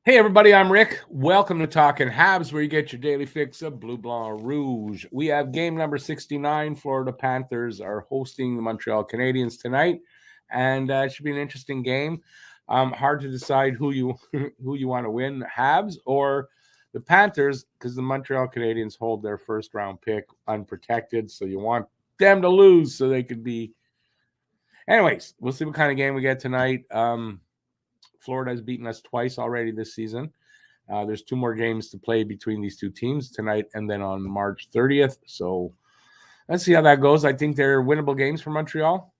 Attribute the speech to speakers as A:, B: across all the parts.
A: Hey, everybody, I'm Rick. Welcome to Talking Habs, where you get your daily fix of Bleu Blanc Rouge. We have game number 69. Florida Panthers are hosting the Montreal Canadiens tonight, and it should be an interesting game. Hard to decide who you who you want to win, Habs or the Panthers, because the Montreal Canadiens hold their first round pick unprotected, so you want them to lose so they could be. Anyways, we'll see what kind of game we get tonight. Florida has beaten us twice already this season. There's two more games to play between these two teams tonight and then on March 30th. So let's see how that goes. I think they're winnable games for Montreal.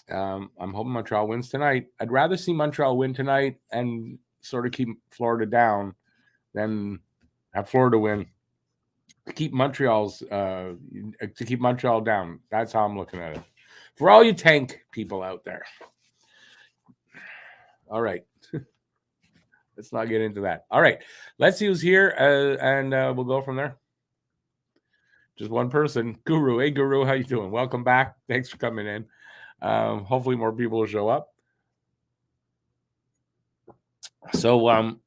A: I'm hoping Montreal wins tonight. I'd rather see Montreal win tonight and sort of keep Florida down than have Florida win. Keep Montreal's to keep Montreal down. That's how I'm looking at it. For all you tank people out there. All right. Let's not get into that. All right. Let's see who's here, and we'll go from there. Just one person, Guru. Hey, Guru, how you doing? Welcome back. Thanks for coming in. Hopefully more people will show up. So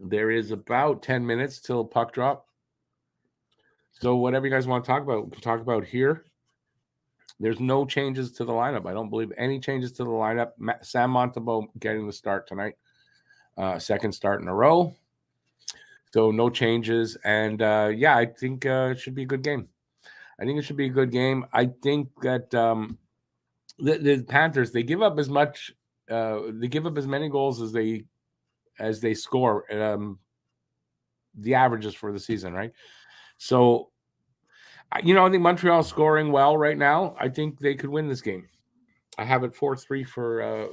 A: there is about 10 minutes till puck drop. So whatever you guys want to talk about, we'll talk about here. There's no changes to the lineup. I don't believe any changes to the lineup. Sam Montembeault getting the start tonight. Second start in a row. So no changes. And I think it should be a good game. I think think that the Panthers, they give up as much, they give up as many goals as they score. The averages for the season, right? So, I think Montreal's scoring well right now. I think they could win this game. I have it 4-3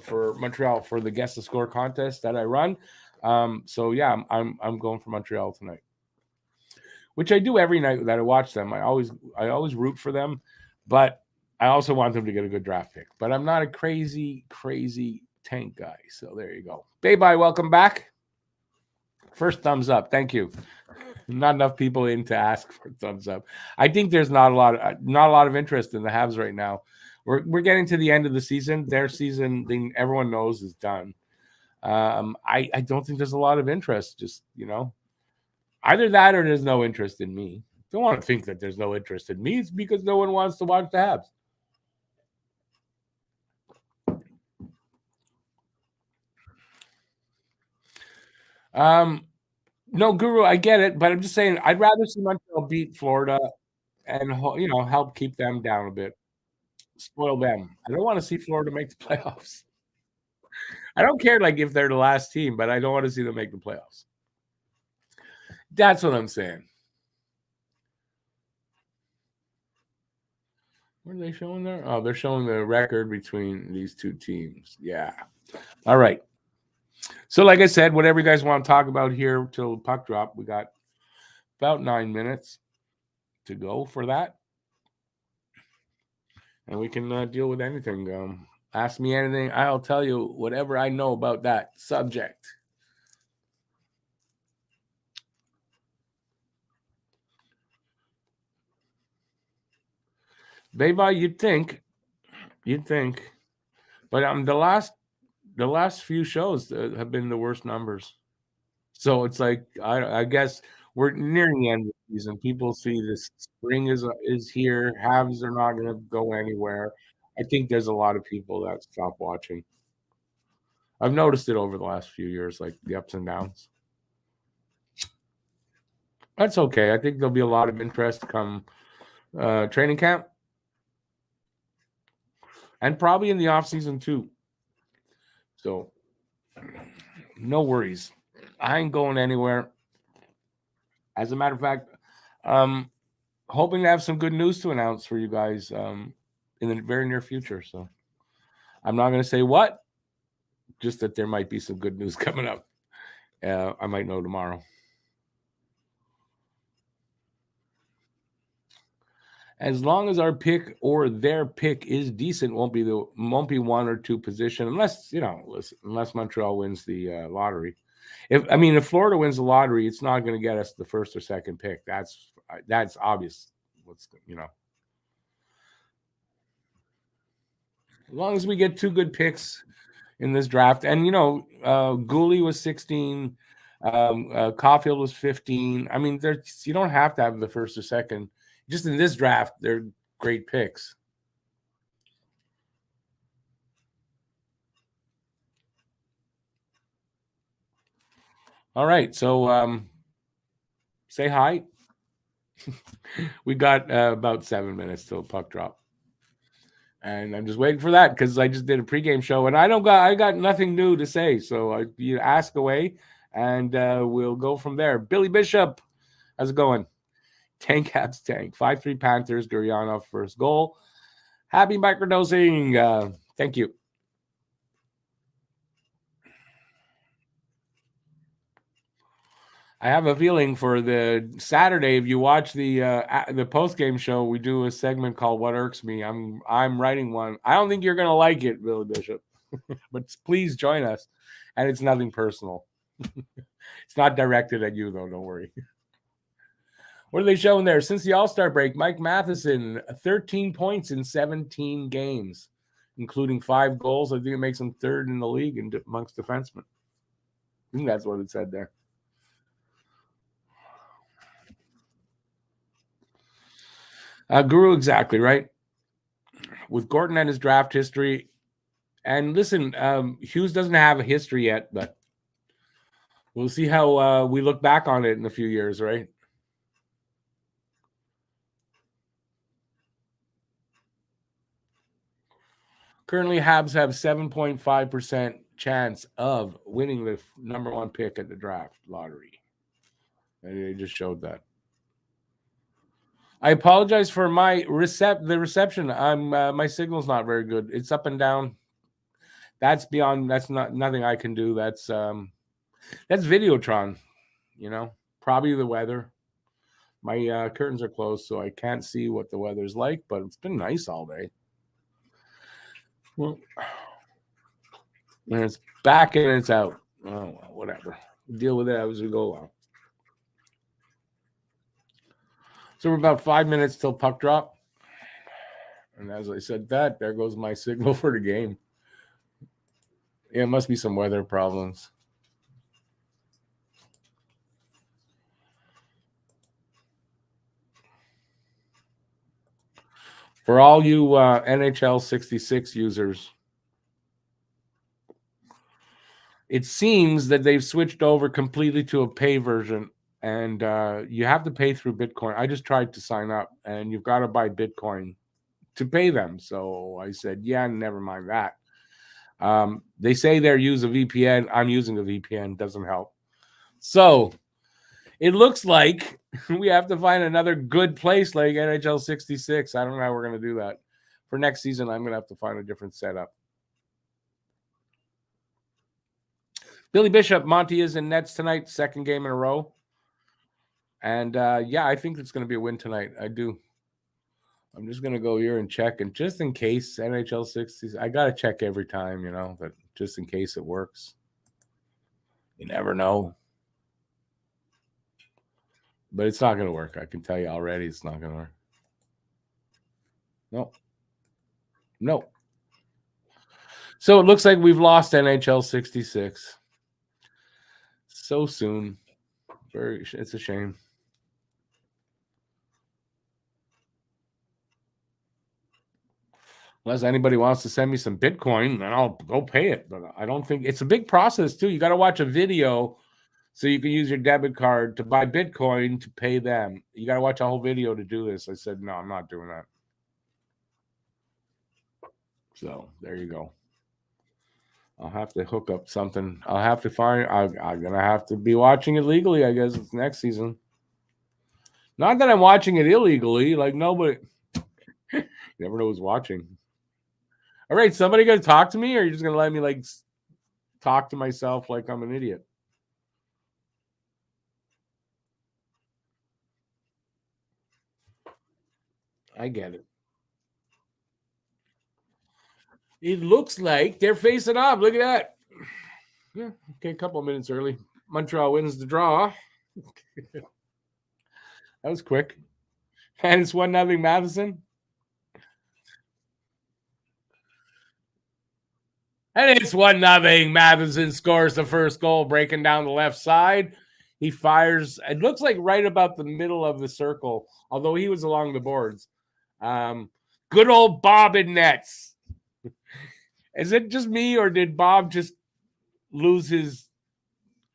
A: for Montreal for the guess the score contest that I run. I'm going for Montreal tonight, which I do every night that I watch them. I always root for them, but I also want them to get a good draft pick. But I'm not a crazy tank guy. So there you go. Bye, welcome back. First thumbs up. Thank you. Not enough people in to ask for thumbs up. I think there's not a lot of interest in the Habs right now. We're getting to the end of the season. Their season, everyone knows, is done. I don't think there's a lot of interest. Just either that or there's no interest in me. Don't want to think that there's no interest in me. It's because no one wants to watch the Habs. No, Guru, I get it, but I'm just saying I'd rather see Montreal beat Florida and help keep them down a bit, spoil them. I don't want to see Florida make the playoffs. I don't care if they're the last team, but I don't want to see them make the playoffs. That's what I'm saying. What are they showing there? Oh, they're showing the record between these two teams. Yeah. All right. So, like I said, whatever you guys want to talk about here till puck drop, we got about 9 minutes to go for that. And we can deal with anything. Ask me anything. I'll tell you whatever I know about that subject. Baby, you'd think. But the last few shows have been the worst numbers. So it's like I guess we're nearing the end of the season. People see this spring is here. Habs are not going to go anywhere. I think there's a lot of people that stop watching. I've noticed it over the last few years, like the ups and downs. That's okay. I think there'll be a lot of interest come training camp, and probably in the off season too. So no worries. I ain't going anywhere. As a matter of fact, hoping to have some good news to announce for you guys in the very near future. So I'm not going to say what, just that there might be some good news coming up. I might know tomorrow. As long as our pick or their pick is decent, won't be one or two position unless Montreal wins the lottery. If Florida wins the lottery, it's not going to get us the first or second pick. That's obvious. As long as we get two good picks in this draft. And, Gooley was 16. Caulfield was 15. I mean, you don't have to have the first or second. Just in this draft, they're great picks. All right, so say hi. We got about 7 minutes till puck drop, and I'm just waiting for that because I just did a pregame show, and I got nothing new to say. So you ask away, and we'll go from there. Billy Bishop, how's it going? Tank Habs tank 5-3 Panthers. Gurianov first goal. Happy microdosing. Thank you. I have a feeling for the Saturday, if you watch the post game show, we do a segment called "What Irks Me." I'm writing one. I don't think you're gonna like it, Billy Bishop, but please join us. And it's nothing personal. It's not directed at you, though. Don't worry. What are they showing there? Since the All-Star break, Mike Matheson, 13 points in 17 games, including 5 goals. I think it makes him third in the league amongst defensemen. I think that's what it said there. Guru, exactly right. With Gorton and his draft history, and listen, Hughes doesn't have a history yet, but we'll see how we look back on it in a few years, right? Currently, Habs have 7.5% chance of winning the number 1 pick at the draft lottery. And they just showed that. I apologize for the reception. My signal's not very good. It's up and down. That's nothing I can do. That's Videotron, probably the weather. My curtains are closed, so I can't see what the weather's like, but it's been nice all day. Well, when it's back and it's out. Oh, well, whatever. Deal with it as we go along. So we're about 5 minutes till puck drop. And as I said that, there goes my signal for the game. Yeah, it must be some weather problems. For all you NHL 66 users, it seems that they've switched over completely to a pay version, and you have to pay through Bitcoin. I just tried to sign up, and you've got to buy Bitcoin to pay them. So I said, yeah, never mind that. They say they're using a VPN. I'm using a VPN. Doesn't help. So it looks like we have to find another good place like NHL 66. I don't know how we're going to do that. For next season, I'm going to have to find a different setup. Billy Bishop, Monty is in nets tonight, second game in a row. And yeah, I think it's going to be a win tonight. I do. I'm just going to go here and check. And just in case NHL 60s, I got to check every time, but just in case it works. You never know. But it's not going to work. I can tell you already it's not going to work. No. So it looks like we've lost NHL 66 so soon. It's a shame. Unless anybody wants to send me some Bitcoin, then I'll go pay it. But I don't think it's a big process too. You got to watch a video so you can use your debit card to buy Bitcoin to pay them. You got to watch a whole video to do this. I said, no, I'm not doing that. So there you go. I'll have to hook up something. I'll have to find. I'm gonna have to be watching it legally. I guess it's next season. Not that I'm watching it illegally. Like nobody. You never know who's watching. All right, somebody gonna talk to me, or are you just gonna let me talk to myself like I'm an idiot? I get it. It looks like they're facing off. Look at that. Yeah, okay, a couple of minutes early. Montreal wins the draw. That was quick. And it's 1-0 Matheson. And it's 1-0. Matheson scores the first goal, breaking down the left side. He fires. It looks like right about the middle of the circle, although he was along the boards. Good old Bob in nets. Is it just me, or did Bob just lose his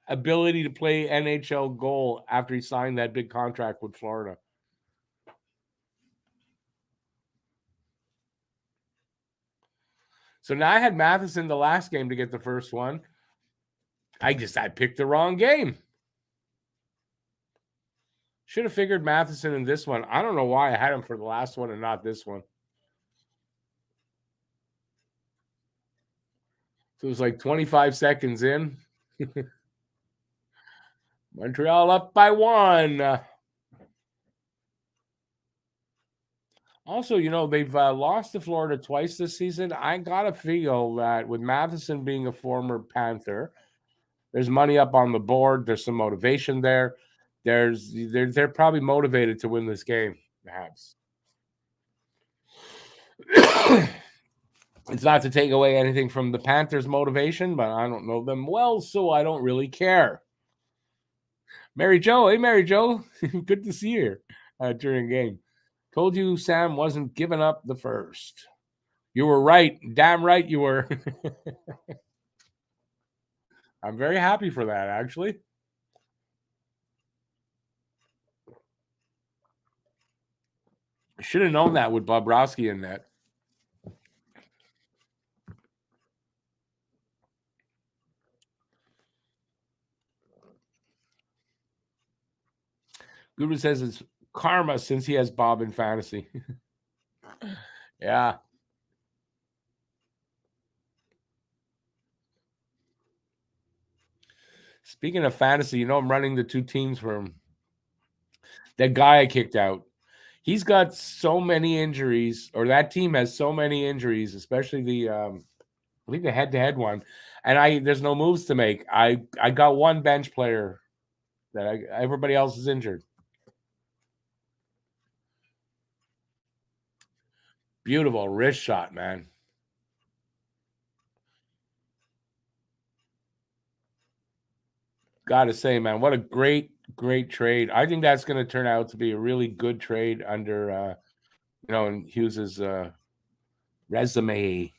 A: ability to play NHL goal after he signed that big contract with Florida? So now I had Matheson the last game to get the first one. I picked the wrong game. Should have figured Matheson in this one. I don't know why I had him for the last one and not this one. So it was like 25 seconds in. Montreal up by 1. Also, they've lost to Florida twice this season. I got to feel that with Matheson being a former Panther, there's money up on the board. There's some motivation there. They're probably motivated to win this game, the Habs. It's not to take away anything from the Panthers' motivation, but I don't know them well, so I don't really care. Mary Jo, hey Mary Jo, good to see you during game. Told you Sam wasn't giving up the first. You were right. Damn right you were. I'm very happy for that, actually. I should have known that with Bobrovsky in that. Guru says it's karma since he has Bob in fantasy. Yeah. Speaking of fantasy, I'm running the two teams for him. That guy I kicked out, he's got so many injuries, or that team has so many injuries, especially the I think the head-to-head one. And there's no moves to make. I got one bench player that everybody else is injured. Beautiful wrist shot, man. Gotta say, man, what a great trade. I think that's going to turn out to be a really good trade under in Hughes's resume.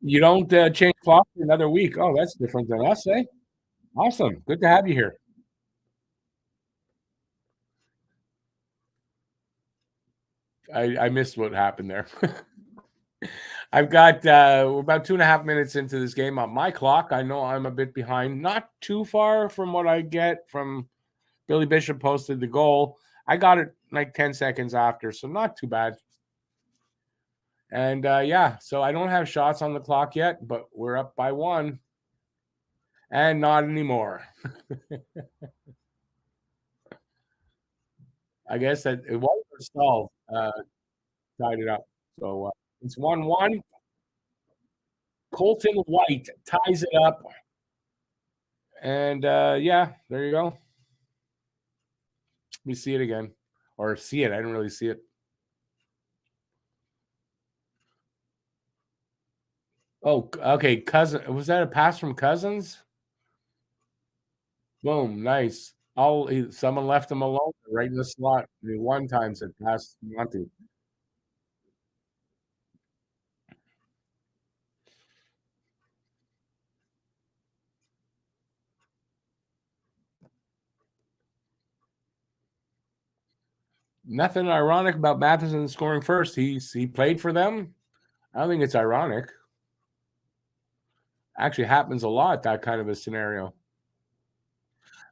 A: You don't change clock for another week. Oh, that's different than us, eh? Awesome. Good to have you here. I missed what happened there. I've got we're about 2.5 minutes into this game on my clock. I know I'm a bit behind, not too far from what I get from Billy Bishop posted the goal. I got it like 10 seconds after, so not too bad. And yeah, so I don't have shots on the clock yet, but we're up by 1. And not anymore. I guess that it was stalled, tied it up. So it's 1-1. Colton White ties it up. And yeah, there you go. Let me see it again. Or see it. I didn't really see it. Oh, okay. Cousin. Was that a pass from Cousins? Boom. Nice. Someone left him alone right in the slot. The one time said pass Monty. Nothing ironic about Matheson scoring first. He played for them. I don't think it's ironic. Actually happens a lot, that kind of a scenario.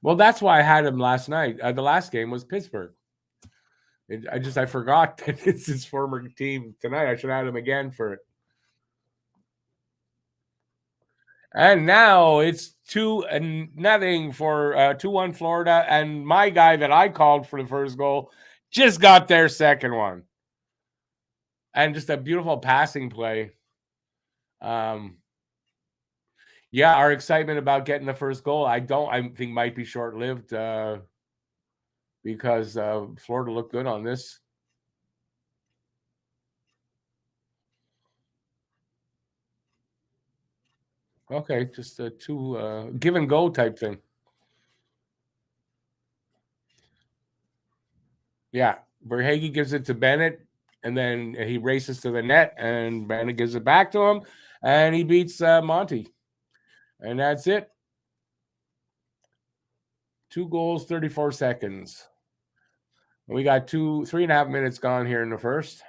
A: Well, that's why I had him last night. The last game was Pittsburgh. I forgot that it's his former team tonight. I should have had him again for it. And now it's 2-0 for 2-1 Florida. And my guy that I called for the first goal just got their second one. And just a beautiful passing play. Yeah, our excitement about getting the first goal, I think might be short-lived. because Florida looked good on this. Okay, just a two give and go type thing. Yeah, Verhage gives it to Bennett, and then he races to the net, and Bennett gives it back to him, and he beats Monty. And that's it. 2 goals, 34 seconds. We got 3.5 minutes gone here in the first.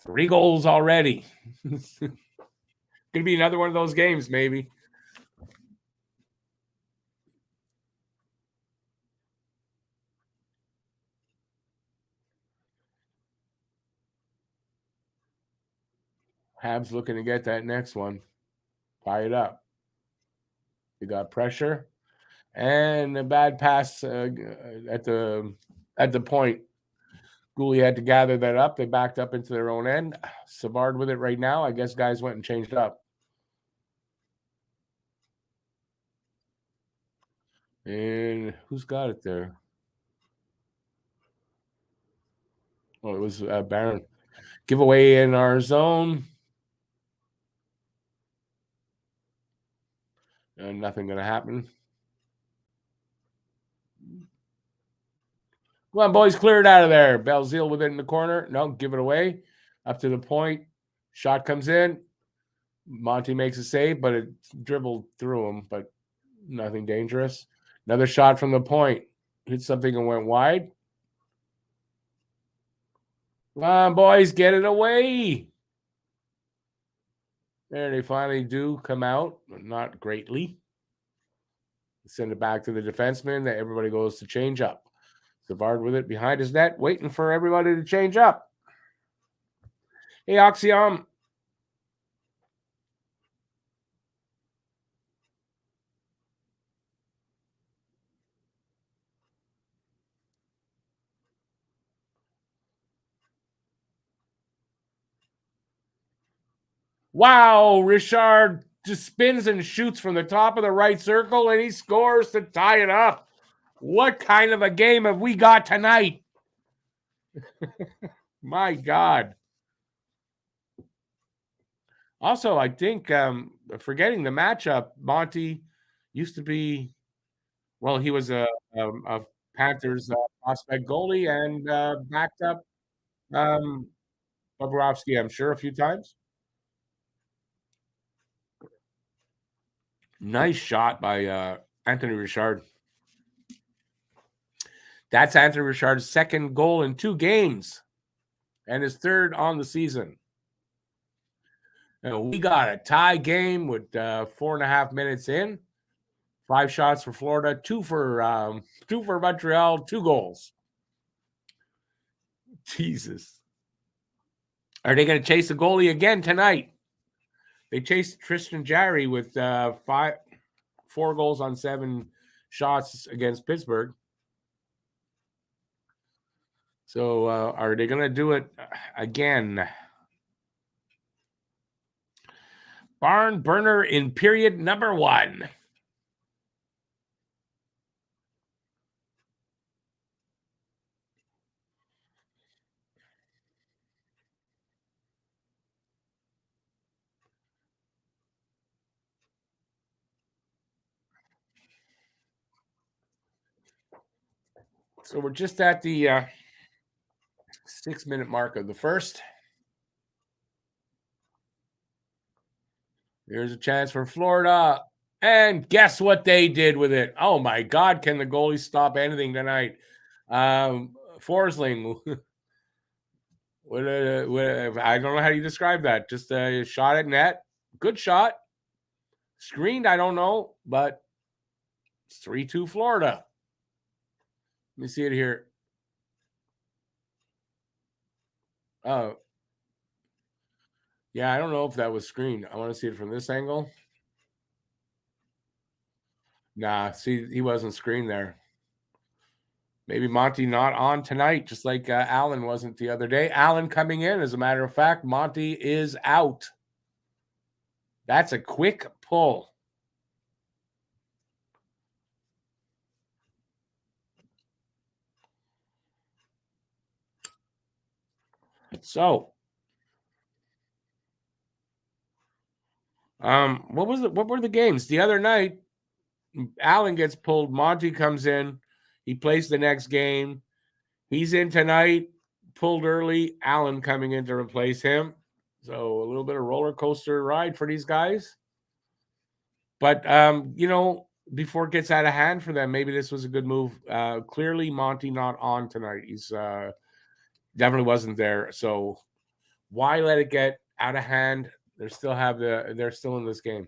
A: 3 goals already. Gonna be another one of those games, maybe. Habs looking to get that next one. Tie it up. You got pressure and a bad pass at the point. Gooley had to gather that up. They backed up into their own end. Savard with it right now. I guess guys went and changed up. And who's got it there? Oh, it was Barron. Giveaway in our zone. And nothing going to happen. Come on, boys, clear it out of there. Belzile with it in the corner. No, give it away. Up to the point. Shot comes in. Monty makes a save, but it dribbled through him, but nothing dangerous. Another shot from the point. Hit something and went wide. Come on, boys, get it away. There, they finally do come out, but not greatly. Send it back to the defenseman. That everybody goes to change up. Savard with it behind his net, waiting for everybody to change up. Hey, Oxiom. Wow, Richard just spins and shoots from the top of the right circle, and he scores to tie it up. What kind of a game have we got tonight? My God. Also, I think forgetting the matchup, Monty used to be, well, he was a Panthers prospect goalie and backed up Bobrovsky, I'm sure, a few times. Nice shot by Anthony Richard. That's Anthony Richard's second goal in 2 games and his third on the season. We got a tie game with 4.5 minutes in. 5 shots for Florida, 2 for Montreal, 2 goals. Jesus. Are they going to chase the goalie again tonight? They chased Tristan Jarry with 4 goals on 7 shots against Pittsburgh. So are they going to do it again? Barn burner in period number 1. So we're just at the 6-minute mark of the first. Here's a chance for Florida. And guess what they did with it? Oh, my God. Can the goalie stop anything tonight? Forsling. I don't know how you describe that. Just a shot at net. Good shot. Screened, I don't know. But it's 3-2 Florida. Let me see it here. Oh. Yeah, I don't know if that was screened. I want to see it from this angle. Nah, see, he wasn't screened there. Maybe Monty not on tonight, just like Allen wasn't the other day. Allen coming in, as a matter of fact. Monty is out. That's a quick pull. So, what was it? What were the games the other night? Allen gets pulled. Monty comes in. He plays the next game. He's in tonight. Pulled early. Allen coming in to replace him. So a little bit of roller coaster ride for these guys. But before it gets out of hand for them, maybe this was a good move. Clearly, Monty not on tonight. He's definitely wasn't there. So why let it get out of hand? They're still in this game.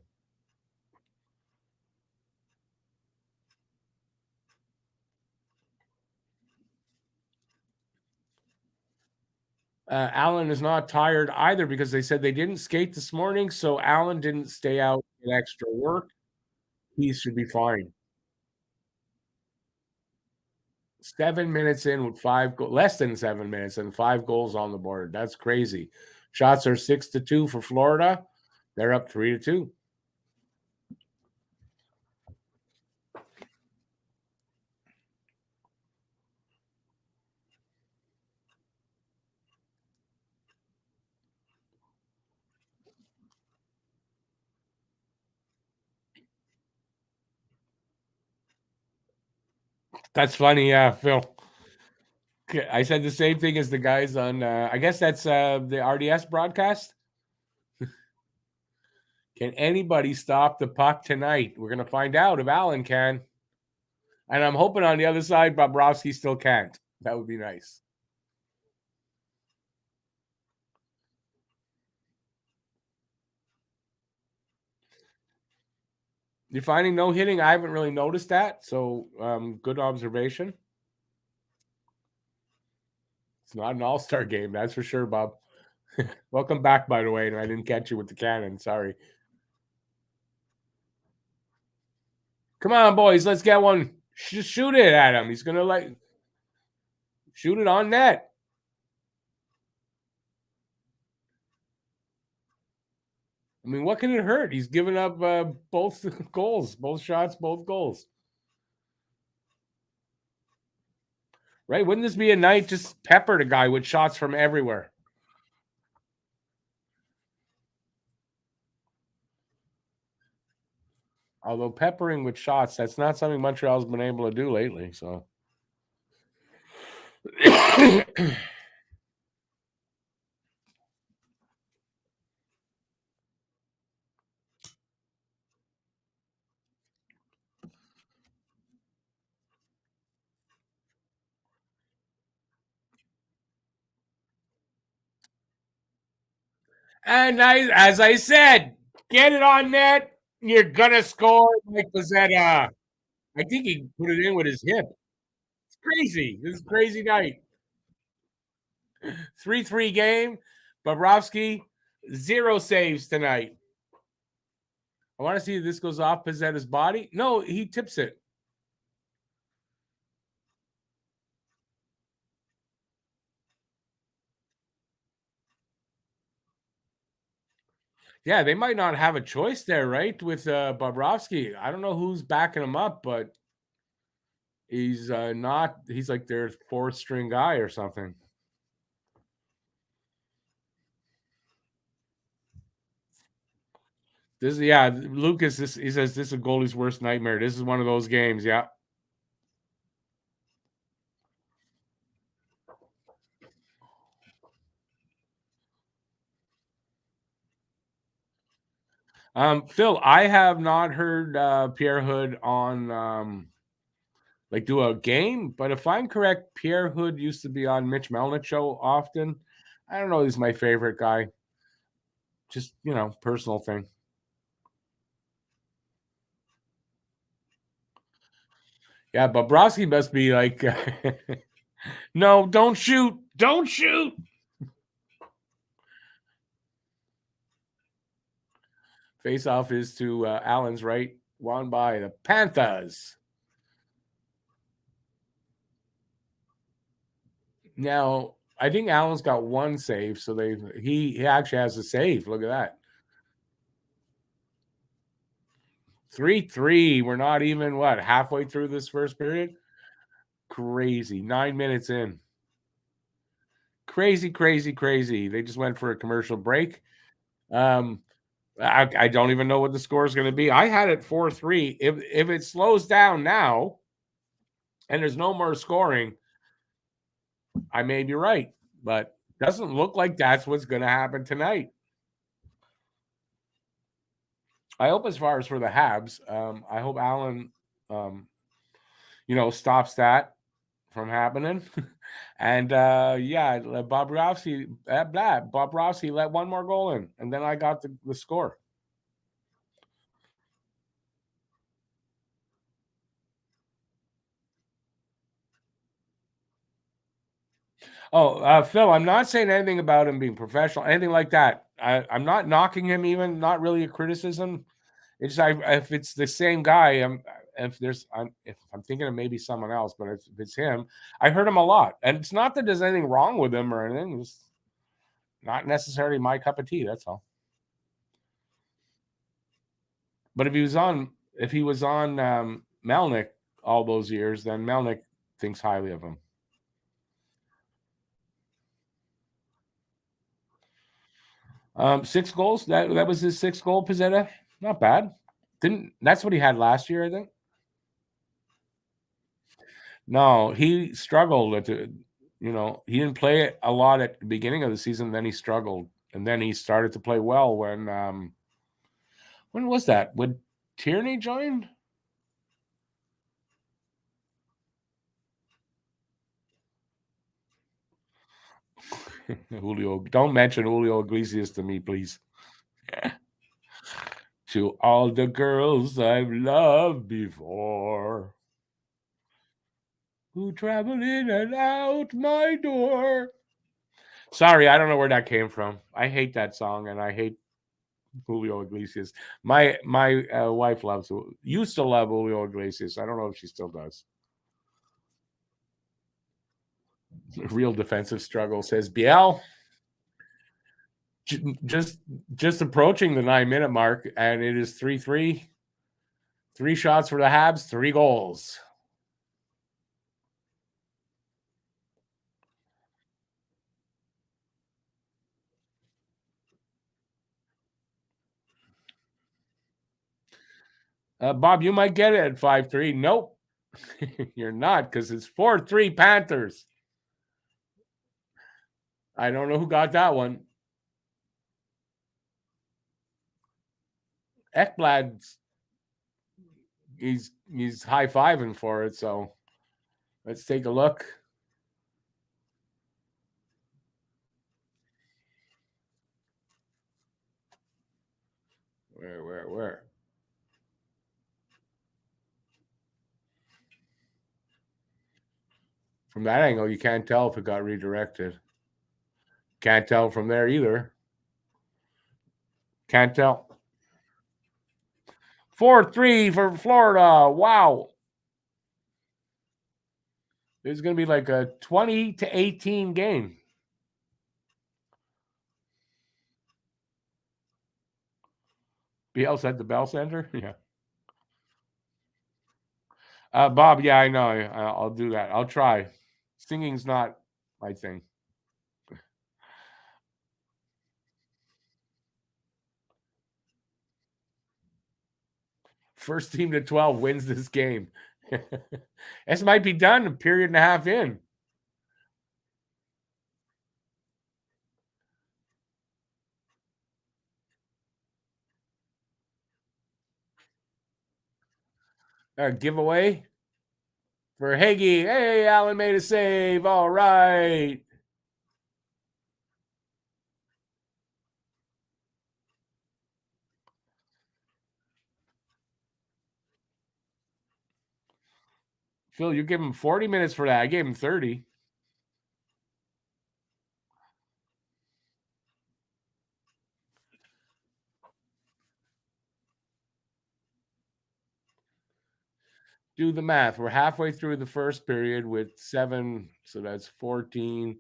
A: Allen is not tired either because they said they didn't skate this morning, so Allen didn't stay out in extra work. He should be fine. 7 minutes in with less than 7 minutes and 5 goals on the board. That's crazy. Shots are 6-2 for Florida. They're up 3-2. That's funny, yeah, Phil. I said the same thing as the guys on. I guess that's the RDS broadcast. Can anybody stop the puck tonight? We're gonna find out if Allen can. And I'm hoping on the other side, Bobrovsky still can't. That would be nice. You're finding no hitting. I haven't really noticed that. So good observation. It's not an all-star game, that's for sure, Bob. Welcome back, by the way. And I didn't catch you with the cannon. Sorry. Come on, boys. Let's get one. Just shoot it at him. He's gonna shoot it on net. I mean, what can it hurt? He's given up both goals, both shots, both goals. Right? Wouldn't this be a night just pepper the guy with shots from everywhere? Although peppering with shots, that's not something Montreal's been able to do lately. So, and as I said, get it on net. You're gonna score, Mike Pizzetta. I think he put it in with his hip. It's crazy. This is a crazy night. 3-3 game. Bobrovsky, 0 saves tonight. I want to see if this goes off Pizzetta's body. No, he tips it. Yeah, they might not have a choice there, right? With Bobrovsky. I don't know who's backing him up, but he's not. He's like their fourth string guy or something. This is Lucas. He says this is a goalie's worst nightmare. This is one of those games. Yeah. Phil, I have not heard Pierre Hood on do a game, but if I'm correct, Pierre Hood used to be on Mitch Melnick show often. I don't know, he's my favorite guy. Just personal thing. Yeah, Bobrovsky must be like, no, don't shoot, don't shoot. Face off is to Allen's right, won by the Panthers. Now, I think Allen's got one save, so he actually has a save. Look at that. 3-3. We're not even halfway through this first period. Crazy. 9 minutes in. crazy, crazy, crazy. They just went for a commercial break. I don't even know what the score is going to be. I had it 4-3. If it slows down now and there's no more scoring, I may be right, but doesn't look like that's what's going to happen tonight. I hope as far as for the Habs, I hope Allen, stops that from happening. And Bob Rossi let one more goal in, and then I got the score. Oh, Phil, I'm not saying anything about him being professional, anything like that. I'm not knocking him, even not really a criticism. It's if it's the same guy, if I'm thinking of maybe someone else, but if it's him, I heard him a lot, and it's not that there's anything wrong with him or anything. It's not necessarily my cup of tea. That's all. But if he was on Melnick all those years, then Melnick thinks highly of him. 6 goals. That was his 6th goal, Pizzetta. Not bad. That's what he had last year, I think. No, he struggled he didn't play a lot at the beginning of the season, then he struggled. And then he started to play well when was that? When Tierney joined? Julio. Don't mention Julio Iglesias to me, please. To all the girls I've loved before, who travel in and out my door. Sorry, I don't know where that came from. I hate that song, and I hate Julio Iglesias. My wife used to love Julio Iglesias. I don't know if she still does. Real defensive struggle, says Biel. Just approaching the 9-minute mark, and it is 3-3. 3 shots for the Habs, 3 goals. Bob, you might get it at 5-3. Nope, you're not, because it's 4-3 Panthers. I don't know who got that one. Ekblad's he's high-fiving for it, so let's take a look. Where? From that angle, you can't tell if it got redirected. Can't tell from there either. Can't tell. 4-3 for Florida. Wow. It's going to be like a 20-18 game. BL's at the Bell Center? Yeah. Bob, yeah, I know. I'll do that. I'll try. Singing's not my thing. First team to 12 wins this game. This might be done a period and a half in. Giveaway for Hagee. Hey, Allen made a save. All right. Phil, you give him 40 minutes for that. I gave him 30. Do the math. We're halfway through the first period with 7, so that's 14.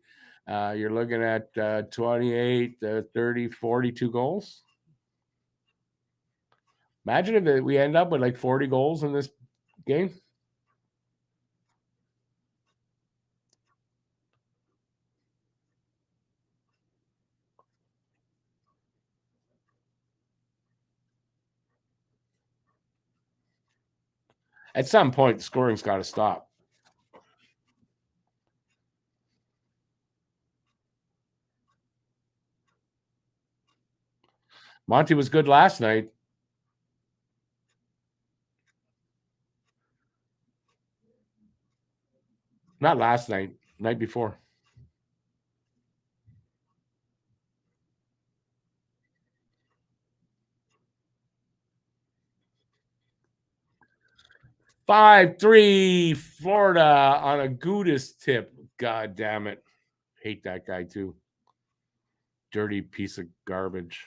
A: You're looking at 28, 30, 42 goals. Imagine if we end up with like 40 goals in this game. At some point, the scoring's got to stop. Monty was good last night. Not last night, night before. Five, three, Florida on a Gudis tip. God damn it. Hate that guy too. Dirty piece of garbage.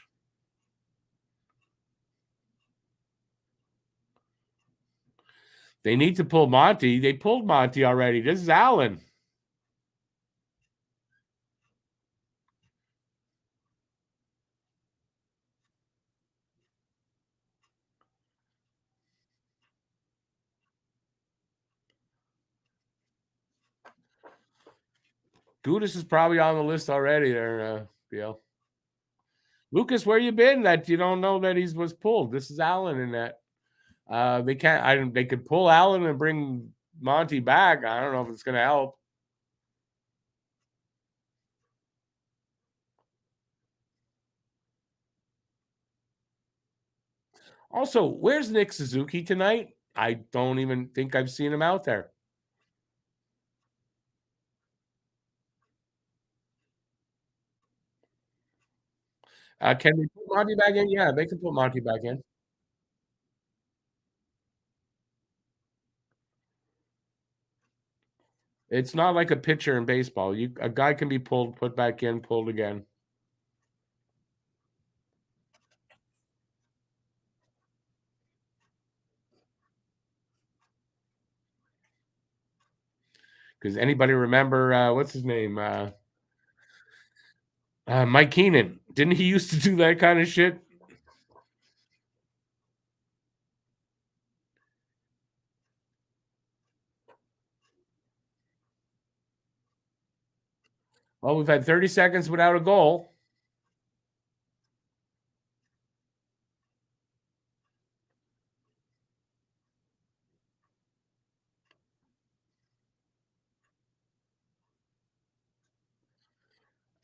A: They need to pull Monty. They pulled Monty already. This is Allen. Gudis is probably on the list already there, BL. Lucas, where you been that you don't know that he was pulled? This is Allen in that. They can't. They could pull Allen and bring Monty back. I don't know if it's going to help. Also, where's Nick Suzuki tonight? I don't even think I've seen him out there. Can we put Monty back in? Yeah, they can put Monty back in. It's not like a pitcher in baseball. A guy can be pulled, put back in, pulled again. Because anybody remember what's his name? Mike Keenan. Didn't he used to do that kind of shit? Well, we've had 30 seconds without a goal.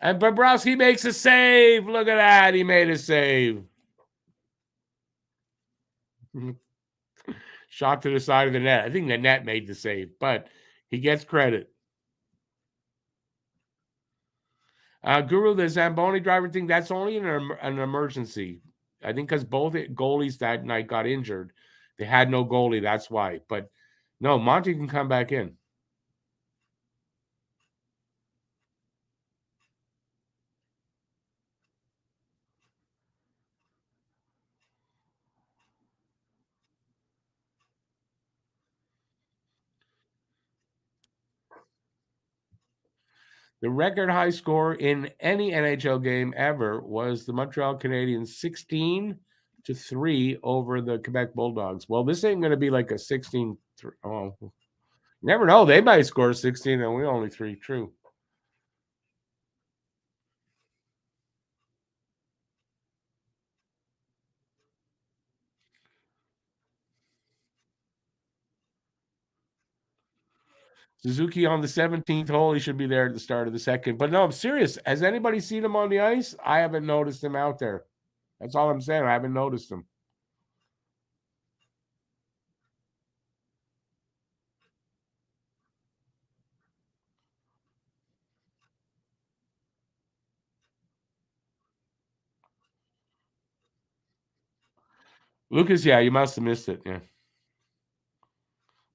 A: And Bobrovsky makes a save. Look at that. He made a save. Shot to the side of the net. I think the net made the save, but he gets credit. Guru, the Zamboni driver thing, that's only an emergency. I think because both goalies that night got injured. They had no goalie. That's why. But no, Monty can come back in. The record high score in any NHL game ever was the Montreal Canadiens 16-3 over the Quebec Bulldogs. Well, this ain't going to be like a 16. Oh, you never know. They might score 16 and we only 3. True. Suzuki on the 17th hole. He should be there at the start of the second. But no, I'm serious. Has anybody seen him on the ice? I haven't noticed him out there. That's all I'm saying. I haven't noticed him. Lucas, yeah, you must have missed it. Yeah.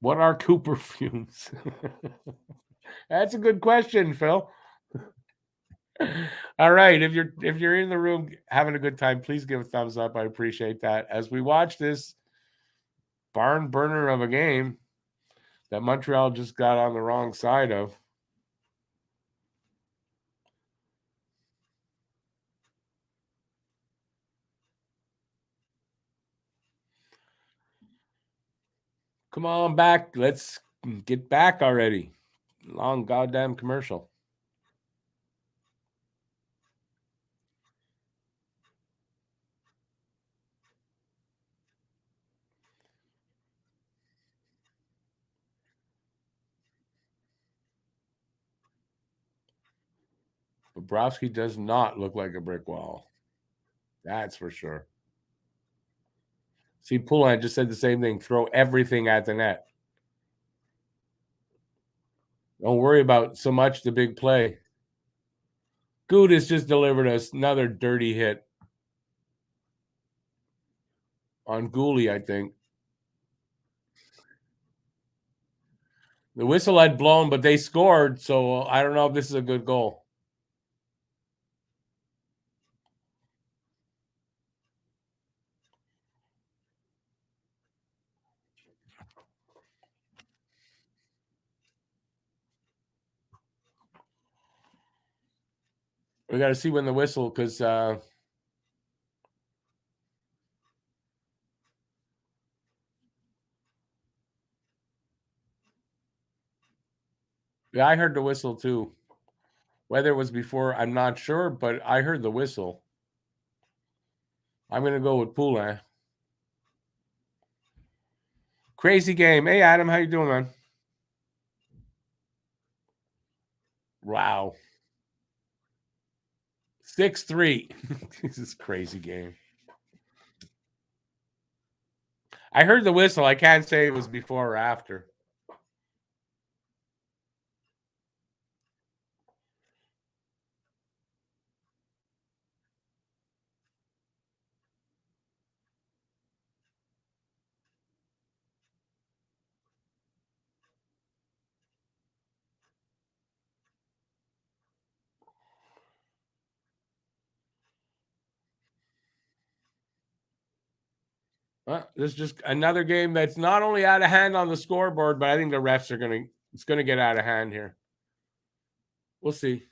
A: What are Cooper fumes? That's a good question, Phil. All right, if you're in the room having a good time, please give a thumbs up. I appreciate that. As we watch this barn burner of a game that Montreal just got on the wrong side of. Come on back. Let's get back already. Long goddamn commercial. Bobrovsky does not look like a brick wall. That's for sure. See, Poulin just said the same thing. Throw everything at the net. Don't worry about so much the big play. Gudis just delivered us another dirty hit on Gooley, I think. The whistle had blown, but they scored, so I don't know if this is a good goal. We got to see when the whistle, because yeah, I heard the whistle too. Whether it was before, I'm not sure, but I heard the whistle. I'm going to go with Poulin. Crazy game. Hey, Adam, how you doing, man? Wow. 6-3. This is crazy game. I heard the whistle. I can't say it was before or after. Well, this is just another game that's not only out of hand on the scoreboard, but I think the refs are it's gonna get out of hand here. We'll see.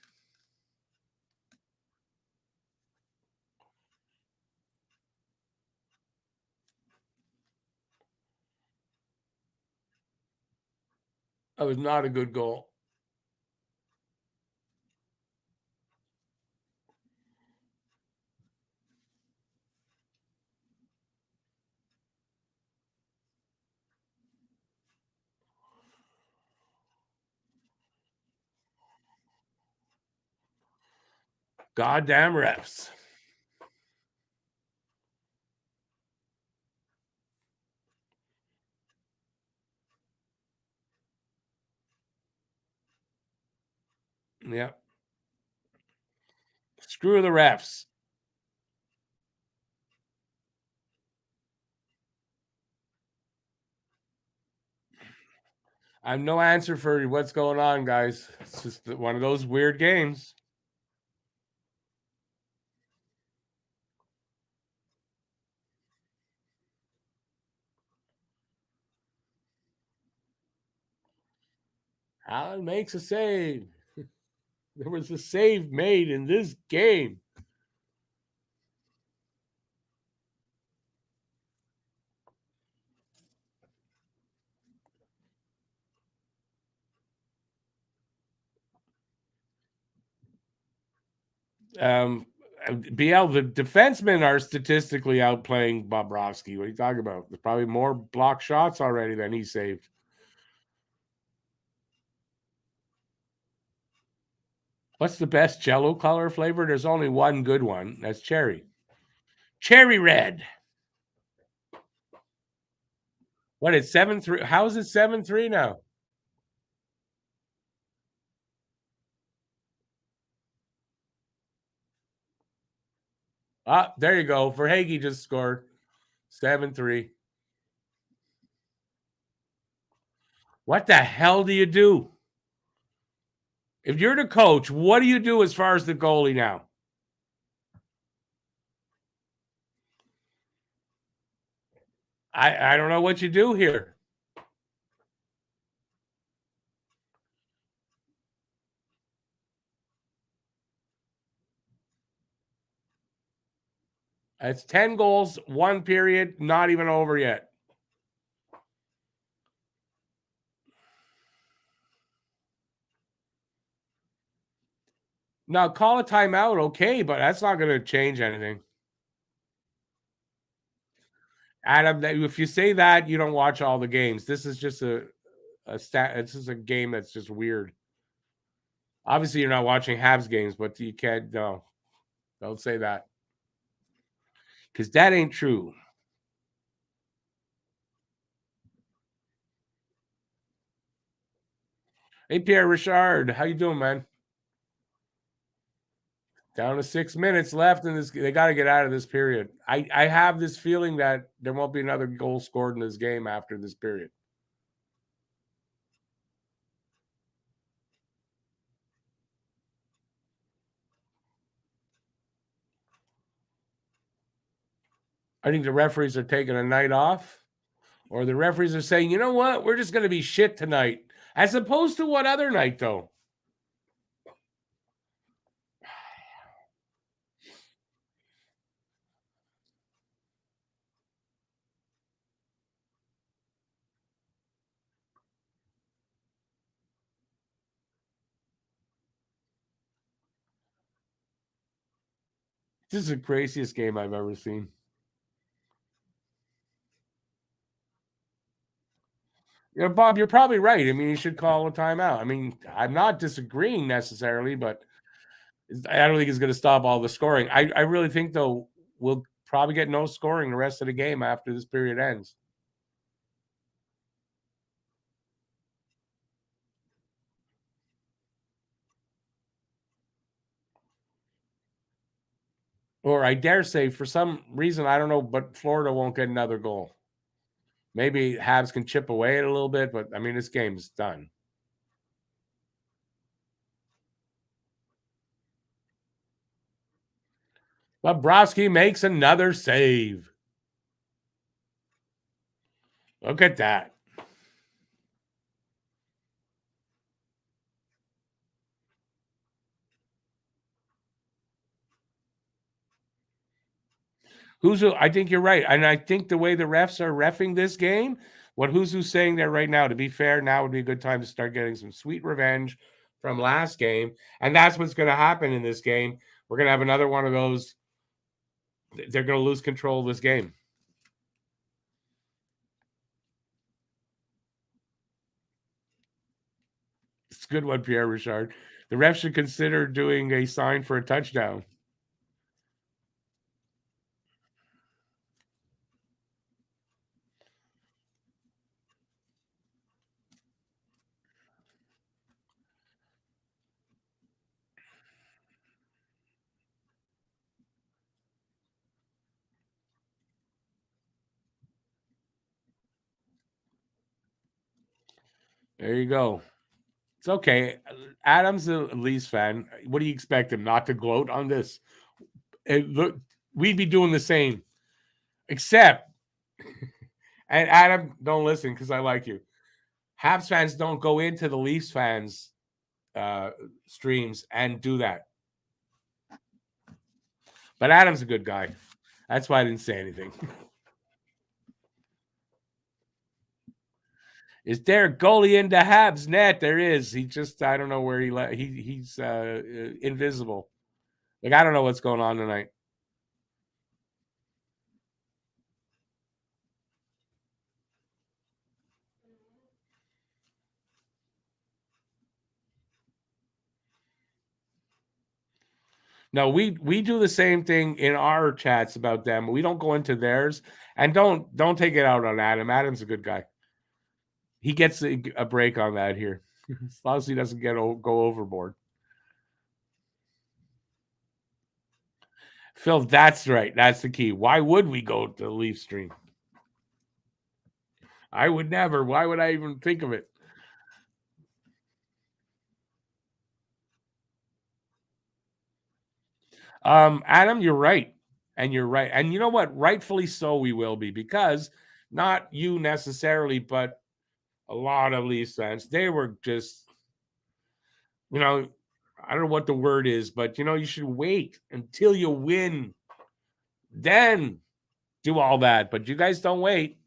A: That was not a good goal. Goddamn refs. Yeah. Screw the refs. I have no answer for what's going on, guys. It's just one of those weird games. Allen makes a save. There was a save made in this game. BL, the defensemen are statistically outplaying Bobrovsky. What are you talking about? There's probably more block shots already than he saved. What's the best Jello color flavor? There's only one good one. That's cherry. Cherry red. What? It's 7-3. How is it 7-3 now? Ah, there you go. Verhaeghe just scored. 7-3. What the hell do you do? If you're the coach, what do you do as far as the goalie now? I don't know what you do here. It's 10 goals, one period, not even over yet. Now, call a timeout, okay, but that's not going to change anything. Adam, if you say that, you don't watch all the games. This is just a stat. This is a game that's just weird. Obviously, you're not watching Habs games, but you can't. No, don't say that because that ain't true. Hey, Pierre Richard, how you doing, man? Down to 6 minutes left in this. They got to get out of this period. I have this feeling that there won't be another goal scored in this game after this period. I think the referees are taking a night off, or the referees are saying, you know what, we're just going to be shit tonight, as opposed to what other night though. This is the craziest game I've ever seen. You know, Bob, you're probably right. I mean, you should call a timeout. I mean, I'm not disagreeing necessarily, but I don't think it's going to stop all the scoring. I really think, though, we'll probably get no scoring the rest of the game after this period ends. Or I dare say, for some reason, I don't know, but Florida won't get another goal. Maybe Habs can chip away at it a little bit, but I mean, this game's done. Bobrovsky makes another save. Look at that. I think you're right. And I think the way the refs are reffing this game, what who's saying there right now, to be fair, now would be a good time to start getting some sweet revenge from last game. And that's what's going to happen in this game. We're going to have another one of those. They're going to lose control of this game. It's a good one, Pierre Richard. The refs should consider doing a sign for a touchdown. There you go. It's okay. Adam's a Leafs fan. What do you expect him not to gloat on this? Look, we'd be doing the same, except, and Adam, don't listen because I like you. Habs fans don't go into the Leafs fans streams and do that. But Adam's a good guy. That's why I didn't say anything. Is there a goalie into Habs net? There is. He just, I don't know where he's invisible. Like, I don't know what's going on tonight. No, we do the same thing in our chats about them. We don't go into theirs, and don't take it out on Adam. Adam's a good guy. He gets a break on that here, as long as he doesn't go overboard. Phil, that's right. That's the key. Why would we go to the Leaf stream? I would never. Why would I even think of it? Adam, you're right. And you're right. And you know what? Rightfully so, we will be, because not you necessarily, but a lot of Leafs fans, they were just, you know, I don't know what the word is, but you should wait until you win. Then do all that. But you guys don't wait.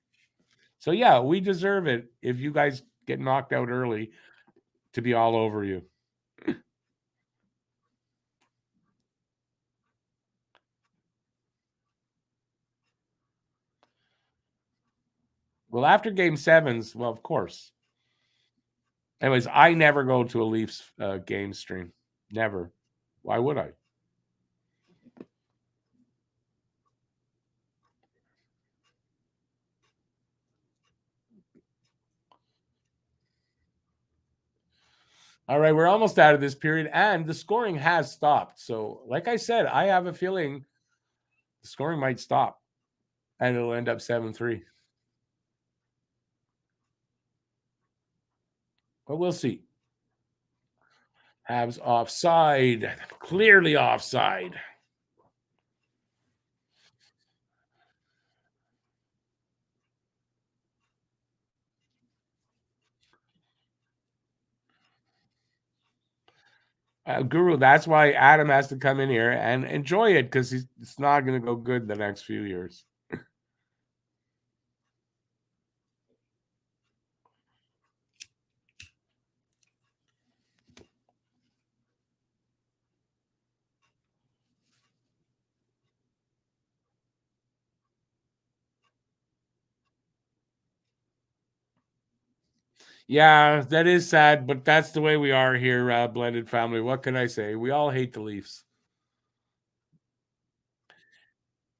A: So yeah, we deserve it if you guys get knocked out early to be all over you. Well, after game sevens, well, of course. Anyways, I never go to a Leafs game stream. Never. Why would I? All right, we're almost out of this period, and the scoring has stopped. So, like I said, I have a feeling the scoring might stop, and it'll end up 7-3. But we'll see. Habs offside. Clearly offside. Guru, that's why Adam has to come in here and enjoy it because it's not going to go good the next few years. Yeah, that is sad, but that's the way we are here, blended family. What can I say? We all hate the Leafs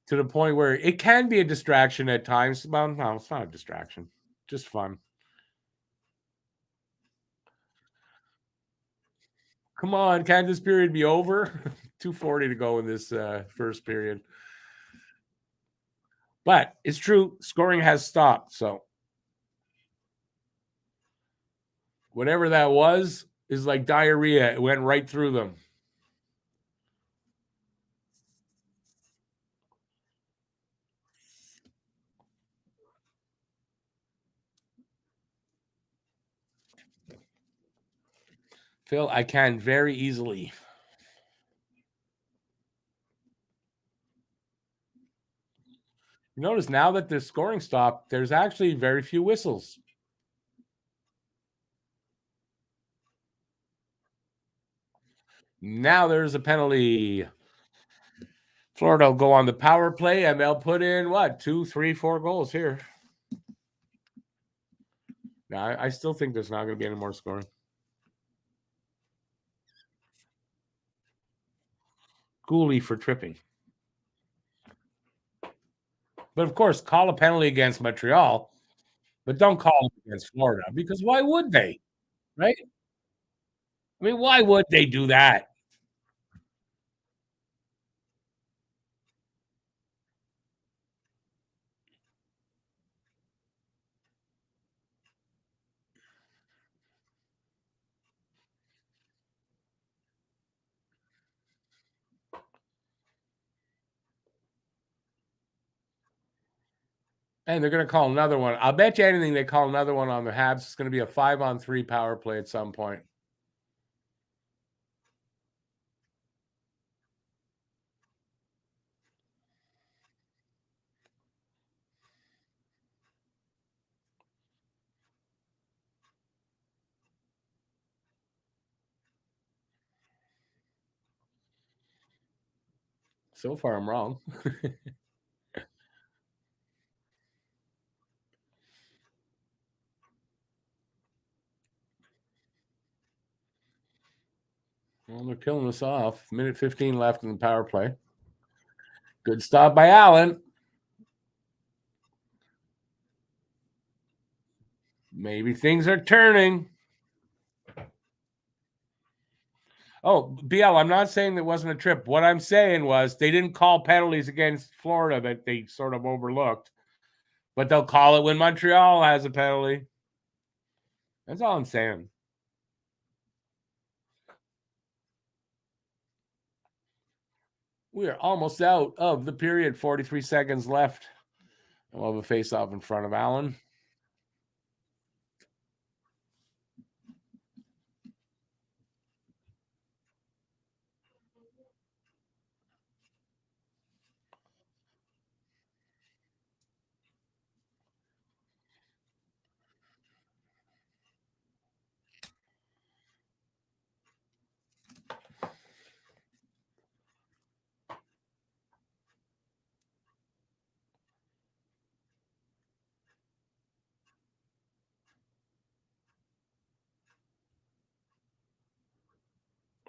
A: to the point where it can be a distraction at times. Well, no, it's not a distraction, just fun. Come on, can this period be over? 2:40 to go in this first period. But it's true, scoring has stopped. So whatever that was is like diarrhea. It went right through them. Phil, I can very easily. You notice now that the scoring stopped, there's actually very few whistles. Now there's a penalty. Florida will go on the power play and they'll put in what, 2, 3, 4 goals here. Now, I still think there's not going to be any more scoring. Gooley for tripping. But of course, call a penalty against Montreal, but don't call it against Florida because why would they? Right? I mean, why would they do that? And they're going to call another one. I'll bet you anything they call another one on the Habs. It's going to be a 5-on-3 power play at some point. So far, I'm wrong. Well, they're killing us off. Minute 15 left in the power play. Good stop by Allen. Maybe things are turning. Oh, BL, I'm not saying that wasn't a trip. What I'm saying was they didn't call penalties against Florida that they sort of overlooked, but they'll call it when Montreal has a penalty. That's all I'm saying. We are almost out of the period. 43 seconds left. We'll have a face-off in front of Allen.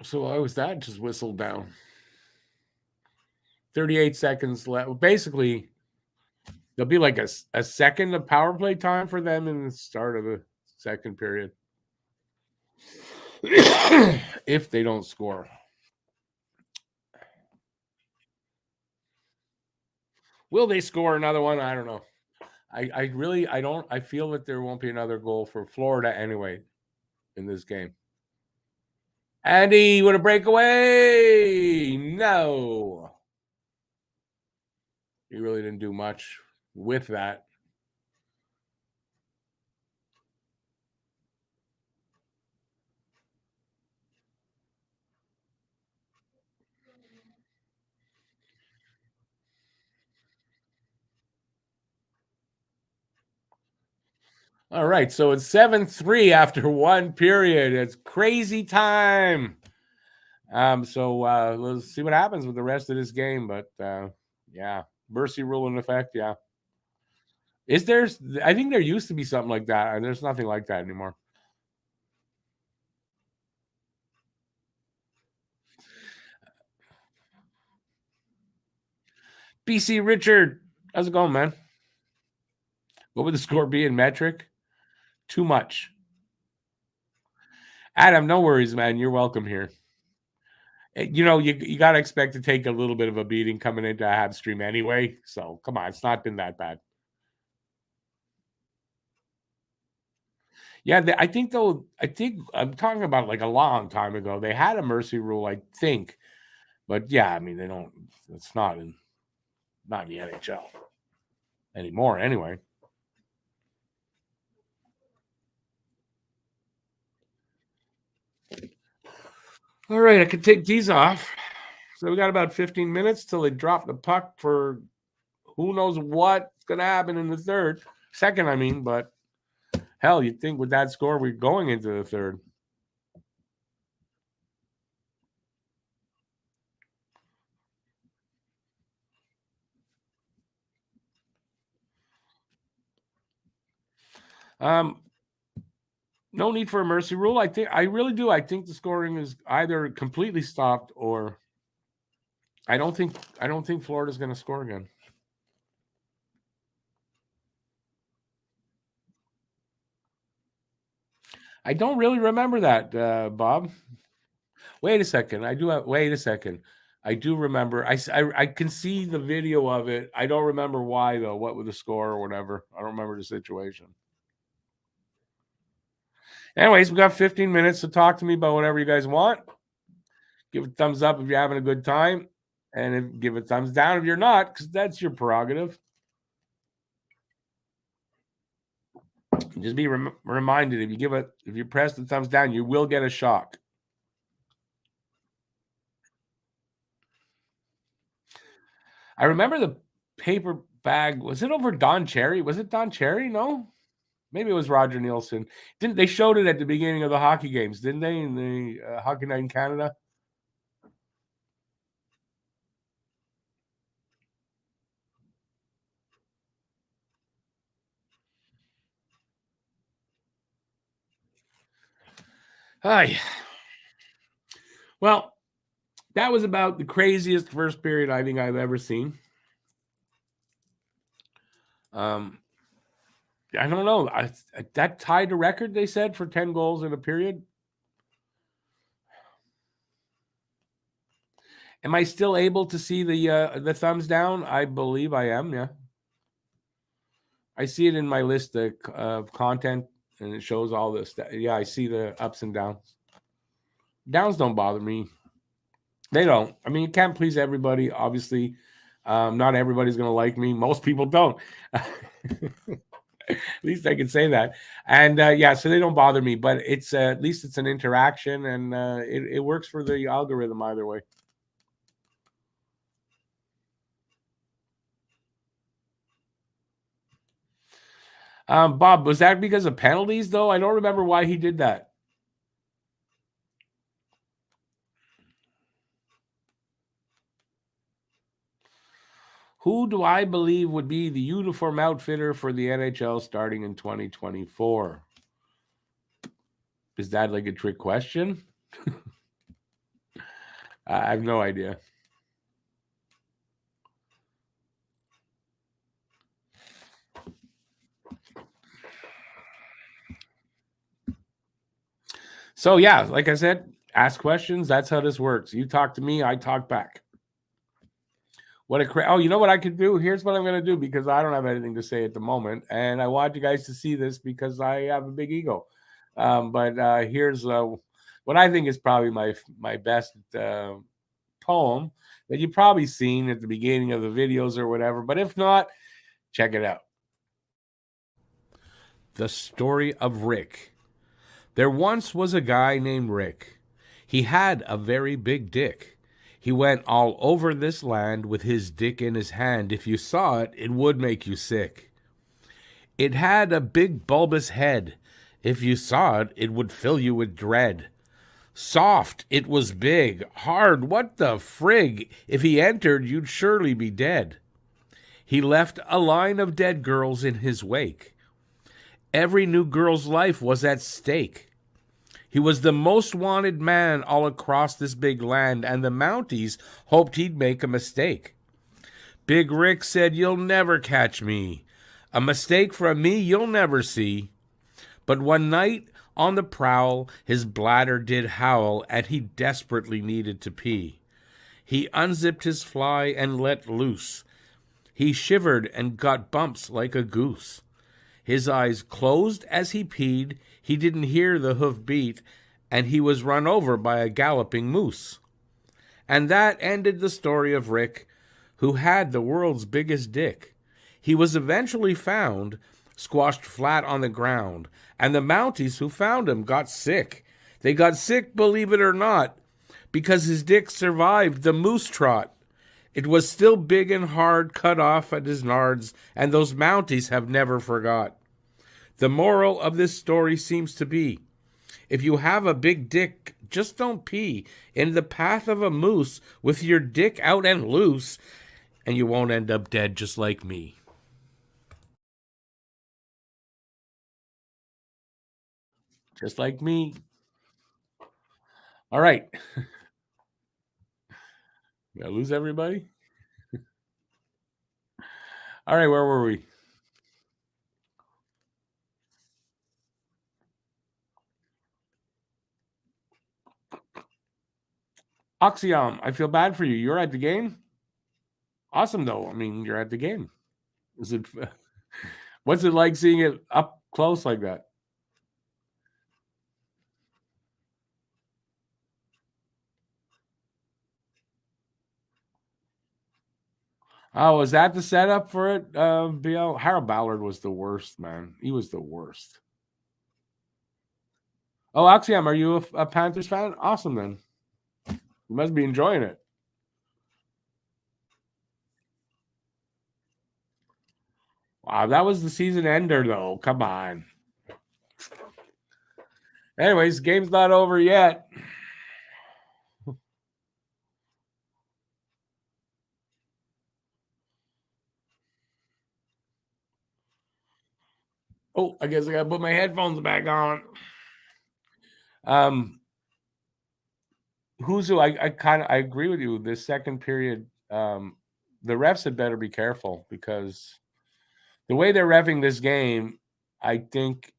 A: So why was that just whistled down? 38 seconds left. Basically, there'll be like a second of power play time for them in the start of the second period. If they don't score. Will they score another one? I don't know. I feel that there won't be another goal for Florida anyway in this game. Andy with a breakaway. No. He really didn't do much with that. All right, so it's 7-3 after one period. It's crazy time. So let's see what happens with the rest of this game. But yeah, mercy rule in effect. Yeah, is there? I think there used to be something like that, and there's nothing like that anymore. BC Richard, how's it going, man? What would the score be in metric? Too much. Adam, no worries, man. You're welcome here. You know, you got to expect to take a little bit of a beating coming into a Habs stream anyway. So come on, it's not been that bad. Yeah, I think though. I think I'm talking about like a long time ago. They had a mercy rule, I think, but yeah, I mean they don't. It's not in the NHL anymore, anyway. All right, I can take these off. So we got about 15 minutes till they drop the puck for who knows what's going to happen in the second. I mean, but hell, you'd think with that score we're going into the third. No need for a mercy rule. I really do. I think the scoring is either completely stopped or I don't think Florida's going to score again. I don't really remember that, Bob. Wait a second. Wait a second. I do remember. I can see the video of it. I don't remember why though. What was the score or whatever? I don't remember the situation. Anyways, we got 15 minutes to talk to me about whatever you guys want. Give a thumbs up if you're having a good time, and give a thumbs down if you're not, because that's your prerogative. Just be reminded if you press the thumbs down, you will get a shock. I remember the paper bag. Was it over Don Cherry? Was it Don Cherry? No, maybe it was Roger Nielsen. Didn't they showed it at the beginning of the hockey games? Didn't they in the hockey night in Canada? Hi. Well, that was about the craziest first period I think I've ever seen. I don't know. That tied a record, they said, for 10 goals in a period. Am I still able to see the thumbs down? I believe I am, yeah. I see it in my list of content, and it shows all this. Yeah, I see the ups and downs. Downs don't bother me. They don't. I mean, you can't please everybody, obviously. Not everybody's going to like me. Most people don't. At least I can say that. And yeah, so they don't bother me, but it's at least it's an interaction, and it works for the algorithm either way. Bob, was that because of penalties though? I don't remember why he did that. Who do I believe would be the uniform outfitter for the NHL starting in 2024? Is that like a trick question? I have no idea. So yeah, like I said, ask questions. That's how this works. You talk to me, I talk back. What a oh, you know what I could do? Here's what I'm going to do because I don't have anything to say at the moment, and I want you guys to see this because I have a big ego. But here's what I think is probably my best poem that you've probably seen at the beginning of the videos or whatever. But if not, check it out. The story of Rick. There once was a guy named Rick. He had a very big dick. He went all over this land with his dick in his hand. If you saw it, it would make you sick. It had a big bulbous head. If you saw it, it would fill you with dread. Soft, it was big. Hard, what the frig? If he entered, you'd surely be dead. He left a line of dead girls in his wake. Every new girl's life was at stake. He was the most wanted man all across this big land, and the Mounties hoped he'd make a mistake. Big Rick said, "You'll never catch me. A mistake from me you'll never see." But one night, on the prowl, his bladder did howl, and he desperately needed to pee. He unzipped his fly and let loose. He shivered and got bumps like a goose. His eyes closed as he peed, he didn't hear the hoof beat, and he was run over by a galloping moose. And that ended the story of Rick, who had the world's biggest dick. He was eventually found, squashed flat on the ground, and the Mounties who found him got sick. They got sick, believe it or not, because his dick survived the moose trot. It was still big and hard, cut off at his nards, and those Mounties have never forgot. The moral of this story seems to be, if you have a big dick, just don't pee in the path of a moose with your dick out and loose, and you won't end up dead just like me. Just like me. All right. Did I lose everybody? All right, where were we? Oxiom, I feel bad for you. You're at the game? Awesome, though. I mean, you're at the game. Is it? What's it like seeing it up close like that? Oh, was that the setup for it? BL Harold Ballard was the worst, man. He was the worst. Oh, Axiom, are you a Panthers fan? Awesome, then. You must be enjoying it. Wow, that was the season ender, though. Come on. Anyways, game's not over yet. Oh, I guess I gotta put my headphones back on. Um, who's who? I kind of I agree with you. This second period, the refs had better be careful because the way they're reffing this game, I think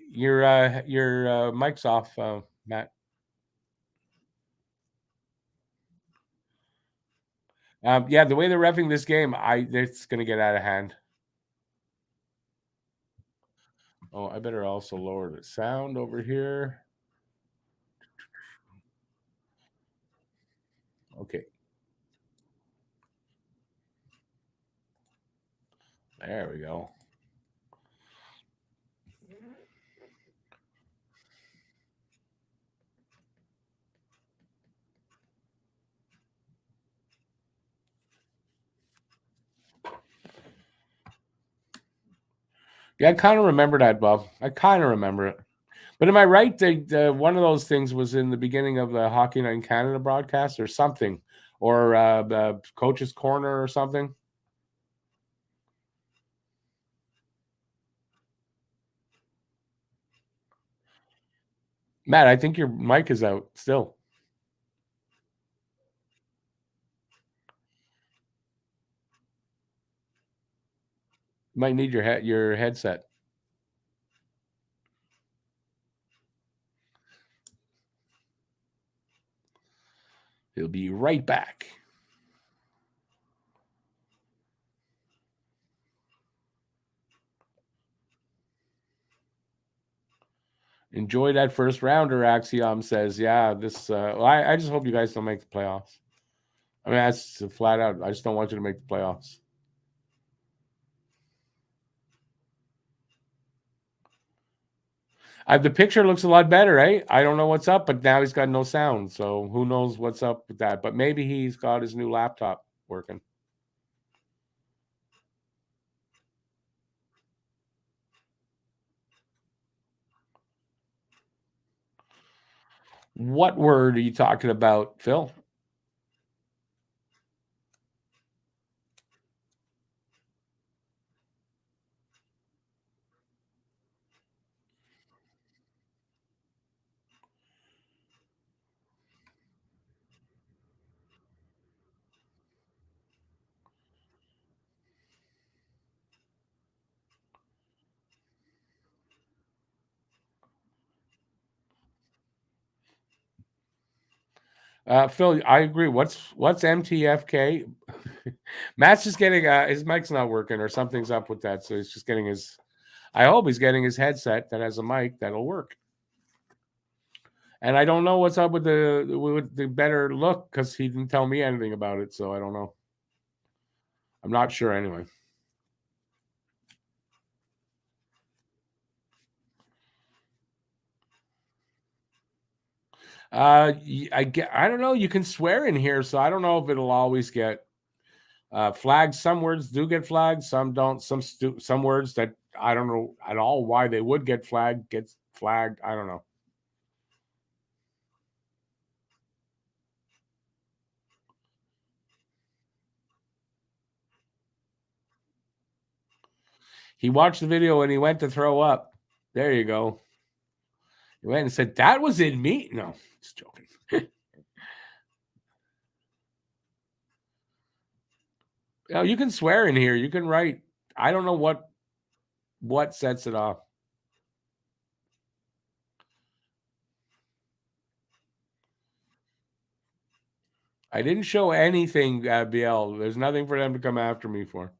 A: your mic's off, Matt. Yeah, the way they're reffing this game, it's gonna get out of hand. Oh, I better also lower the sound over here. Okay. There we go. Yeah, I kind of remember that, Bob. I kind of remember it. But am I right? One of those things was in the beginning of the Hockey Night in Canada broadcast or something, or the Coach's Corner or something. Matt, I think your mic is out still. You might need your headset. He'll be right back. Enjoy that first rounder, Axiom says. Yeah, this. Well, I just hope you guys don't make the playoffs. I mean, that's flat out. I just don't want you to make the playoffs. The picture looks a lot better, right? I don't know what's up, but now he's got no sound. So who knows what's up with that? But maybe he's got his new laptop working. What word are you talking about, Phil? Phil, I agree. What's MTFK? Matt's just getting his mic's not working or something's up with that, so he's just getting his. I hope he's getting his headset that has a mic that'll work. And I don't know what's up with the better look because he didn't tell me anything about it, so I don't know. I'm not sure anyway. I don't know. You can swear in here, so I don't know if it'll always get flagged. Some words do get flagged, some don't. Some words that I don't know at all why they would get flagged gets flagged. I don't know. He watched the video and he went to throw up. There you go. He went and said, "That was in me." No, just joking. No, you can swear in here. You can write. I don't know what sets it off. I didn't show anything, BL. There's nothing for them to come after me for.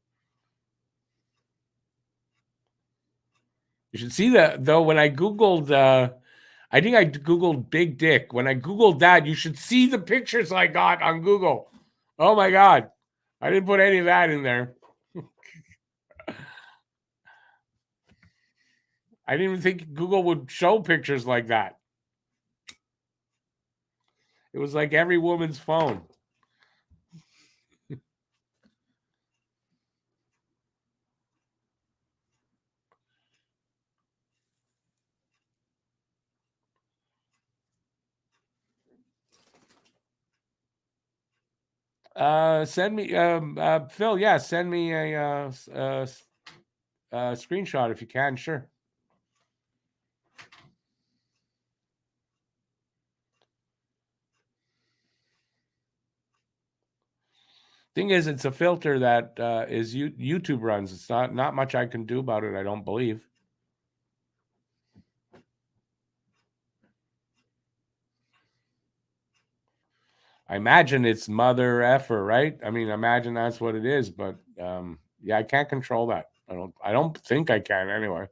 A: You should see that though. When I googled, I think I googled big dick. When I googled that, you should see the pictures I got on Google. Oh my god, I didn't put any of that in there. I didn't even think Google would show pictures like that. It was like every woman's phone. Send me, Phil. Yeah, send me a screenshot if you can. Sure. Thing is, it's a filter that is YouTube runs. It's not much I can do about it. I don't believe. I imagine it's mother effer, right? I mean, imagine that's what it is. But yeah, I can't control that. I don't think I can anyway.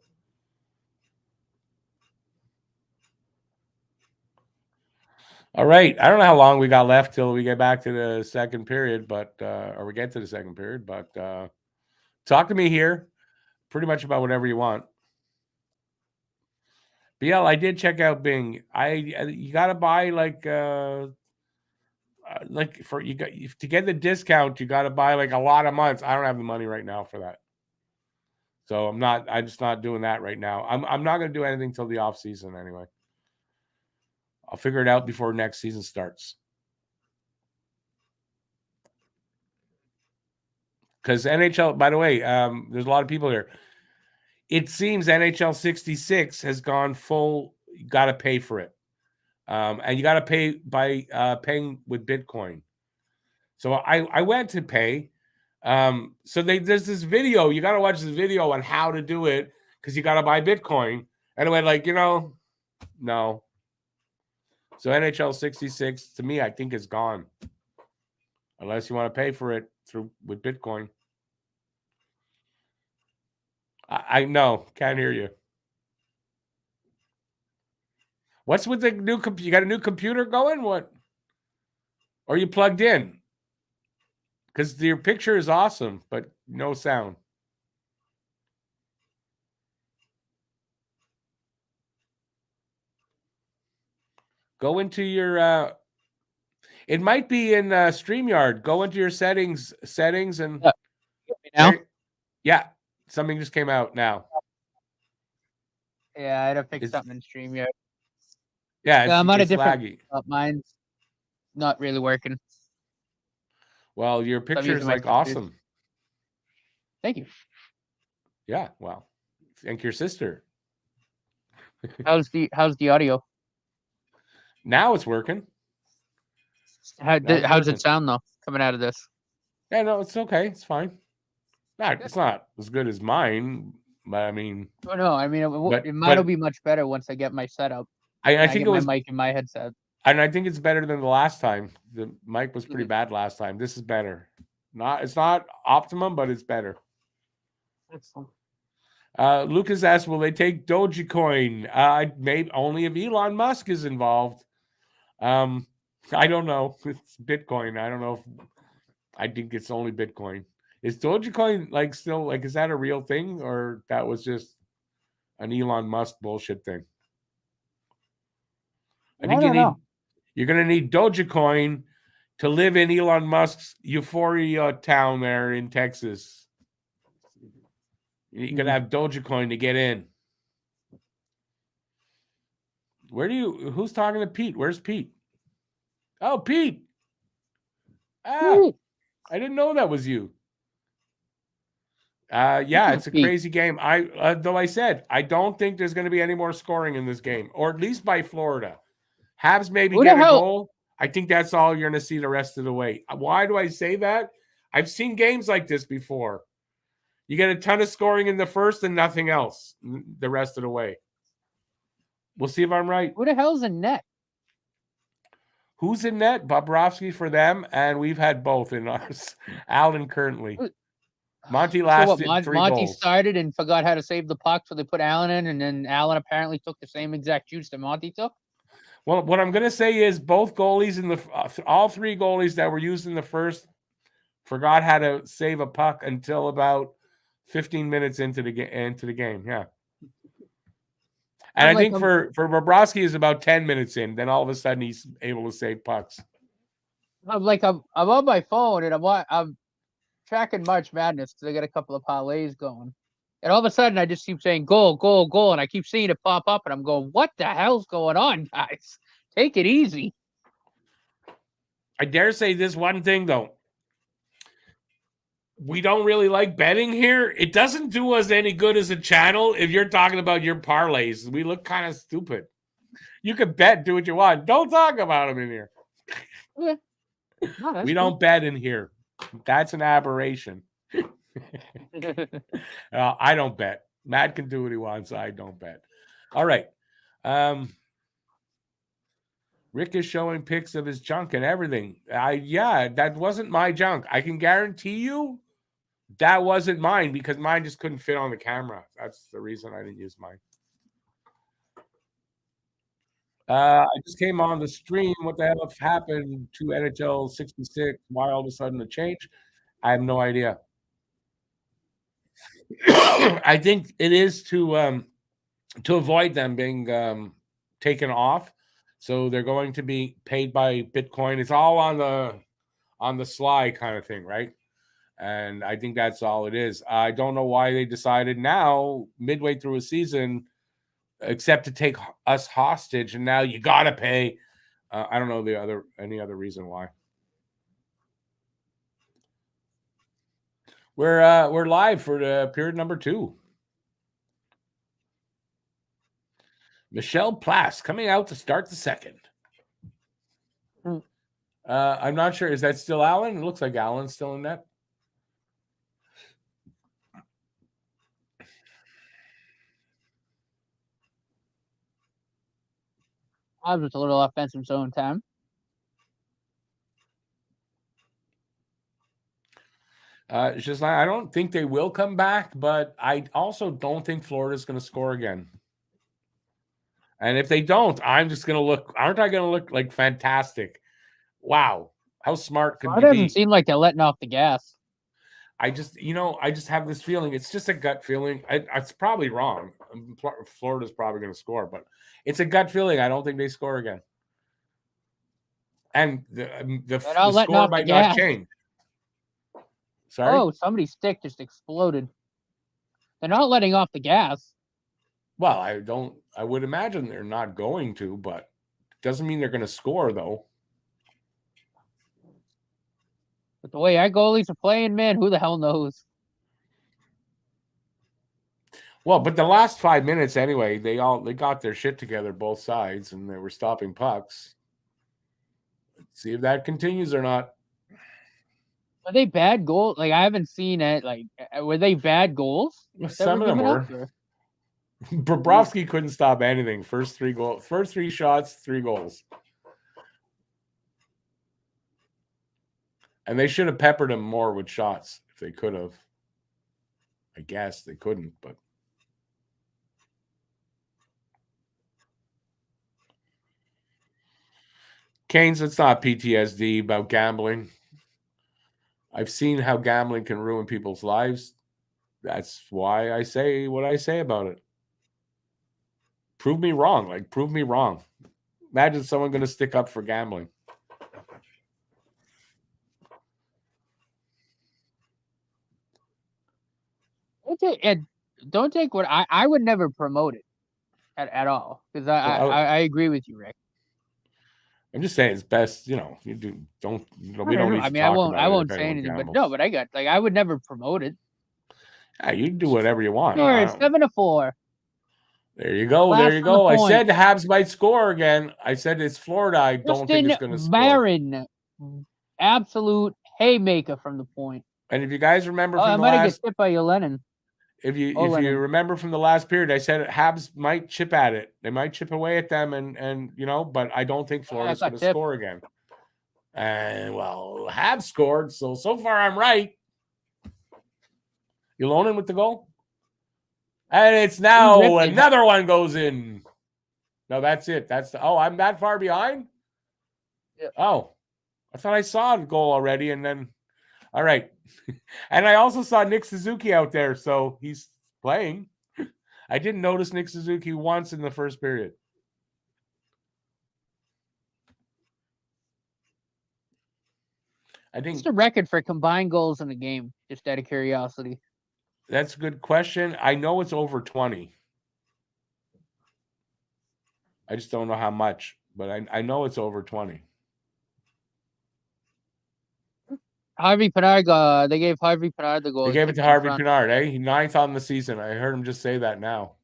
A: All right. I don't know how long we got left till we get back to the second period, but or we get to the second period. But talk to me here, pretty much about whatever you want. BL, I did check out Bing. You got to buy like for you got to get the discount. You got to buy like a lot of months. I don't have the money right now for that, so I'm just not doing that right now. I'm not going to do anything till the off season anyway. I'll figure it out before next season starts. Because NHL, by the way, there's a lot of people here. It seems NHL 66 has gone full. You got to pay for it, and you got to pay by paying with Bitcoin. So I went to pay. So there's this video. You got to watch this video on how to do it because you got to buy Bitcoin. And I went like, no. So NHL 66 to me, I think is gone, unless you want to pay for it with Bitcoin. I know, can't hear you. What's with the new computer? You got a new computer going? What? Or you plugged in? Because your picture is awesome, but no sound. Go into your. It might be in StreamYard. Go into your settings, and.
B: Now?
A: Yeah, something just came out now.
B: Yeah, I had to fix something in StreamYard.
A: Yeah,
B: I'm on a
A: it's
B: different.
A: laggy.
B: Mine's not really working.
A: Well, your picture is like awesome.
B: Thank you.
A: Yeah, well, thank your sister.
B: How's the audio?
A: Now it's working.
B: How's it sound though coming out of this?
A: Yeah, no, it's okay. It's fine. It's not as good as mine, but I mean.
B: Oh no, I mean mine will be much better once I get my setup.
A: I think it was
B: my mic in my headset.
A: And I think it's better than the last time. The mic was pretty bad last time. This is better. It's not optimum, but it's better.
B: Excellent.
A: Lucas asked, will they take Dogecoin? Maybe only if Elon Musk is involved. I don't know. It's Bitcoin. I don't know if I think it's only Bitcoin. Is Dogecoin still is that a real thing, or that was just an Elon Musk bullshit thing? I think you're going to need Dogecoin to live in Elon Musk's Euphoria town there in Texas. You're going to have Dogecoin to get in. Who's talking to Pete? Where's Pete? Oh, Pete. I didn't know that was you. Yeah, it's a crazy game. Though I said, I don't think there's going to be any more scoring in this game, or at least by Florida. Habs maybe get a goal. I think that's all you're going to see the rest of the way. Why do I say that? I've seen games like this before. You get a ton of scoring in the first and nothing else the rest of the way. We'll see if I'm right.
B: Who the hell's in net?
A: Who's in net? Bobrovsky for them, and we've had both in ours. Allen currently. Monty lasted 3 goals.
B: Monty started and forgot how to save the puck, so they put Allen in, and then Allen apparently took the same exact juice that Monty took.
A: Well, what I'm going to say is both goalies all 3 goalies that were used in the first forgot how to save a puck until about 15 minutes into the game. Yeah. And I think for Bobrovsky is about 10 minutes in, then all of a sudden he's able to save pucks.
B: I'm on my phone and I'm tracking March Madness because I got a couple of parlays going. And all of a sudden I just keep saying goal, goal, goal, and I keep seeing it pop up and I'm going, what the hell's going on, guys? Take it easy.
A: I dare say this one thing though. We don't really like betting here. It doesn't do us any good as a channel if you're talking about your parlays. We look kind of stupid. You can bet, do what you want. Don't talk about them in here.
B: Yeah. No,
A: we don't bet in here. That's an aberration. I don't bet. Matt can do what he wants. I don't bet. All right. Rick is showing pics of his junk and everything. That wasn't my junk. I can guarantee you that wasn't mine because mine just couldn't fit on the camera. That's the reason I didn't use mine. I just came on the stream. What the hell happened to NHL 66? Why all of a sudden a change? I have no idea. I think it is to avoid them being taken off. So they're going to be paid by Bitcoin. It's all on the sly kind of thing, right? And I think that's all it is. I don't know why they decided now, midway through a season, except to take us hostage, and now you gotta pay. I don't know any other reason why. We're live for the period number 2. Michelle Plass coming out to start the second. I'm not sure. Is that still Allen? It looks like Allen's still in net.
B: Habs with a little offensive zone time.
A: It's just I don't think they will come back, but I also don't think Florida's going to score again. And if they don't, I'm just going to look. Aren't I going to look like fantastic? Wow, how smart could
B: It
A: you
B: doesn't
A: be?
B: seem like they're letting off the gas.
A: I just have this feeling. It's just a gut feeling. It's probably wrong. Florida's probably going to score, but it's a gut feeling. I don't think they score again. And the
B: letting
A: score
B: off the
A: might not
B: gas.
A: change. Sorry?
B: Oh, somebody's stick just exploded. They're not letting off the gas.
A: Well, I would imagine they're not going to, but doesn't mean they're going to score, though.
B: But the way our goalies are playing, man, who the hell knows?
A: Well, but the last 5 minutes anyway, they got their shit together, both sides, and they were stopping pucks. Let's see if that continues or not.
B: Were they bad goals? Like, I haven't seen it. Like, were they bad goals?
A: Some of them were. Bobrovsky couldn't stop anything. First 3 shots, 3 goals. And they should have peppered him more with shots if they could have. I guess they couldn't, but Canes, it's not PTSD about gambling. I've seen how gambling can ruin people's lives. That's why I say what I say about it. Prove me wrong. Like, prove me wrong. Imagine someone going to stick up for gambling.
B: Don't take what I would never promote it at all, because I agree with you, Rick.
A: I'm just saying it's best, you don't. We don't need to talk about it.
B: I won't say anything, but no, but I would never promote it.
A: Yeah, you can do whatever you want.
B: Sure, 7-4.
A: There you go. There you go. I said the Habs might score again. I said it's Florida. I don't think it's going to score.
B: Barron, absolute haymaker from the point.
A: And if you guys remember from
B: the last, get tipped by Lennon.
A: If you remember from the last period, I said Habs might chip at it. They might chip away at them, and but I don't think Florida's going to score again. And well, Habs scored, so far I'm right. Ylonen with the goal, and it's now another one goes in. No, that's it. I'm that far behind.
B: Yeah.
A: Oh, I thought I saw the goal already, and then. All right. And I also saw Nick Suzuki out there, so he's playing. I didn't notice Nick Suzuki once in the first period. I think
B: what's the record for combined goals in a game, just out of curiosity?
A: That's a good question. I know it's over 20. I just don't know how much, but I know it's over 20.
B: Harvey Pinard, they gave Harvey Pinard the goal.
A: They gave it to Harvey Pinard, eh? He's 9th on the season. I heard him just say that now.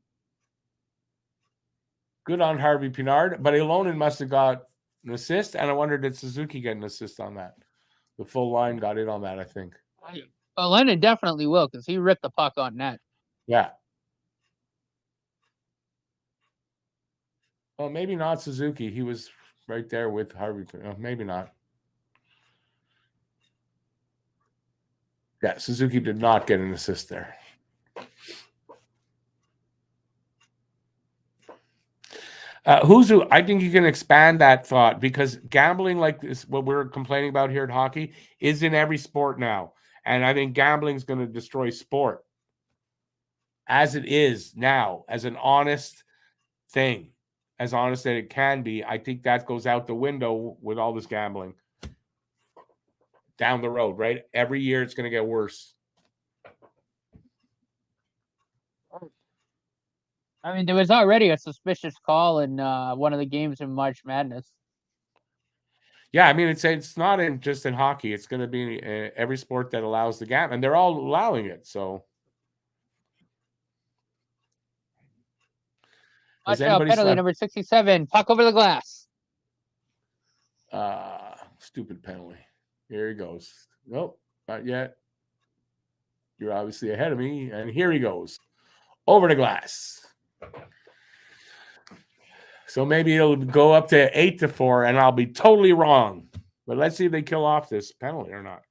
A: Good on Harvey Pinard, but Ylonen must have got an assist, and I wonder, did Suzuki get an assist on that? The full line got in on that, I think.
B: Lennon definitely will, because he ripped the puck on net.
A: Yeah. Well, maybe not Suzuki. He was right there with Harvey. Maybe not. Yeah, Suzuki did not get an assist there. I think you can expand that thought, because gambling, like this, what we're complaining about here at hockey, is in every sport now. And I think gambling is going to destroy sport as it is now, as an honest thing, as honest as it can be. I think that goes out the window with all this gambling down the road, right? Every year it's going to get worse.
B: I mean, there was already a suspicious call in one of the games in March Madness.
A: Yeah, I mean, it's not just in hockey. It's going to be every sport that allows the gambling, and they're all allowing it. So,
B: Montreal penalty number 67, puck over the glass.
A: Stupid penalty. Here he goes. Nope, not yet. You're obviously ahead of me, and here he goes over the glass. So maybe it'll go up to 8-4, and I'll be totally wrong. But let's see if they kill off this penalty or not.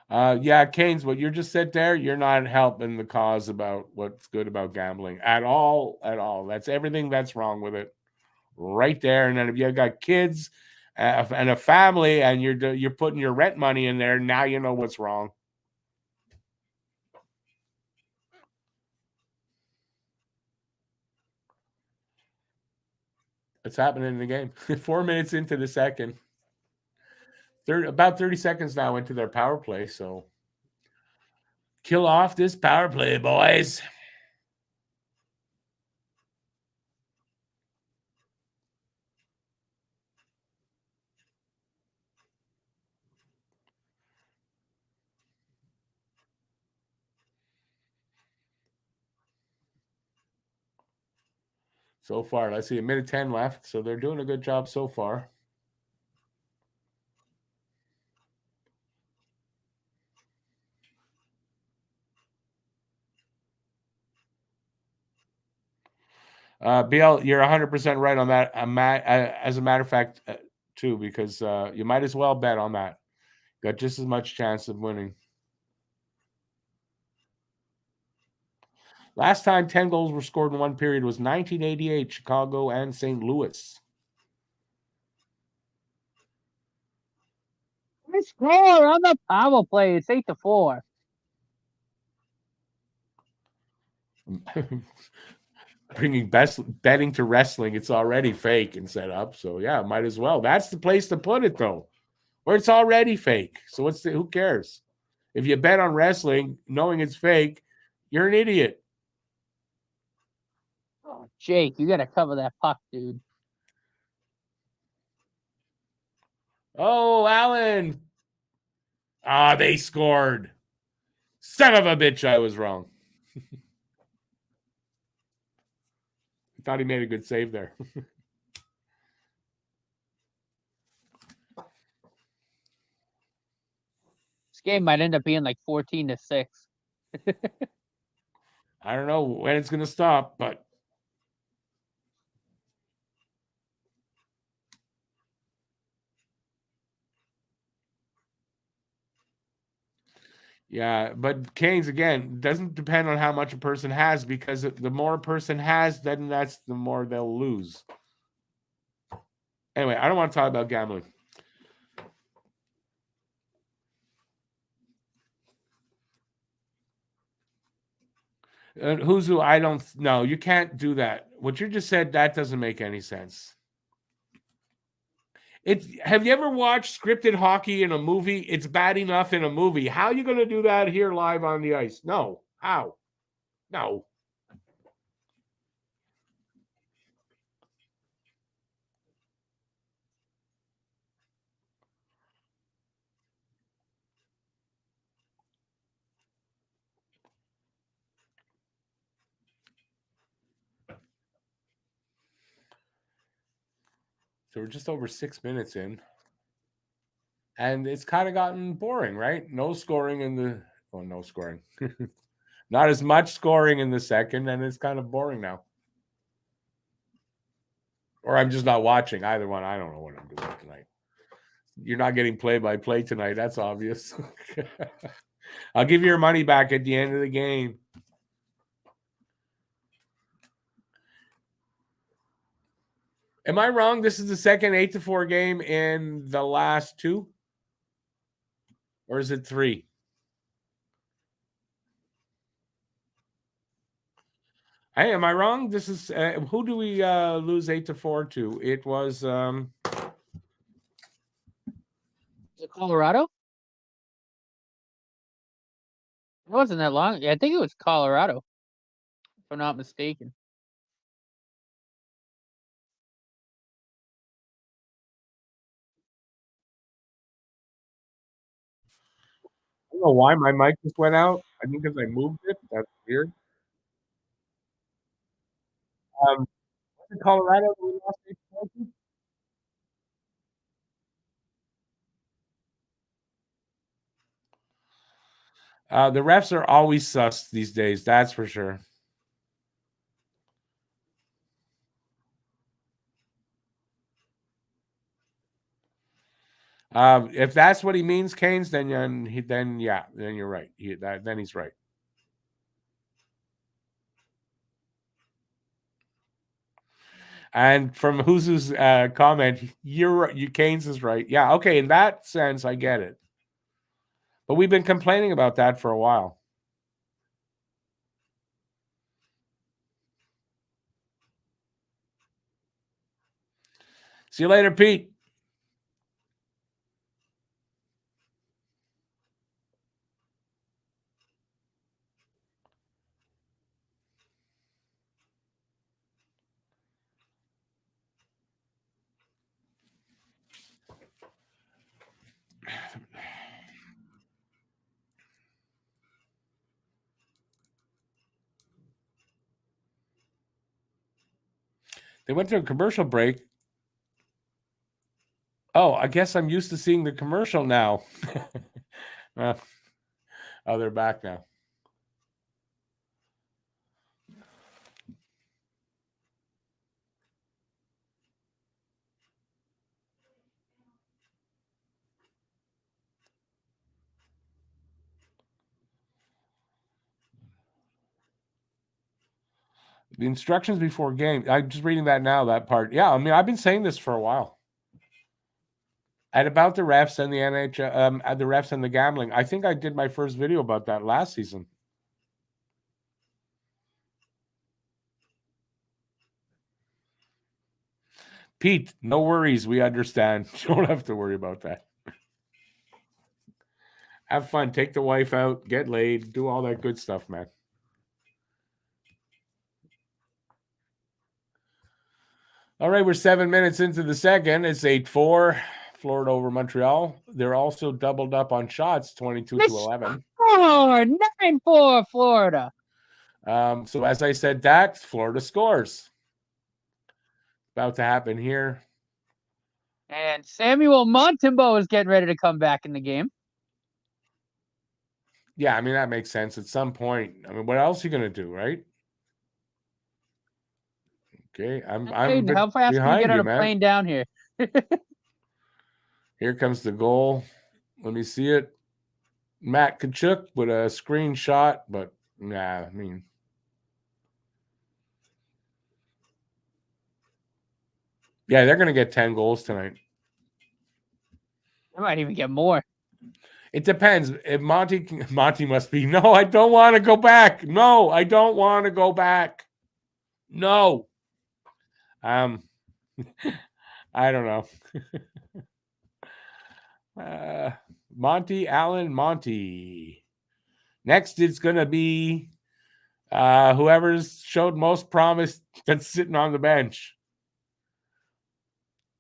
A: Yeah, Canes, what you just said there, you're not helping the cause about what's good about gambling at all. That's everything that's wrong with it, right there. And then if you got kids and a family, and you're putting your rent money in there, now you know what's wrong. It's happening in the game. 4 minutes into the second. About 30 seconds now into their power play, so kill off this power play, boys. So far, let's see, 1:10 left, so they're doing a good job so far. BL, you're 100% right on that. As a matter of fact, too, because you might as well bet on that. Got just as much chance of winning. Last time 10 goals were scored in one period was 1988, Chicago and St. Louis.
B: Nice score on the power play. It's 8-4.
A: Bringing betting to wrestling, it's already fake and set up. So yeah, might as well. That's the place to put it though, where it's already fake. So who cares? If you bet on wrestling knowing it's fake, you're an idiot.
B: Oh, Jake, you gotta cover that puck, dude.
A: Oh, Allen. They scored. Son of a bitch, I was wrong. I thought he made a good save there.
B: This game might end up being like 14-6.
A: I don't know when it's going to stop, but yeah, but Canes, again, doesn't depend on how much a person has, because the more a person has, then that's the more they'll lose. Anyway, I don't want to talk about gambling. Who's who? I don't know. You can't do that. What you just said, that doesn't make any sense. Have you ever watched scripted hockey in a movie? It's bad enough in a movie. How are you going to do that here live on the ice? No. How? No. So we're just over 6 minutes in. And it's kind of gotten boring, right? No scoring in the no scoring. Not as much scoring in the second, and it's kind of boring now. Or I'm just not watching either one. I don't know what I'm doing tonight. You're not getting play-by-play tonight. That's obvious. I'll give you your money back at the end of the game. Am I wrong? This is the second 8-4 game in the last two? Or is it 3? Hey, am I wrong? This is who do we lose 8-4 to? It was
B: Is it Colorado? It wasn't that long. I think it was Colorado, if I'm not mistaken.
A: don't know why my mic just went out. I think because I moved it. That's weird. Was it Colorado that we lost 8-4? The refs are always sus these days. That's for sure. If that's what he means, Canes, then yeah, then you're right. Then he's right. And from Huzu's comment, you Canes is right. Yeah, okay. In that sense, I get it. But we've been complaining about that for a while. See you later, Pete. They went to a commercial break. Oh, I guess I'm used to seeing the commercial now. Oh, they're back now. The instructions before game. I'm just reading that now, that part. Yeah, I mean, I've been saying this for a while. And about the refs and the NHL, the refs and the gambling. I think I did my first video about that last season. Pete, no worries. We understand. You don't have to worry about that. Have fun. Take the wife out. Get laid. Do all that good stuff, man. All right, we're 7 minutes into the second. It's 8-4, Florida over Montreal. They're also doubled up on shots, 22-11.
B: 9-4 Florida.
A: So as I said, that Florida scores. About to happen here.
B: And Samuel Montembeault is getting ready to come back in the game.
A: Yeah, I mean, that makes sense at some point. I mean, what else are you going to do, right? Okay, I'm
B: how fast can you get on a plane down here?
A: Here comes the goal. Let me see it. Matt Kachuk with a screenshot, but nah, I mean. Yeah, they're going to get 10 goals tonight.
B: They might even get more.
A: It depends. If Monty must be, no, I don't want to go back. No, I don't want to go back. No. I don't know. Monty. Next, it's going to be whoever's showed most promise that's sitting on the bench.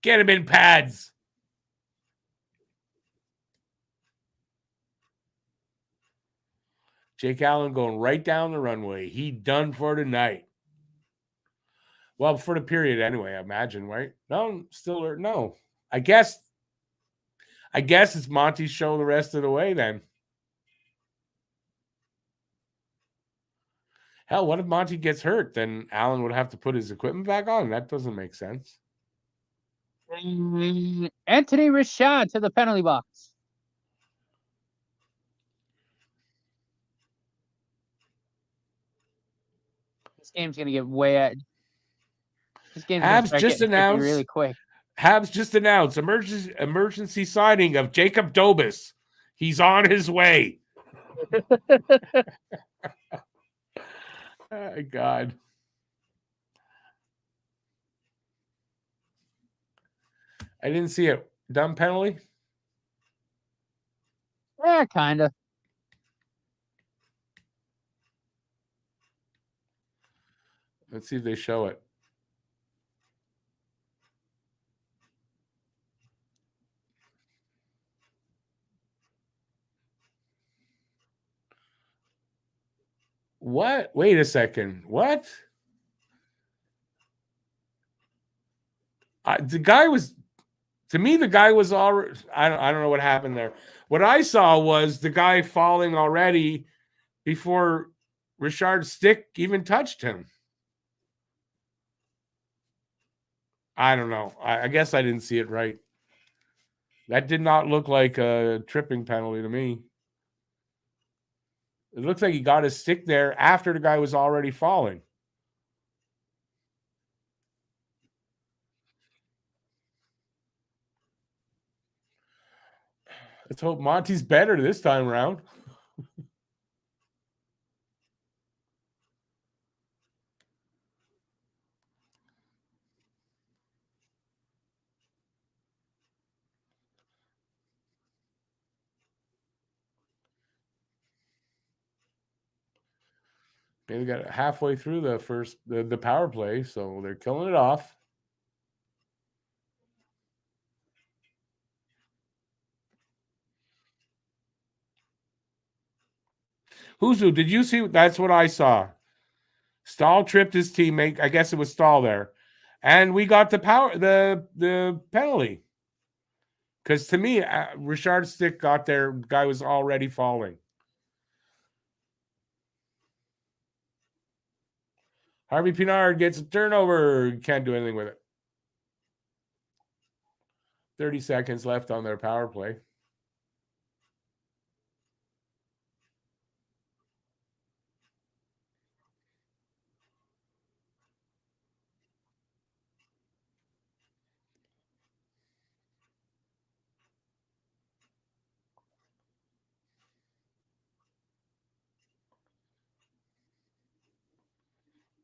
A: Get him in pads. Jake Allen going right down the runway. He done for tonight. Well, for the period anyway, I imagine, right? No, still no. I guess it's Monty's show the rest of the way then. Hell, what if Monty gets hurt? Then Allen would have to put his equipment back on. That doesn't make sense.
B: Anthony Richard to the penalty box. This game's gonna get way at. This game's
A: Habs just announced
B: really quick.
A: Habs just announced emergency signing of Jacob Dobis. He's on his way. Oh, God. I didn't see it. Dumb penalty?
B: Yeah, kind of.
A: Let's see if they show it. What? Wait a second. What? The guy was, to me, the guy was already, I don't know what happened there. What I saw was the guy falling already before Richard's stick even touched him. I don't know. I guess I didn't see it right. That did not look like a tripping penalty to me. It looks like he got his stick there after the guy was already falling. Let's hope Monty's better this time around. They got halfway through the power play, so they're killing it off. Huzu, did you see? That's what I saw. Stahl tripped his teammate. I guess it was Stahl there, and we got the penalty. Because to me, Richard's stick got there. Guy was already falling. Harvey Pinard gets a turnover. Can't do anything with it. 30 seconds left on their power play.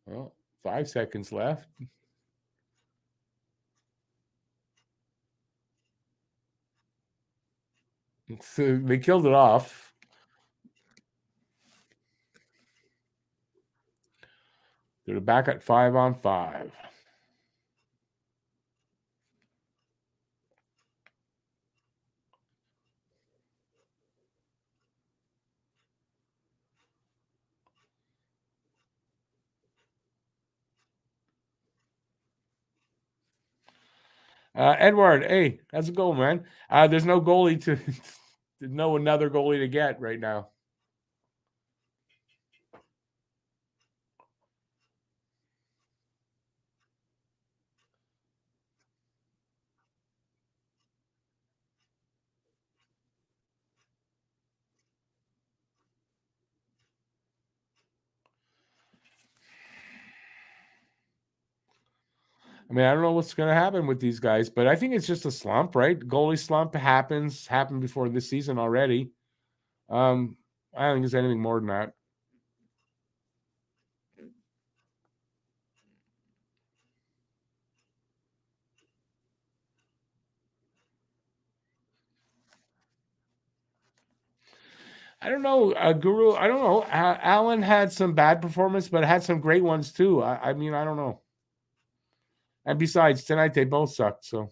A: Well, 5 seconds left. So they killed it off. They're back at 5-on-5. Edward, hey, how's it going, man? There's no goalie no another goalie to get right now. I mean, I don't know what's going to happen with these guys, but I think it's just a slump, right? Goalie slump happened before this season already. I don't think it's anything more than that. I don't know, Guru. I don't know. Allen had some bad performance, but had some great ones too. I mean, I don't know. And besides, tonight they both sucked. So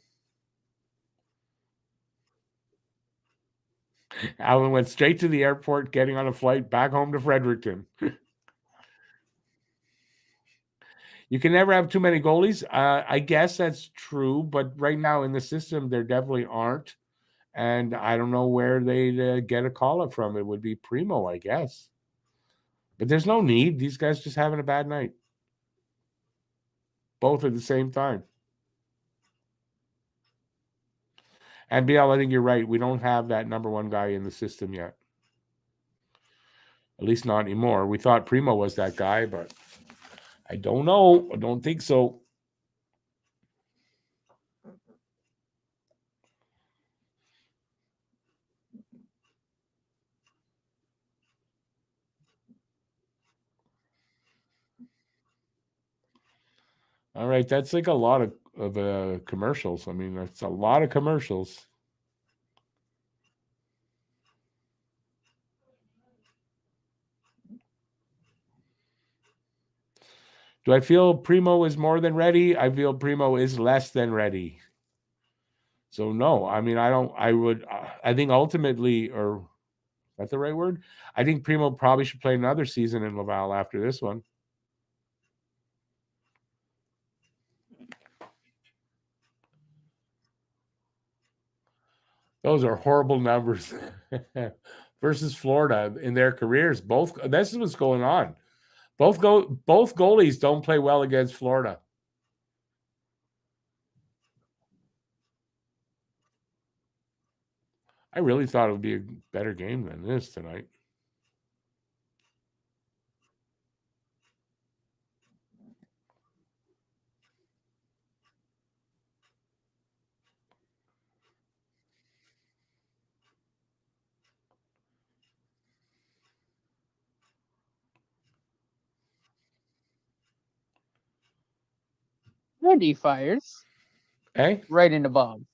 A: Allen went straight to the airport, getting on a flight back home to Fredericton. You can never have too many goalies. I guess that's true, but right now in the system, there definitely aren't. And I don't know where they'd get a call up from. It would be Primo, I guess. But there's no need. These guys just having a bad night. Both at the same time. And BL, I think you're right. We don't have that number one guy in the system yet. At least not anymore. We thought Primo was that guy, but I don't know. I don't think so. All right, that's like a lot of commercials. I mean, that's a lot of commercials. Do I feel Primo is more than ready? I feel Primo is less than ready. So no, I mean, I think ultimately, or that the right word? I think Primo probably should play another season in Laval after this one. Those are horrible numbers versus Florida in their careers. This is what's going on. Both goalies don't play well against Florida. I really thought it would be a better game than this tonight.
B: Randy fires.
A: Hey?
B: Right in the bomb.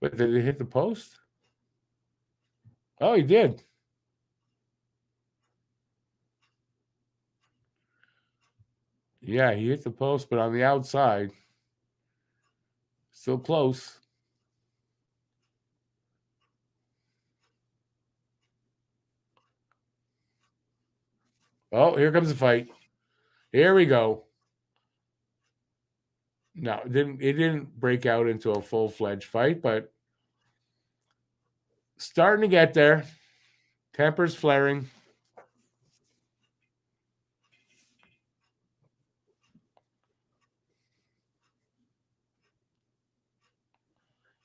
A: But did it hit the post? Oh, he did. Yeah, he hit the post, but on the outside. Still close. Oh, here comes the fight. Here we go. No, it didn't break out into a full-fledged fight, but starting to get there. Tempers flaring.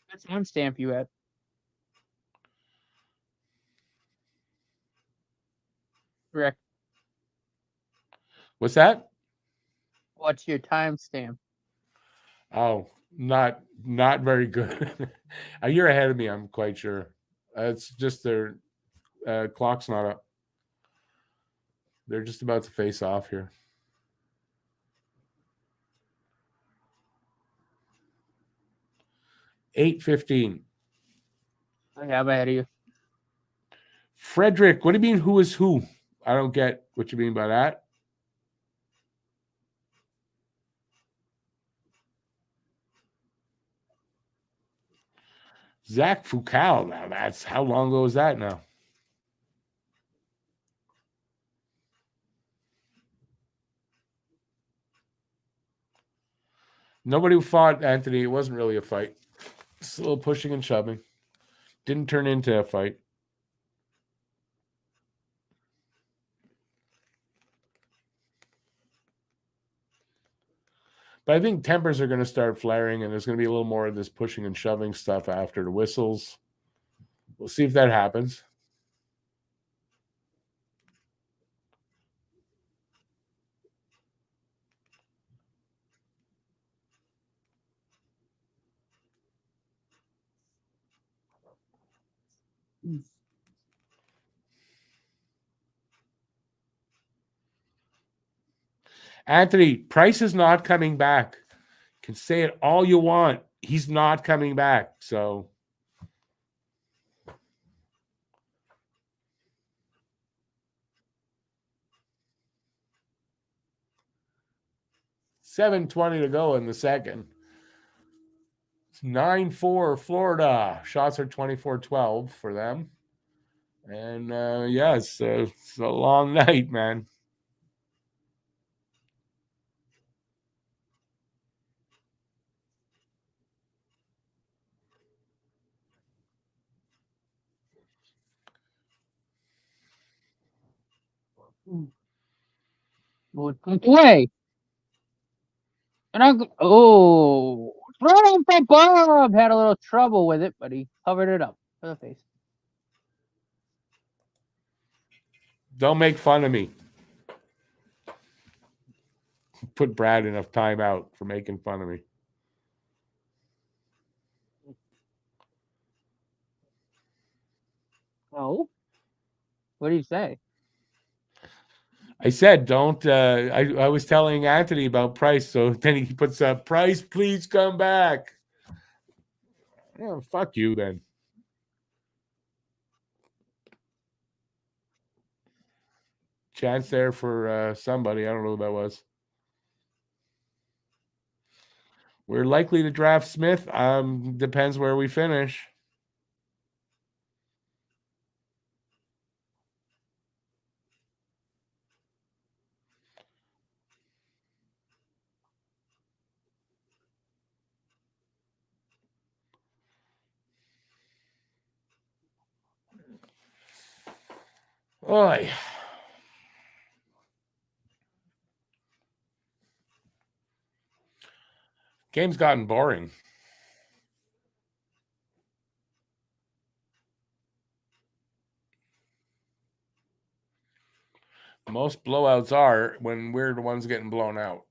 B: What timestamp you at? Rick,
A: What's that?
B: what's your timestamp?
A: Oh, not very good. You're ahead of me, I'm quite sure. It's just their clock's not up. They're just about to face off here. $8:15.
B: Okay, I'm ahead of you.
A: Frederick, what do you mean who is who? I don't get what you mean by that. Zach Foucault. Now that's how long ago was that now? Nobody fought Anthony. It wasn't really a fight. It's a little pushing and shoving. Didn't turn into a fight. But I think tempers are going to start flaring, and there's going to be a little more of this pushing and shoving stuff after the whistles. We'll see if that happens. Anthony, Price is not coming back. You can say it all you want. He's not coming back. So $7:20 to go in the second. It's 9-4 Florida. Shots are 24-12 for them. And yeah, it's a long night, man.
B: Away. And I go, run for Bob! Had a little trouble with it, but he covered it up for the face.
A: Don't make fun of me. Put Brad in a timeout for making fun of me.
B: Oh? What do you say?
A: I said, don't. I was telling Anthony about Price, so then he puts up, Price, please come back. Yeah, fuck you then. chance there for somebody. I don't know who that was. We're likely to draft Smith. Depends where we finish. Oy. Game's gotten boring. Most blowouts are when we're the ones getting blown out.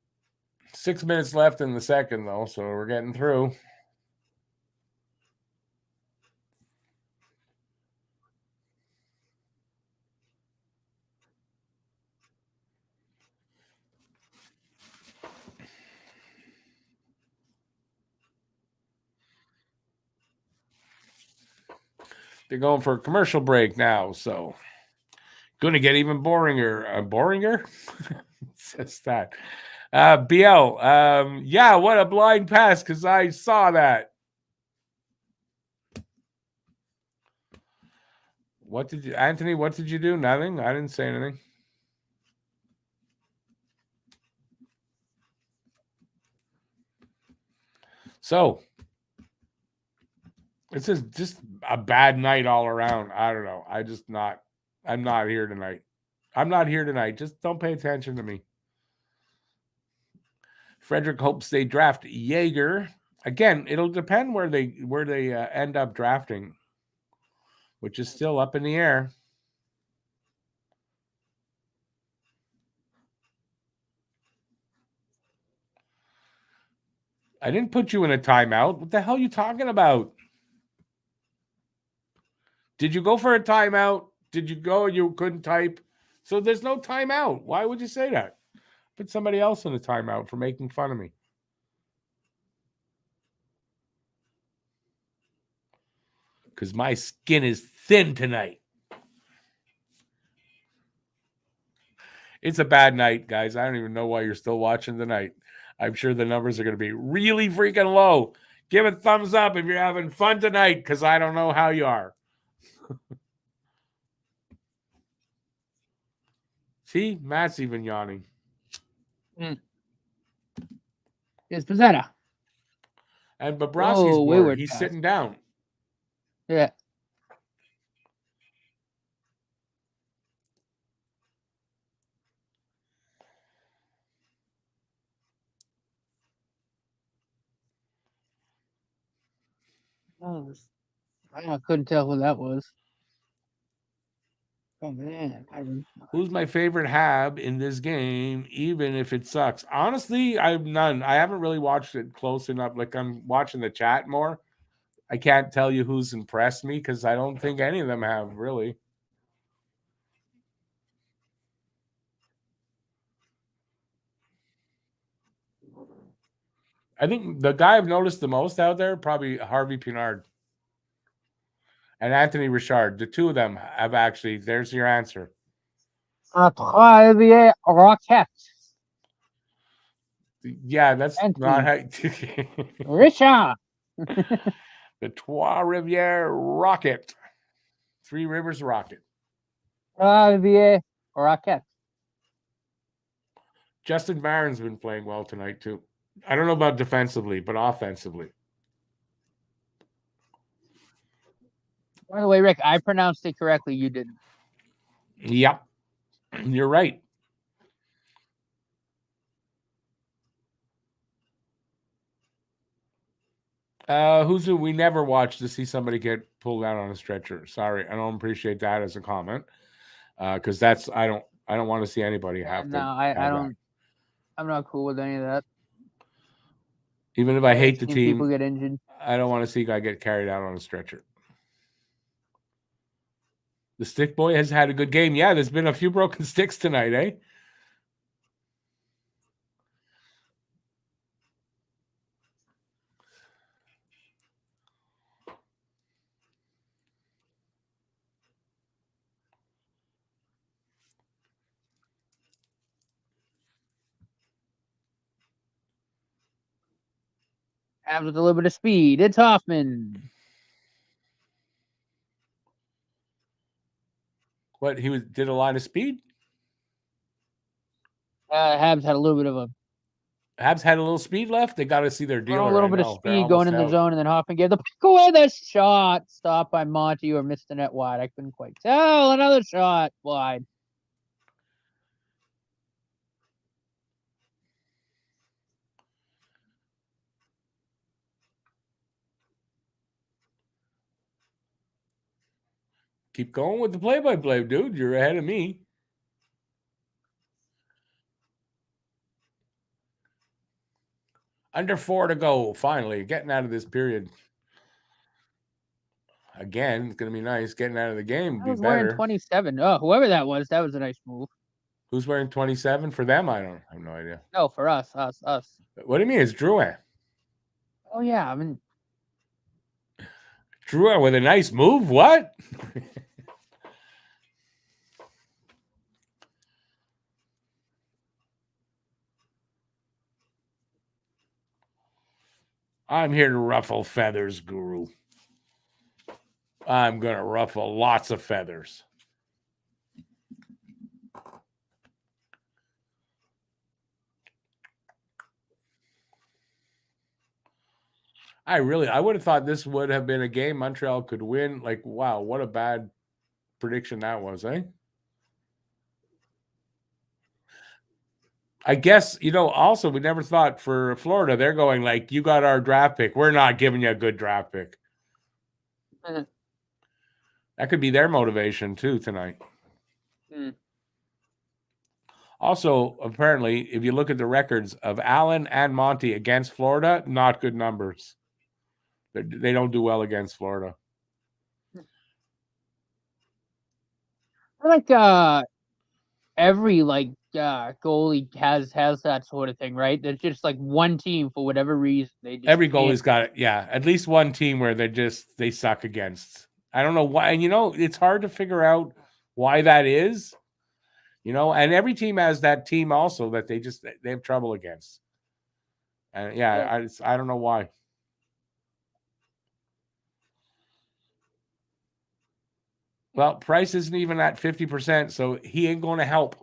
A: 6 minutes left in the second, though, so we're getting through. They're going for a commercial break now, so going to get even boringer. Boringer? It's just that. BL, yeah, what a blind pass, because I saw that. Anthony, what did you do? Nothing? I didn't say anything. So, this is just a bad night all around. I don't know. I'm not here tonight. I'm not here tonight. Just don't pay attention to me. Frederick hopes they draft Jaeger. Again, it'll depend where they end up drafting, which is still up in the air. I didn't put you in a timeout. What the hell are you talking about? Did you go for a timeout? Did you go and you couldn't type? So there's no timeout. Why would you say that? Put somebody else in a timeout for making fun of me. Because my skin is thin tonight. It's a bad night, guys. I don't even know why you're still watching tonight. I'm sure the numbers are going to be really freaking low. Give a thumbs up if you're having fun tonight, because I don't know how you are. See, Matt's even yawning.
B: It's Pizzetta.
A: And Bobrovsky's bored. He's
B: pass.
A: sitting down.
B: Yeah. Oh, I couldn't tell who that was. Oh man,
A: Who's my favorite Hab in this game, even if it sucks? Honestly, I'm none. I haven't really watched it close enough. Like, I'm watching the chat more. I can't tell you who's impressed me because I don't think any of them have, really. I think the guy I've noticed the most out there, probably Harvey Pinard and Anthony Richard. The two of them have actually, there's your answer.
B: Rocket.
A: Yeah, that's
B: Anthony.
A: not how.
B: Richard.
A: The Trois-Rivières Rocket. Three Rivers Rocket.
B: Rocket.
A: Justin Barron's been playing well tonight, too. I don't know about defensively, but offensively.
B: By the way, Rick, I pronounced it correctly. You didn't.
A: Yep. You're right. We never watched to see somebody get pulled out on a stretcher. Sorry, I don't appreciate that as a comment. Because that's I don't want to see anybody have to.
B: No, I don't. I'm not cool with any of that.
A: Even if I hate the team,
B: people get injured.
A: I don't want to see a guy get carried out on a stretcher. The stick boy has had a good game. Yeah, there's been a few broken sticks tonight, eh?
B: Habs with a little bit of speed. It's Hoffman.
A: What did a line of speed?
B: Habs had a little bit of a
A: Habs had a little speed left. They got to see their dealer.
B: a little bit of speed going in the zone, and then Hoffman gave the puck away. The shot stopped by Monty or missed the net wide. I couldn't quite tell. Another shot wide.
A: Keep going with the play-by-play, dude. You're ahead of me. Under 4 to go. Finally, getting out of this period. Again, it's going to be nice. Getting out of the game would be better.
B: Wearing 27. Oh, whoever that was a nice move.
A: Who's wearing 27 for them? I have no idea.
B: No, for us.
A: What do you mean? It's Drouin.
B: Oh yeah, I mean
A: Drouin with a nice move. What? I'm here to ruffle feathers, Guru. I'm going to ruffle lots of feathers. I would have thought this would have been a game Montreal could win. Like, wow, what a bad prediction that was, eh? I guess, also we never thought for Florida, they're going like, you got our draft pick. We're not giving you a good draft pick.
B: Mm-hmm.
A: That could be their motivation too tonight. Also, apparently, if you look at the records of Allen and Monty against Florida, not good numbers. They don't do well against Florida.
B: I like every goalie has that sort of thing, right? There's just like one team for whatever reason
A: every goalie's got it. Yeah, at least one team where they suck against. I don't know why, and it's hard to figure out why that is. And every team has that team also that they have trouble against. And yeah, I don't know why. Well, Price isn't even at 50%, so he ain't going to help.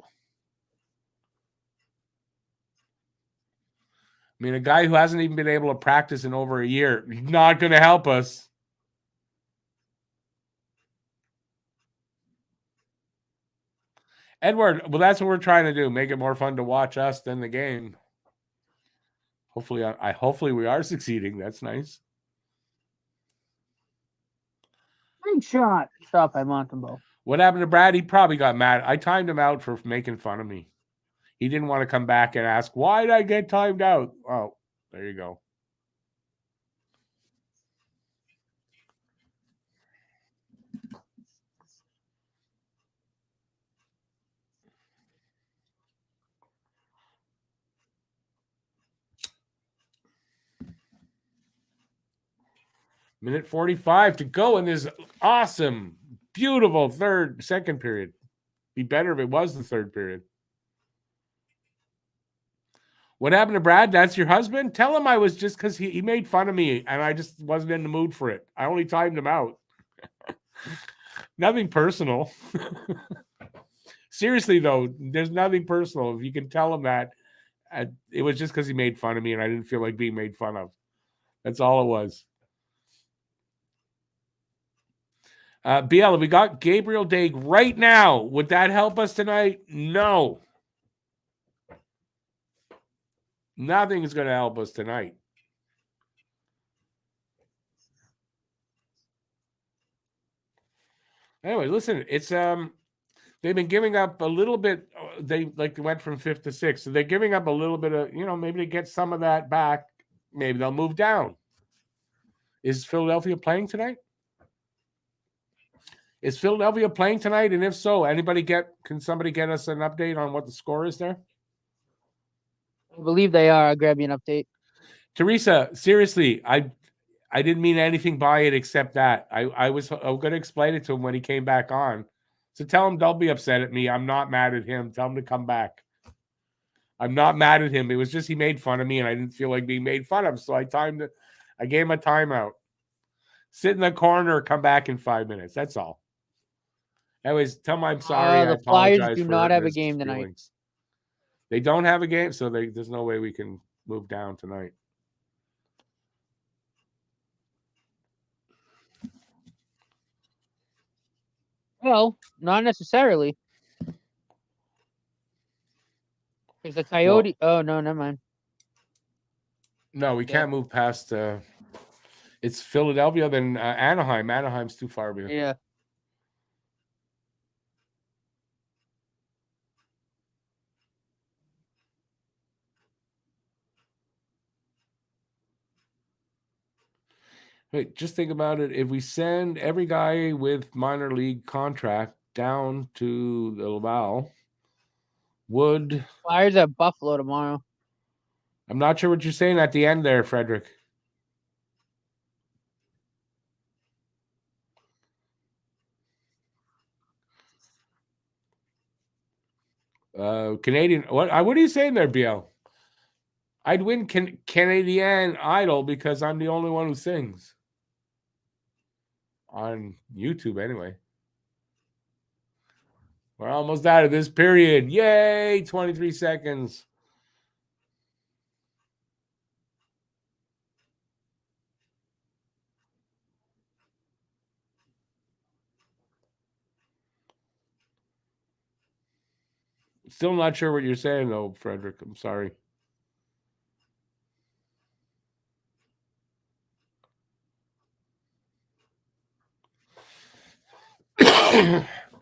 A: I mean, a guy who hasn't even been able to practice in over a year, he's not going to help us. Edward, well, that's what we're trying to do. Make it more fun to watch us than the game. Hopefully we are succeeding. That's nice.
B: Great shot. Stop by Montembeau.
A: What happened to Brad? He probably got mad. I timed him out for making fun of me. He didn't want to come back and ask, why did I get timed out? Oh, there you go. Minute 45 to go in this awesome, beautiful second period. Be better if it was the third period. What happened to Brad? That's your husband? Tell him I was just because he made fun of me and I just wasn't in the mood for it. I only timed him out. Nothing personal. Seriously, though, there's nothing personal. If you can tell him that, it was just because he made fun of me and I didn't feel like being made fun of. That's all it was. BL, we got Gabriel Daig right now. Would that help us tonight? No. Nothing is going to help us tonight. Anyway, listen, it's they've been giving up a little bit. They went from 5th to 6th, so they're giving up a little bit of, maybe to get some of that back. Maybe they'll move down. Is Philadelphia playing tonight? Is Philadelphia playing tonight? And if so, can somebody get us an update on what the score is there?
B: I believe they are. I'll grab you an update.
A: Teresa, seriously, I didn't mean anything by it except that. I was going to explain it to him when he came back on. So tell him don't be upset at me. I'm not mad at him. Tell him to come back. I'm not mad at him. It was just he made fun of me and I didn't feel like being made fun of. So I timed it. I gave him a timeout. Sit in the corner, come back in 5 minutes. That's all. Anyways, tell him I'm sorry. I
B: The Flyers
A: apologize
B: do
A: for
B: not have a
A: his
B: game tonight.
A: feelings. They don't have a game, so there's no way we can move down tonight.
B: Well, not necessarily. Because the Coyote. Oh no, never mind.
A: No, we can't move past. It's Philadelphia, then Anaheim. Anaheim's too far behind.
B: Yeah.
A: Wait, just think about it. If we send every guy with minor league contract down to the Laval, would
B: Flyers at Buffalo tomorrow.
A: I'm not sure what you're saying at the end there, Frederick. Canadian. What are you saying there, BL? I'd win Canadian Idol because I'm the only one who sings on YouTube anyway. We're almost out of this period. Yay! 23 seconds. Still not sure what you're saying, though, Frederick. I'm sorry.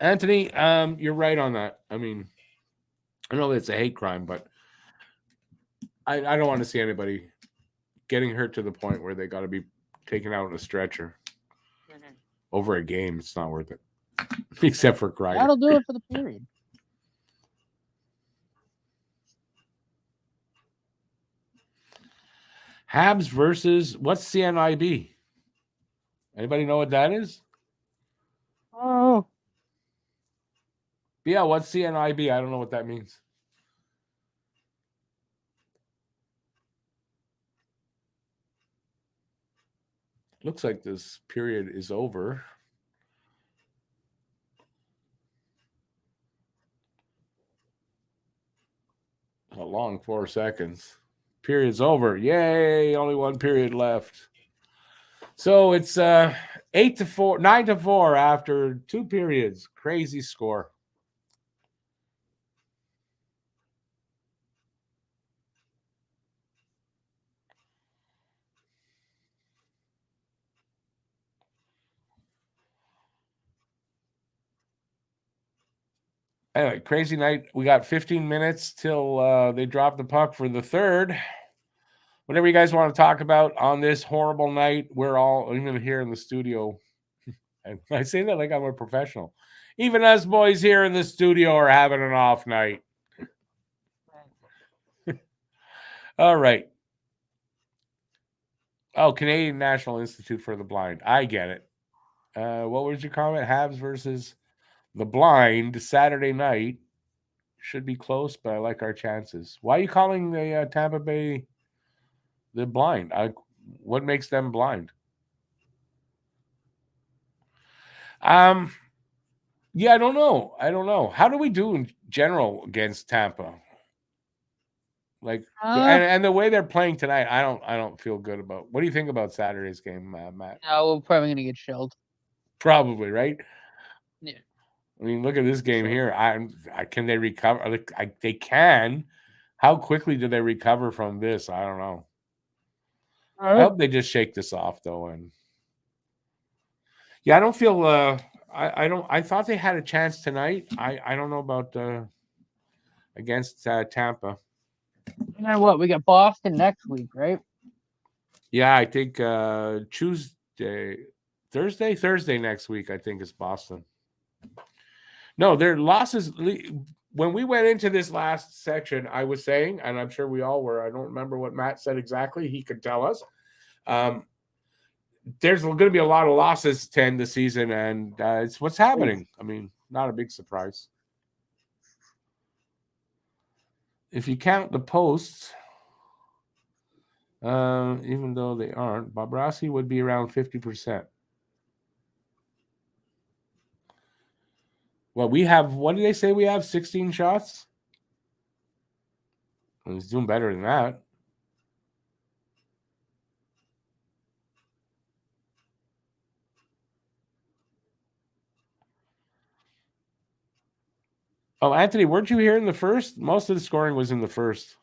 A: Anthony, you're right on that. I mean, I know it's a hate crime, but I don't want to see anybody getting hurt to the point where they got to be taken out in a stretcher over a game. It's not worth it, except for Kreider.
B: That'll do it for the period.
A: Habs versus what's CNIB? Anybody know what that is?
B: Oh.
A: Yeah, what's CNIB? I don't know what that means. Looks like this period is over. A long 4 seconds. Period's over. Yay! Only one period left. So it's 8-4, 9-4 after 2 periods. Crazy score. Anyway, crazy night. We got 15 minutes till they drop the puck for the third. Whatever you guys want to talk about on this horrible night, we're all, even here in the studio, and I say that like I'm a professional. Even us boys here in the studio are having an off night. All right. Oh, Canadian National Institute for the Blind. I get it. What was your comment? Habs versus the Blind Saturday night. Should be close, but I like our chances. Why are you calling the Tampa Bay the Blind? What makes them blind? Yeah, I don't know. How do we do in general against Tampa? Like, and the way they're playing tonight, I don't feel good about. What do you think about Saturday's game, Matt?
B: No, we're probably gonna get shelled.
A: Probably, right?
B: Yeah.
A: I mean, look at this game here. Can they recover? They can. How quickly do they recover from this? I don't know. I hope they just shake this off, though. And yeah, I don't feel. I don't. I thought they had a chance tonight. I don't know about against Tampa.
B: And then what? We got Boston next week, right?
A: Yeah, I think Thursday next week. I think is Boston. No, their losses. When we went into this last section, I was saying, and I'm sure we all were. I don't remember what Matt said exactly. He could tell us. There's going to be a lot of losses to end the season, and it's what's happening. I mean, not a big surprise. If you count the posts, Even though they aren't, Bobrovsky would be around 50%. Well, we have, what did they say we have? 16 shots? Well, he's doing better than that. Oh, Anthony, weren't you here in the first? Most of the scoring was in the first.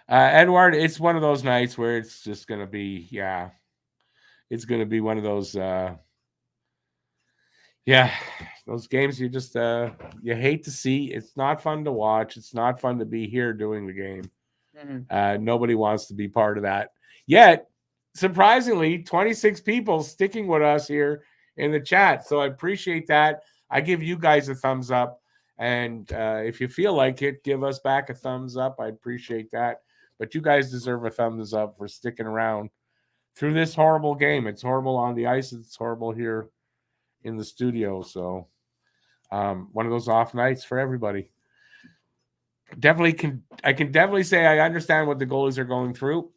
A: Edward, it's one of those nights where it's just going to be, it's going to be one of those, those games you just, you hate to see. It's not fun to watch. It's not fun to be here doing the game. Mm-hmm. Nobody wants to be part of that. Yet, surprisingly, 26 people sticking with us here in the chat. So I appreciate that. I give you guys a thumbs up. And if you feel like it, give us back a thumbs up. I appreciate that. But you guys deserve a thumbs up for sticking around through this horrible game. It's horrible on the ice. It's horrible here in the studio. So one of those off nights for everybody. I can definitely say I understand what the goalies are going through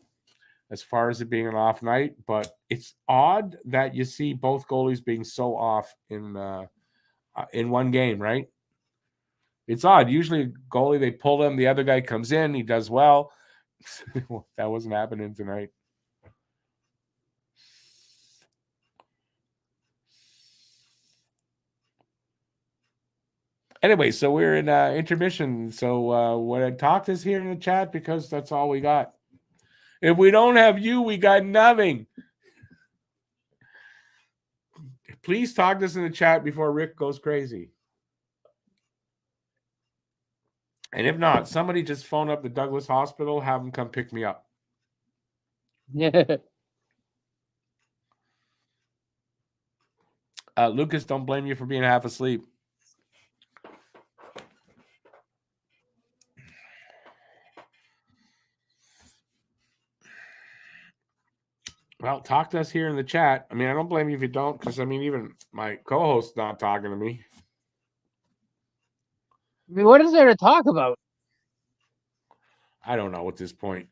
A: as far as it being an off night, but it's odd that you see both goalies being so off in one game, right? It's odd. Usually goalie, they pull him, the other guy comes in, he does well. That wasn't happening tonight. Anyway, so we're in intermission. So what I talked is here in the chat because that's all we got. If we don't have you, we got nothing. Please talk to us in the chat before Rick goes crazy. And if not, somebody just phone up the Douglas Hospital, have them come pick me up.
B: Yeah.
A: Lucas, don't blame you for being half asleep. Well, talk to us here in the chat. I mean, I don't blame you if you don't, because, I mean, even my co-host's not talking to me.
B: I mean, what is there to talk about?
A: I don't know at this point.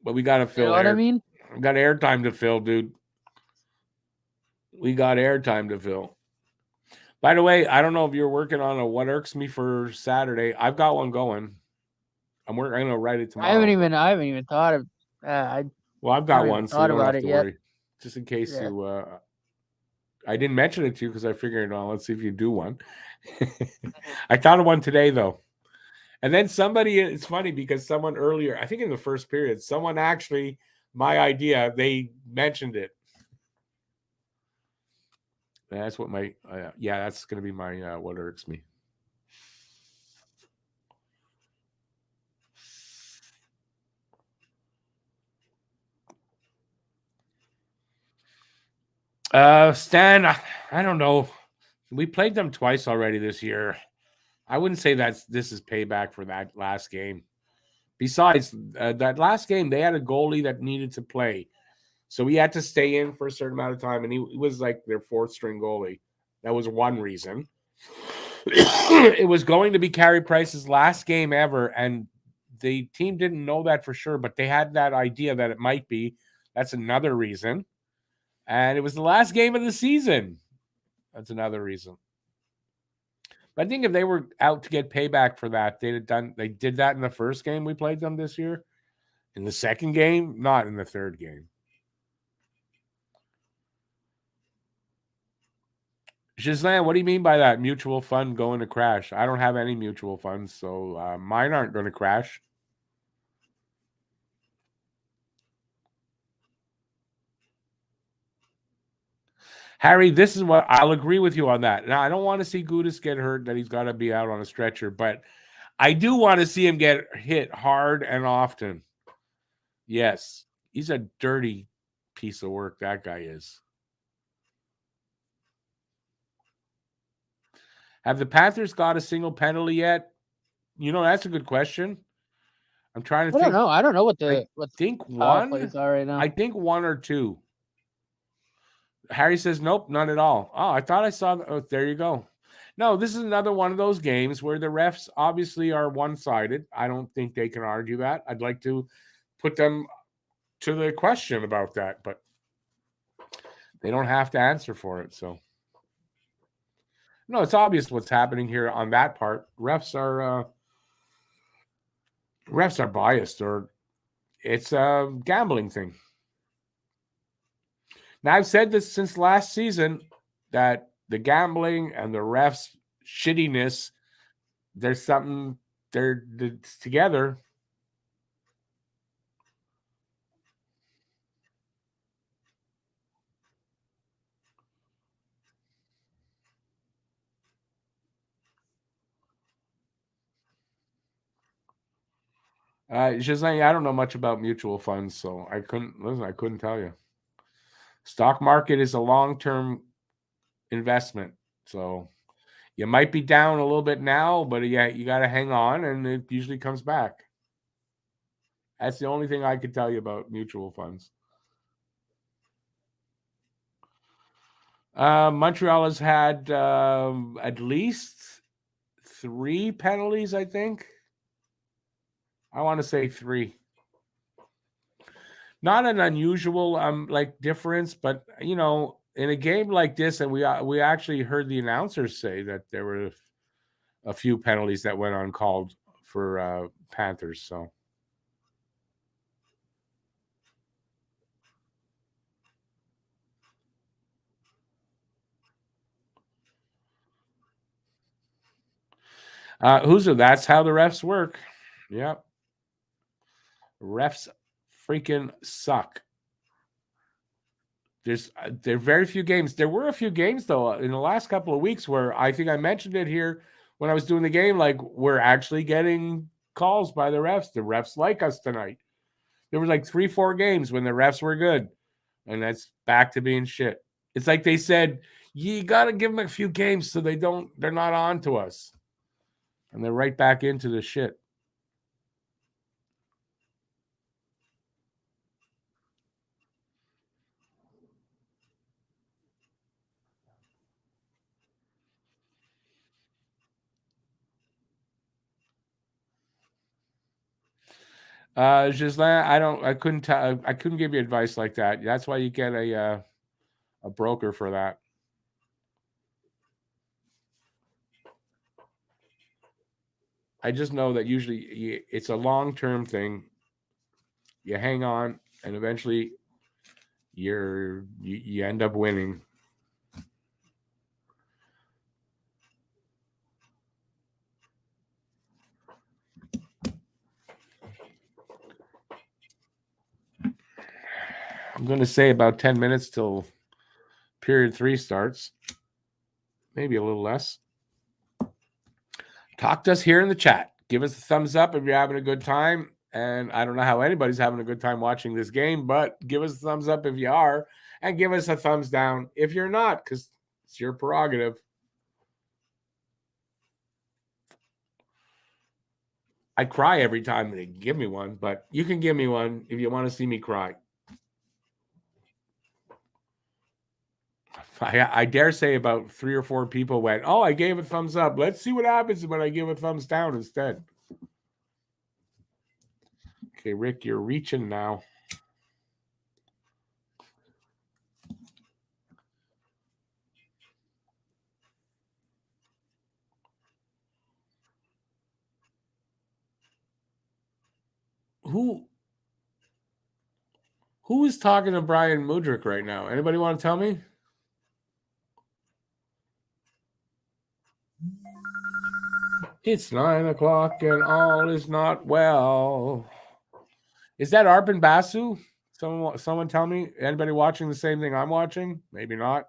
A: But we got to fill
B: You know what I mean?
A: We got airtime to fill, dude. We got airtime to fill. By the way, I don't know if you're working on a What Irks Me for Saturday. I've got one going. I'm going to write it tomorrow.
B: I haven't even thought of.
A: Well, I've got one, so you don't have to worry.
B: Yet.
A: Just in case you. I didn't mention it to you because I figured, well, let's see if you do one. I thought of one today, though. And then somebody, it's funny because someone earlier, I think in the first period, someone actually, my idea, they mentioned it. That's what my, that's going to be my What Irks Me. Stan, I don't know. We played them twice already this year. I wouldn't say this is payback for that last game. Besides, that last game, they had a goalie that needed to play. So he had to stay in for a certain amount of time, and he was like their fourth string goalie. That was one reason. It was going to be Carey Price's last game ever, and the team didn't know that for sure, but they had that idea that it might be. That's another reason. And it was the last game of the season. That's another reason. But I think if they were out to get payback for that, they did that in the first game we played them this year. In the second game, not in the third game. Ghislaine, what do you mean by that? Mutual fund going to crash? I don't have any mutual funds, so mine aren't going to crash. Harry, this is what I'll agree with you on that. Now, I don't want to see Gudas get hurt, that he's got to be out on a stretcher, but I do want to see him get hit hard and often. Yes, he's a dirty piece of work, that guy is. Have the Panthers got a single penalty yet? You know, that's a good question. I'm trying to think.
B: I don't know. I don't know what
A: one
B: plays are right now.
A: I think one or two. Harry says, nope, none at all. Oh, I thought I saw. Oh, there you go. No, this is another one of those games where the refs obviously are one-sided. I don't think they can argue that. I'd like to put them to the question about that, but they don't have to answer for it. So, no, it's obvious what's happening here on that part. Refs are biased, or it's a gambling thing. Now, I've said this since last season that the gambling and the refs' shittiness, there's something they're together. Just saying, I don't know much about mutual funds, so I couldn't tell you. Stock market is a long-term investment, so you might be down a little bit now, but yeah, you got to hang on, and it usually comes back. That's the only thing I could tell you about mutual funds. Montreal has had at least 3 penalties, I think. I want to say 3. Not an unusual like difference, but you know, in a game like this, and we actually heard the announcers say that there were a few penalties that went uncalled for Panthers. So that's how the refs work. Yep. Refs freaking suck. There are very few games. There were a few games though in the last couple of weeks where I think I mentioned it here when I was doing the game. Like, we're actually getting calls by the refs. The refs like us tonight. There was like 3-4 games when the refs were good, and that's back to being shit. It's like they said, you got to give them a few games so they're not on to us, and they're right back into the shit. Gislain, I couldn't give you advice like that. That's why you get a broker for that. I just know that usually it's a long-term thing. You hang on, and eventually you end up winning. I'm going to say about 10 minutes till period 3 starts. Maybe a little less. Talk to us here in the chat. Give us a thumbs up if you're having a good time. And I don't know how anybody's having a good time watching this game, but give us a thumbs up if you are, and give us a thumbs down if you're not, because it's your prerogative. I cry every time they give me one, but you can give me one if you want to see me cry. I dare say about 3 or 4 people went, oh, I gave a thumbs up. Let's see what happens when I give a thumbs down instead. Okay, Rick, you're reaching now. Who is talking to Brian Mudryk right now? Anybody want to tell me? It's 9 o'clock and all is not well. Is that Arpin Basu? Someone tell me. Anybody watching the same thing I'm watching? Maybe not.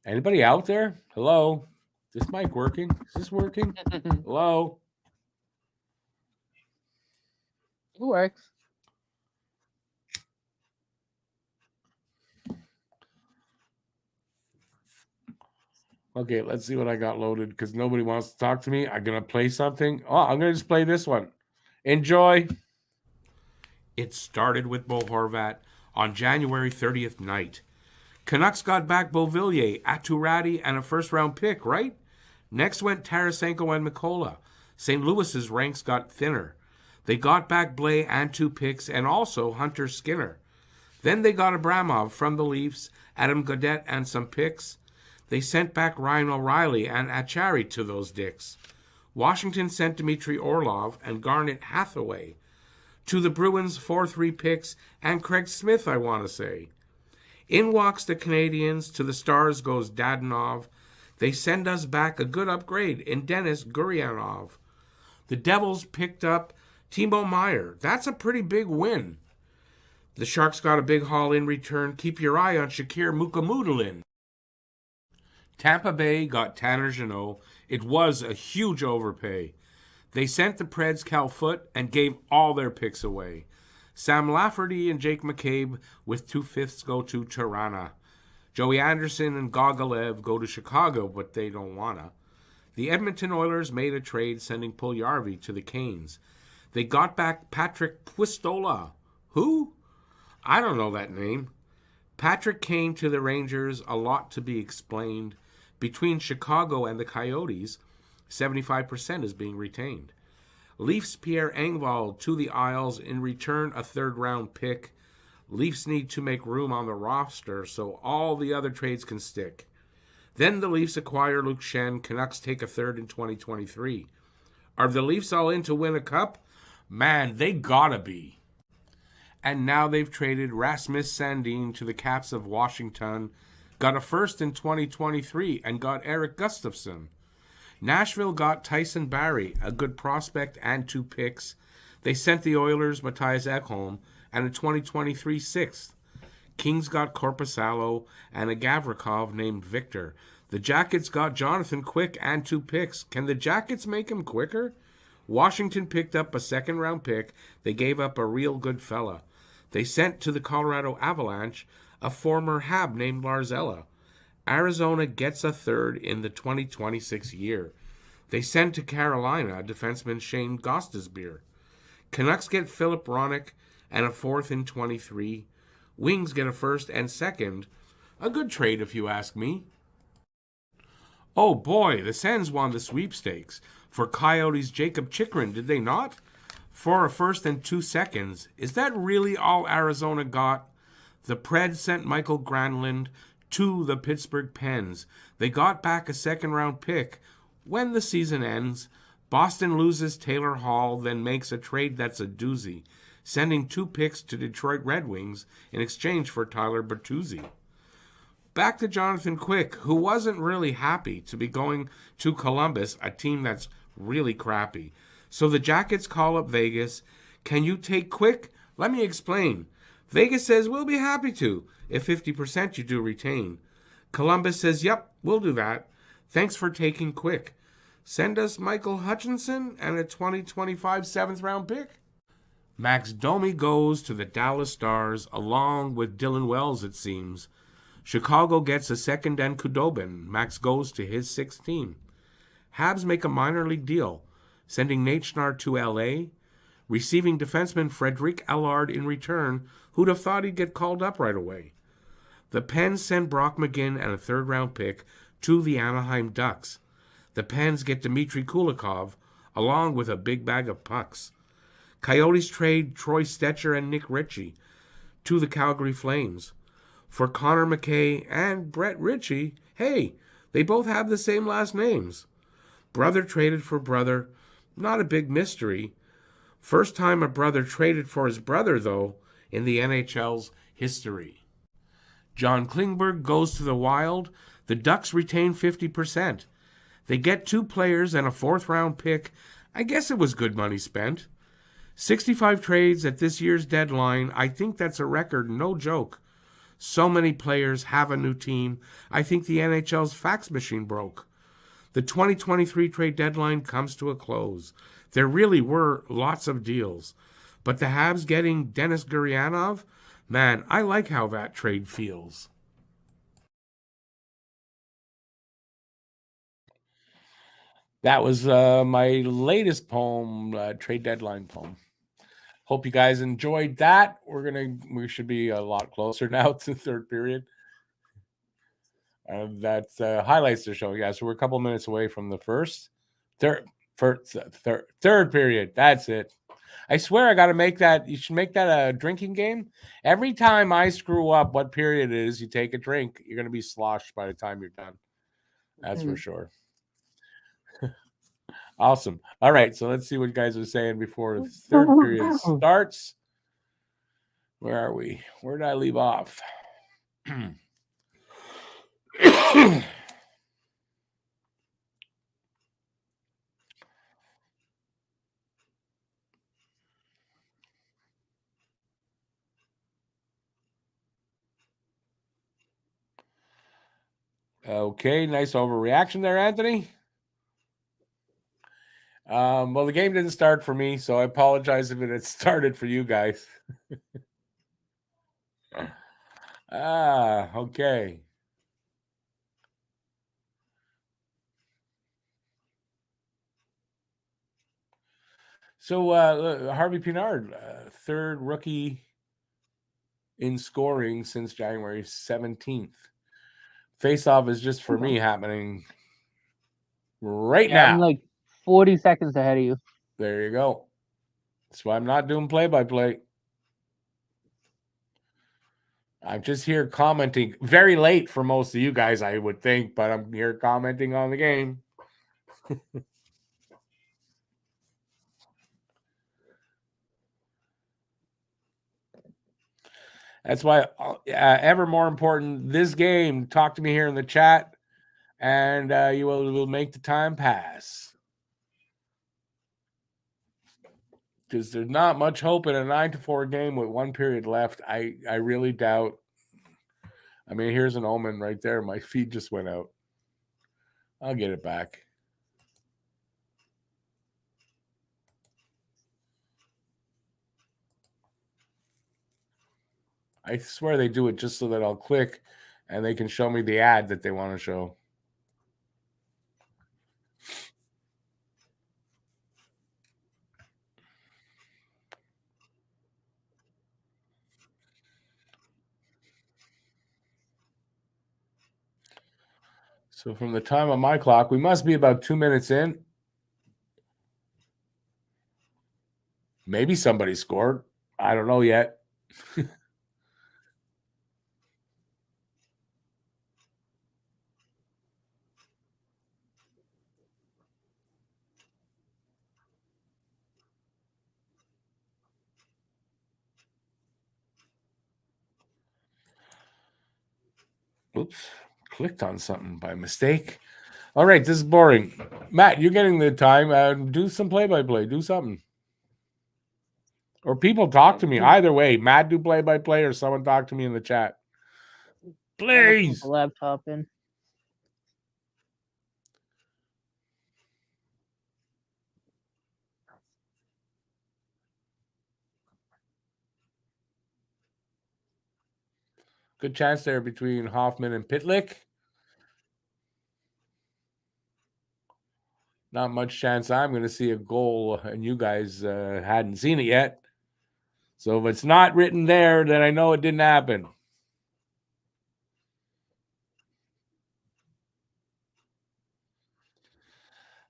A: Anybody out there? Hello? Is this mic working? Is this working? Hello?
B: It works.
A: Okay, let's see what I got loaded because nobody wants to talk to me. I'm going to play something. Oh, I'm going to just play this one. Enjoy. It started with Bo Horvat on January 30th night. Canucks got back Beauvillier, Aturati, and a first-round pick, right? Next went Tarasenko and Mikola. St. Louis's ranks got thinner. They got back Blais and 2 picks and also Hunter Skinner. Then they got Abramov from the Leafs, Adam Gaudette, and some picks. They sent back Ryan O'Reilly and Achari to those dicks. Washington sent Dmitry Orlov and Garnet Hathaway. To the Bruins, 4-3 picks, and Craig Smith, I want to say. In walks the Canadiens, to the Stars goes Dadonov. They send us back a good upgrade in Denis Gurianov. The Devils picked up Timo Meier. That's a pretty big win. The Sharks got a big haul in return. Keep your eye on Shakir Mukhamadullin. Tampa Bay got Tanner Jeannot. It was a huge overpay. They sent the Preds Cal Foote and gave all their picks away. Sam Lafferty and Jake McCabe with 2/5 go to Tirana. Joey Anderson and Gogalev go to Chicago, but they don't wanna. The Edmonton Oilers made a trade sending Puljujarvi to the Canes. They got back Patrick Puistola. Who? I don't know that name. Patrick came to the Rangers, a lot to be explained. Between Chicago and the Coyotes, 75% is being retained. Leafs Pierre Engvall to the Isles, in return a third-round pick. Leafs need to make room on the roster so all the other trades can stick. Then the Leafs acquire Luke Schenn. Canucks take a third in 2023. Are the Leafs all in to win a cup? Man, they gotta be. And now they've traded Rasmus Sandin to the Caps of Washington, got a first in 2023, and got Eric Gustafsson. Nashville got Tyson Barrie, a good prospect, and 2 picks. They sent the Oilers Matthias Ekholm and a 2023 sixth. Kings got Korpisalo and a Gavrikov named Victor. The Jackets got Jonathan Quick and 2 picks. Can the Jackets make him quicker? Washington picked up a second-round pick. They gave up a real good fella. They sent to the Colorado Avalanche a former Hab named Larzella. Arizona gets a third in the 2026 year. They send to Carolina defenseman Shane Gostisbehere. Canucks get Philip Roenick and a fourth in 23. Wings get a first and second. A good trade if you ask me. Oh boy, the Sens won the sweepstakes. For Coyotes Jacob Chychrun, did they not? For a first and 2 seconds. Is that really all Arizona got? The Preds sent Michael Granlund to the Pittsburgh Pens. They got back a second-round pick. When the season ends, Boston loses Taylor Hall, then makes a trade that's a doozy, sending 2 picks to Detroit Red Wings in exchange for Tyler Bertuzzi. Back to Jonathan Quick, who wasn't really happy to be going to Columbus, a team that's really crappy. So the Jackets call up Vegas. Can you take Quick? Let me explain. Vegas says, we'll be happy to, if 50% you do retain. Columbus says, yep, we'll do that. Thanks for taking Quick. Send us Michael Hutchinson and a 2025 7th-round pick. Max Domi goes to the Dallas Stars, along with Dylan Wells, it seems. Chicago gets a second and Khudobin. Max goes to his 6th team. Habs make a minor league deal, sending Nate Schnarr to L.A., receiving defenseman Frederic Allard in return. Who'd have thought he'd get called up right away? The Pens send Brock McGinn and a third-round pick to the Anaheim Ducks. The Pens get Dmitry Kulikov, along with a big bag of pucks. Coyotes trade Troy Stetcher and Nick Ritchie to the Calgary Flames. For Connor McKay and Brett Ritchie, hey, they both have the same last names. Brother traded for brother, not a big mystery. First time a brother traded for his brother, though, in the NHL's history. John Klingberg goes to the Wild. The Ducks retain 50%. They get 2 players and a 4th-round pick. I guess it was good money spent. 65 trades at this year's deadline. I think that's a record, no joke. So many players have a new team. I think the NHL's fax machine broke. The 2023 trade deadline comes to a close. There really were lots of deals. But the Habs getting Denis Gurianov, man, I like how that trade feels. That was my latest poem, trade deadline poem. Hope you guys enjoyed that. We should be a lot closer now to the third period. That's highlights the show. Yeah, so we're a couple minutes away from the third period. That's it. I swear I got to make that. You should make that a drinking game. Every time I screw up what period it is, you take a drink. You're going to be sloshed by the time you're done. That's for sure. Awesome. All right, so let's see what you guys are saying before the third period starts. Where are we? Where did I leave off? Okay, nice overreaction there, Anthony. Well, the game didn't start for me, so I apologize if it had started for you guys. Okay. So Harvey Pinard, third rookie in scoring since January 17th. Face-off is just for me happening right now.
B: I'm like 40 seconds ahead of you.
A: There you go. That's why I'm not doing play-by-play. I'm just here commenting very late for most of you guys, I would think, but I'm here commenting on the game. That's why ever more important, this game, talk to me here in the chat, and you will make the time pass. Because there's not much hope in a 9-4 game with one period left. I really doubt. I mean, here's an omen right there. My feed just went out. I'll get it back. I swear they do it just so that I'll click and they can show me the ad that they want to show. So from the time on my clock, we must be about 2 minutes in. Maybe somebody scored. I don't know yet. Oops, clicked on something by mistake. All right, this is boring. Matt, you're getting the time. Do some play-by-play. Do something. Or people talk to me. Either way, Matt do play-by-play or someone talk to me in the chat. Please.
B: The laptop in.
A: Good chance there between Hoffman and Pitlick. Not much chance I'm going to see a goal, and you guys hadn't seen it yet. So if it's not written there, then I know it didn't happen.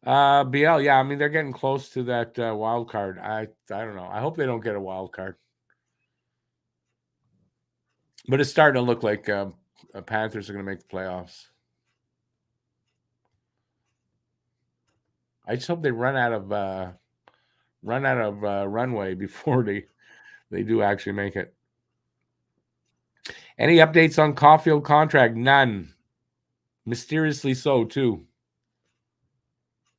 A: BL, yeah, I mean, they're getting close to that wild card. I don't know. I hope they don't get a wild card. But it's starting to look like Panthers are going to make the playoffs. I just hope they run out of runway before they do actually make it. Any updates on Caulfield contract? None. Mysteriously so too.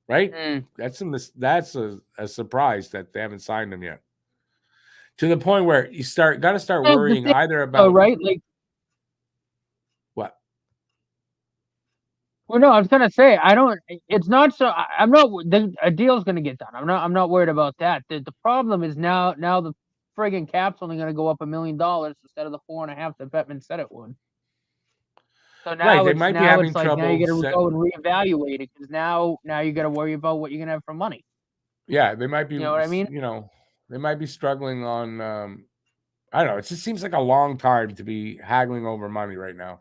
A: Right? That's a surprise that they haven't signed him yet. To the point where you got to start worrying either about
B: right, like
A: what.
B: Well, no, I was gonna say it's not so. I'm not. A deal's gonna get done. I'm not worried about that. The problem is now the friggin' cap's only gonna go up $1 million instead of the 4.5 that Bettman said it would. So now
A: they
B: it's
A: might be
B: now
A: having
B: it's like now you
A: trouble
B: got to go and reevaluate it because now you got to worry about what you're gonna have for money.
A: Yeah, they might be.
B: You know what I mean?
A: They might be struggling on. I don't know. It just seems like a long time to be haggling over money right now.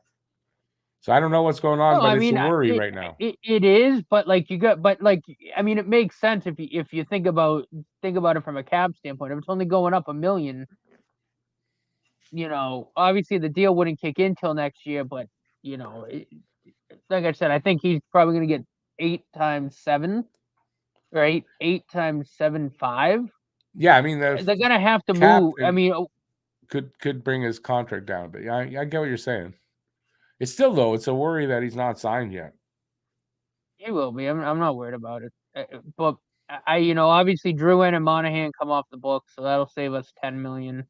A: So I don't know what's going on,
B: No,
A: but
B: I
A: it's a
B: mean
A: worry right now.
B: it is, but like I mean it makes sense if you think about it from a cap standpoint. If it's only going up $1 million, obviously the deal wouldn't kick in till next year, but like I said, I think he's probably going to get 8 times 7, right? 8 times 7, 5.
A: Yeah, I mean the
B: They're going to have to
A: cap
B: move. I mean,
A: could bring his contract down, but I get what you're saying. It's still though, it's a worry that he's not signed yet.
B: he will be. I'm not worried about it. But obviously Drouin and Monahan come off the book, so that'll save us 10 million.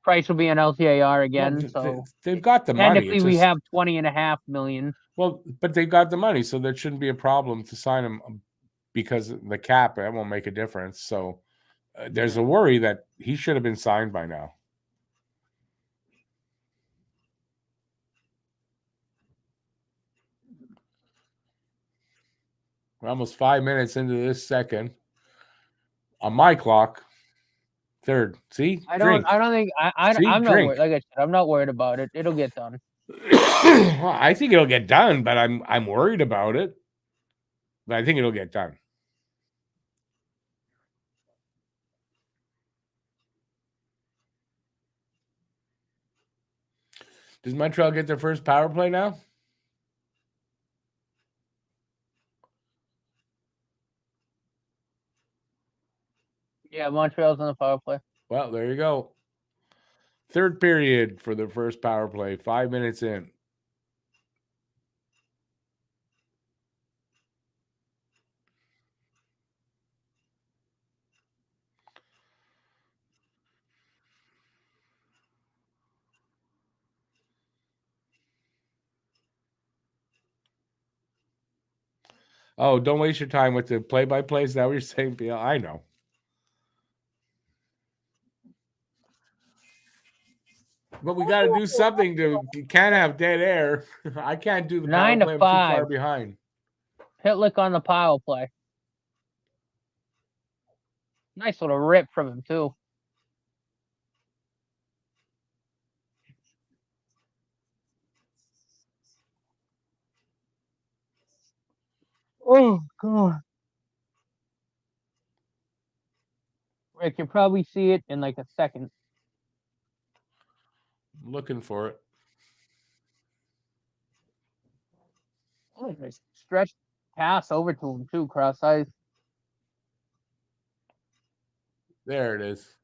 B: Price will be an LTAR again,
A: Well,
B: so
A: they've got the money.
B: technically we have 20.5 million.
A: Well, but they've got the money, so there shouldn't be a problem to sign him because the cap that won't make a difference. So there's a worry that he should have been signed by now. We're almost 5 minutes into this second. On my clock, third. See,
B: I don't think I'm not worried. Like I said, I'm not worried about it. It'll get done.
A: Well, I think it'll get done, but I'm worried about it. But I think it'll get done. Does Montreal get their first power play now?
B: Yeah, Montreal's on the power play.
A: Well, there you go. Third period for the first power play, 5 minutes in. Oh, don't waste your time with the play-by-play. Is that what you're saying, Bill? I know. But we got to do something you can't have dead air. I can't do the power
B: 9 to
A: play. I'm
B: 5.
A: too far behind.
B: Pitlick on the power play. Nice little rip from him too. Oh god. Rick, you'll probably see it in like a second.
A: I'm looking for it.
B: Oh, nice stretch pass over to him too, cross eyes.
A: There it is.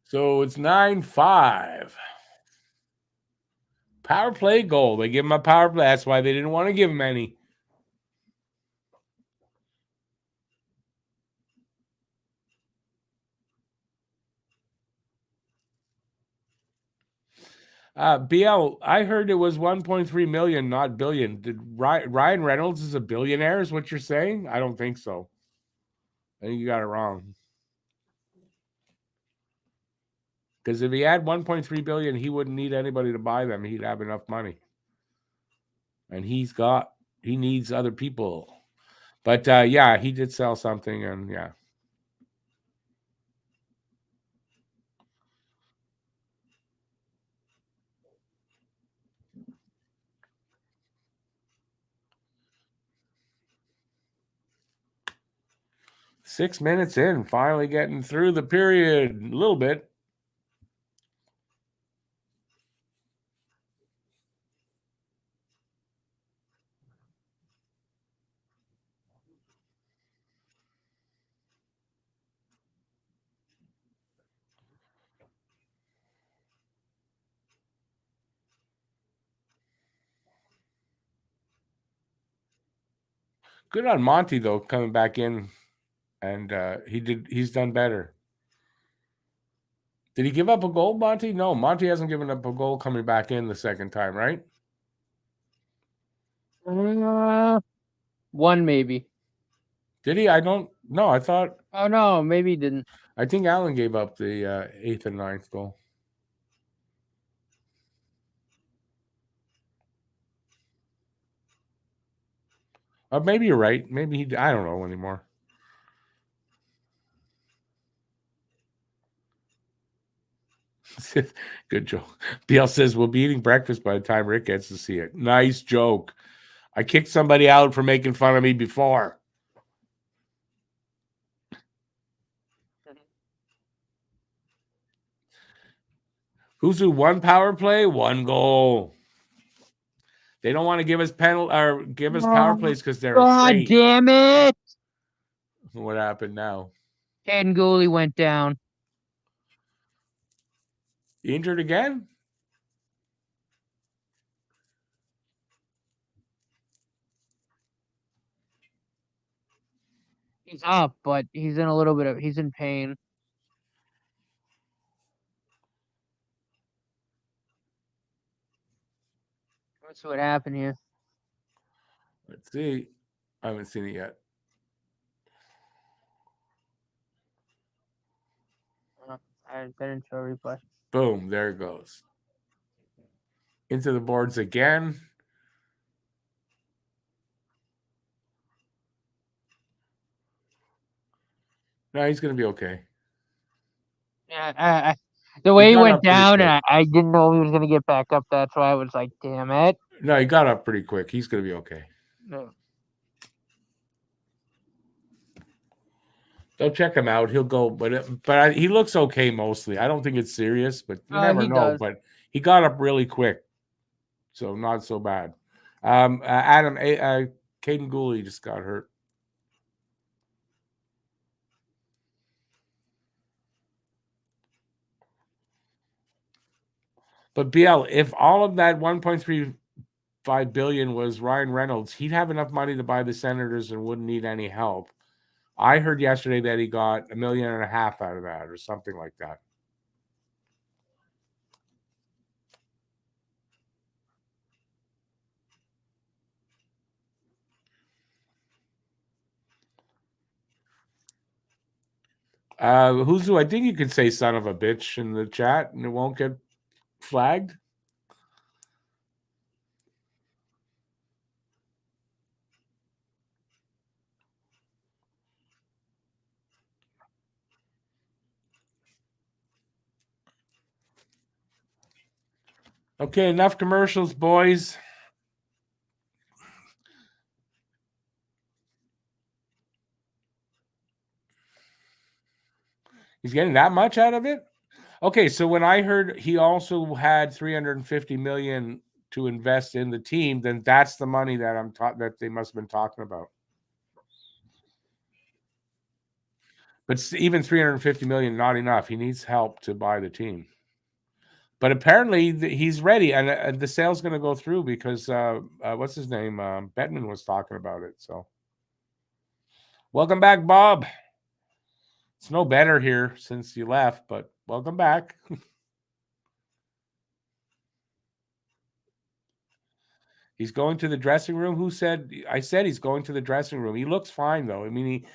A: So it's 9-5. Power play goal. They give him a power play. That's why they didn't want to give him any. BL, I heard it was 1.3 million, not billion. Did Ryan Reynolds is a billionaire? Is what you're saying? I don't think so. I think you got it wrong. Because if he had 1.3 billion, he wouldn't need anybody to buy them. He'd have enough money. And he needs other people. But yeah, he did sell something, and yeah. Six minutes in, finally getting through the period a little bit. Good on Monty though, coming back in, and he's done better. Did he give up a goal, Monty? No, Monty hasn't given up a goal coming back in the second time, right?
B: One maybe.
A: Did he? I don't know. I thought.
B: Oh no, maybe he didn't.
A: I think Allen gave up the 8th and 9th goal. Maybe you're right. Maybe I don't know anymore. Good joke. BL says we'll be eating breakfast by the time Rick gets to see it. Nice joke. I kicked somebody out for making fun of me before. Who's who? One power play, one goal. They don't want to give us power plays because they're afraid.
B: God damn it!
A: What happened now?
B: Caden Gooley went down.
A: Injured again?
B: He's up, but he's in pain. Let's see what happened here.
A: Let's see. I haven't seen it yet.
B: I didn't show a replay.
A: Boom, there it goes. Into the boards again. No, he's going to be okay.
B: Yeah, the way he went down, and I didn't know he was going to get back up. That's why I was like, damn it.
A: No, he got up pretty quick. He's going to be okay.
B: No.
A: They'll check him out. He'll go, but he looks okay mostly. I don't think it's serious, but you never know.
B: Does.
A: But he got up really quick, so not so bad. Adam, Caden Gooley just got hurt. But BL, if all of that 1.35 billion was Ryan Reynolds, he'd have enough money to buy the Senators and wouldn't need any help. I heard yesterday that he got $1.5 million out of that, or something like that. Who's who? I think you can say "son of a bitch" in the chat, and it won't get flagged. Okay, enough commercials, boys. He's getting that much out of it? Okay, so when I heard he also had $350 million to invest in the team, then that's the money that that they must have been talking about. But even $350 million, not enough. He needs help to buy the team. But apparently he's ready, and the sale's going to go through because what's his name? Bettman was talking about it. So, welcome back, Bob. It's no better here since you left, but welcome back. He's going to the dressing room. Who said? I said he's going to the dressing room. He looks fine, though. I mean, he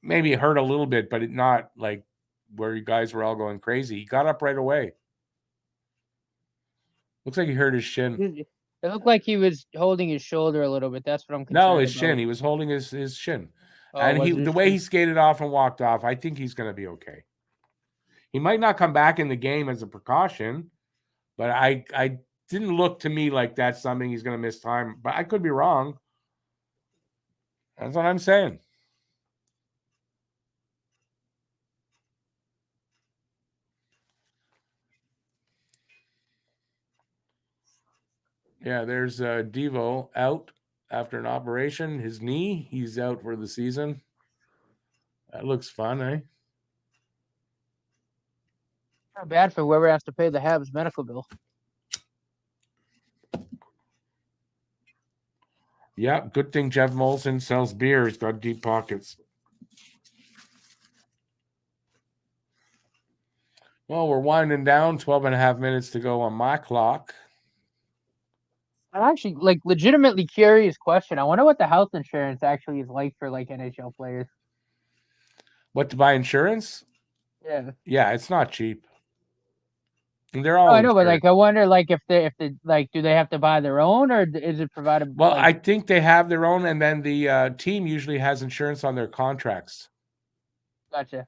A: maybe hurt a little bit, but not like where you guys were all going crazy. He got up right away. Looks like he hurt his shin.
B: It looked like he was holding his shoulder a little bit. That's what I'm concerned
A: No, his
B: about.
A: shin. He was holding his shin. And the way he skated off and walked off, I think he's going to be okay. He might not come back in the game as a precaution, but I didn't look to me like that's something he's going to miss time. But I could be wrong. That's what I'm saying. Yeah, there's Devo out after an operation. His knee, he's out for the season. That looks fun, eh?
B: Not bad for whoever has to pay the Habs medical bill.
A: Yeah, good thing Jeff Molson sells beer. He's got deep pockets. Well, we're winding down. 12 and a half minutes to go on my clock.
B: I'm actually legitimately curious question. I wonder what the health insurance actually is like for NHL players.
A: What, to buy insurance?
B: Yeah.
A: Yeah, it's not cheap. They're all
B: I know, but
A: insured.
B: like I wonder, like if they like, do they have to buy their own, or is it provided?
A: Well,
B: like,
A: I think they have their own, and then the team usually has insurance on their contracts,
B: Gotcha.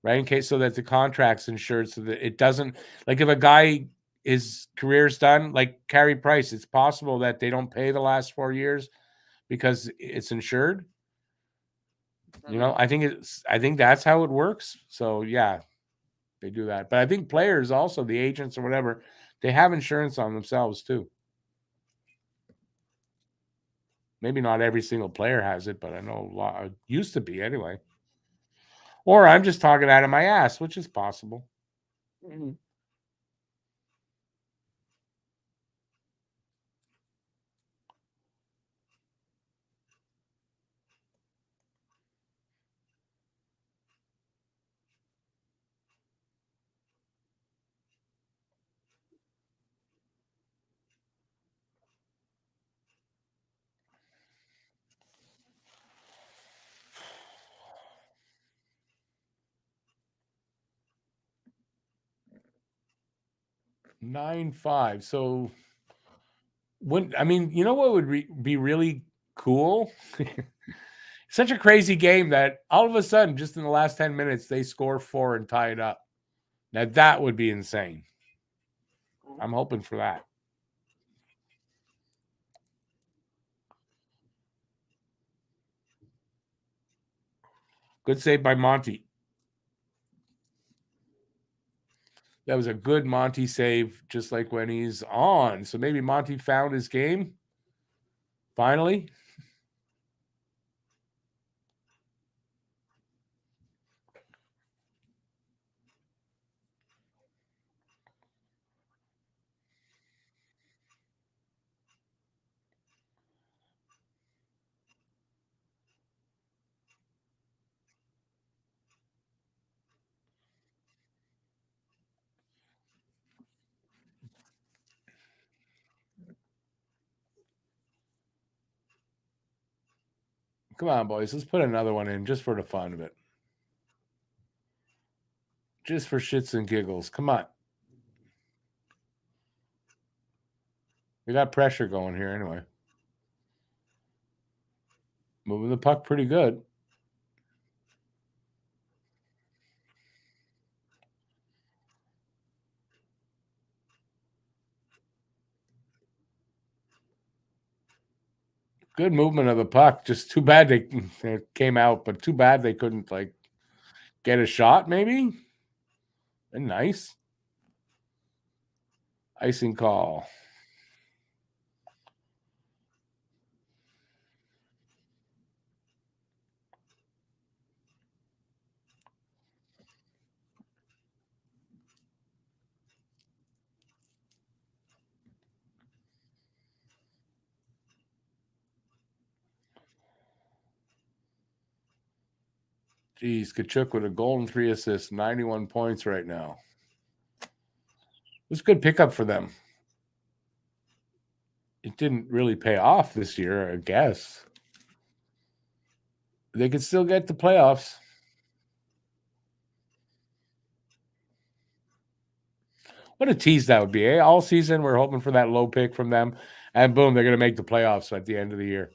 A: right? In case so that the contract's insured, so that it doesn't like if a guy his career's done, like Carey Price, it's possible that they don't pay the last 4 years because it's insured. You know, I think that's how it works. So yeah, they do that. But I think players also, the agents or whatever, they have insurance on themselves too. Maybe not every single player has it, but I know a lot used to be anyway. Or I'm just talking out of my ass, which is possible.
B: Mhm.
A: Nine five. So when I mean, you know what would be really cool? Such a crazy game that all of a sudden, just in the last 10 minutes, they score 4 and tie it up. Now that would be insane. I'm hoping for that. Good save by Monty. That was a good Monty save, just like when he's on. So maybe Monty found his game. Finally. Come on, boys. Let's put another one in just for the fun of it. Just for shits and giggles. Come on. We got pressure going here anyway. Moving the puck pretty good. Good movement of the puck. Just too bad they came out, but too bad they couldn't like get a shot, maybe. And nice. Icing call. Geez, Kachuk with a goal and 3 assists, 91 points right now. It was a good pickup for them. It didn't really pay off this year, I guess. They could still get the playoffs. What a tease that would be, eh? All season, we're hoping for that low pick from them, and boom, they're going to make the playoffs at the end of the year.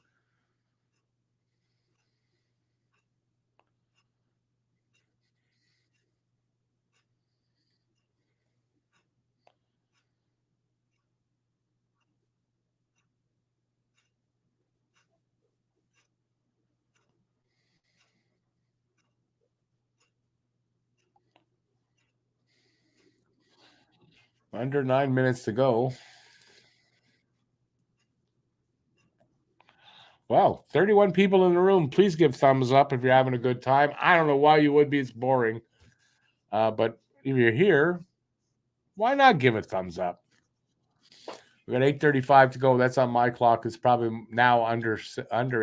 A: Under 9 minutes to go. Wow, 31 people in the room. Please give thumbs up if you're having a good time. I don't know why you would be. It's boring. But if you're here, why not give a thumbs up? We got 8:35 to go. That's on my clock. It's probably now under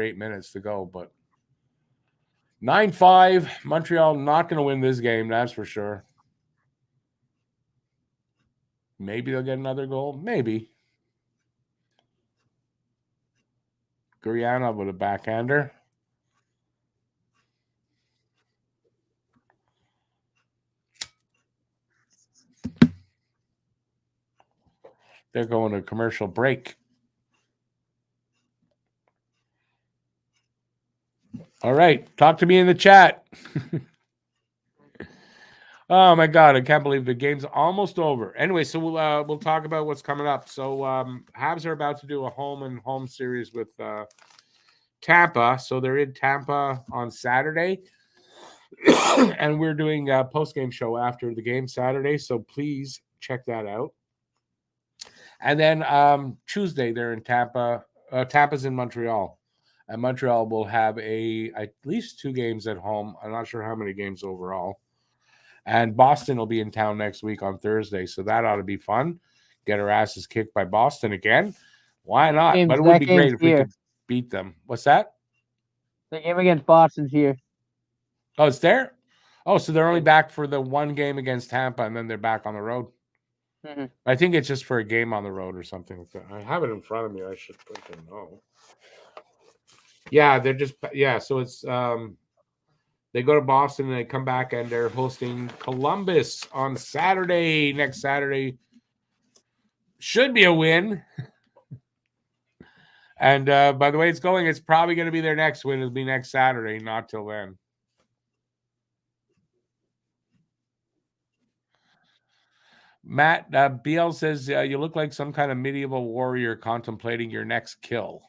A: 8 minutes to go. But 9-5. Montreal not going to win this game. That's for sure. Maybe they'll get another goal. Maybe. Gurianov with a backhander. They're going to commercial break. All right. Talk to me in the chat. Oh my God, I can't believe the game's almost over. Anyway, so we'll talk about what's coming up. So Habs are about to do a home series with Tampa. So they're in Tampa on Saturday. And we're doing a post-game show after the game Saturday. So please check that out. And then Tuesday they're in Tampa. Tampa's in Montreal. And Montreal will have at least 2 games at home. I'm not sure how many games overall. And Boston will be in town next week on Thursday, so that ought to be fun. Get our asses kicked by Boston again. Why not? But it would be great if we could beat them. What's that?
B: The game against Boston's here.
A: Oh, it's there? Oh, so they're only back for the one game against Tampa, and then they're back on the road.
B: Mm-hmm.
A: I think it's just for a game on the road or something like that. I have it in front of me. I should freaking know. Yeah, they're just so it's they go to Boston and they come back and they're hosting Columbus on Saturday. Next Saturday. Should be a win. And by the way it's going, it's probably going to be their next win. It'll be next Saturday, not till then. Matt BL says, you look like some kind of medieval warrior contemplating your next kill.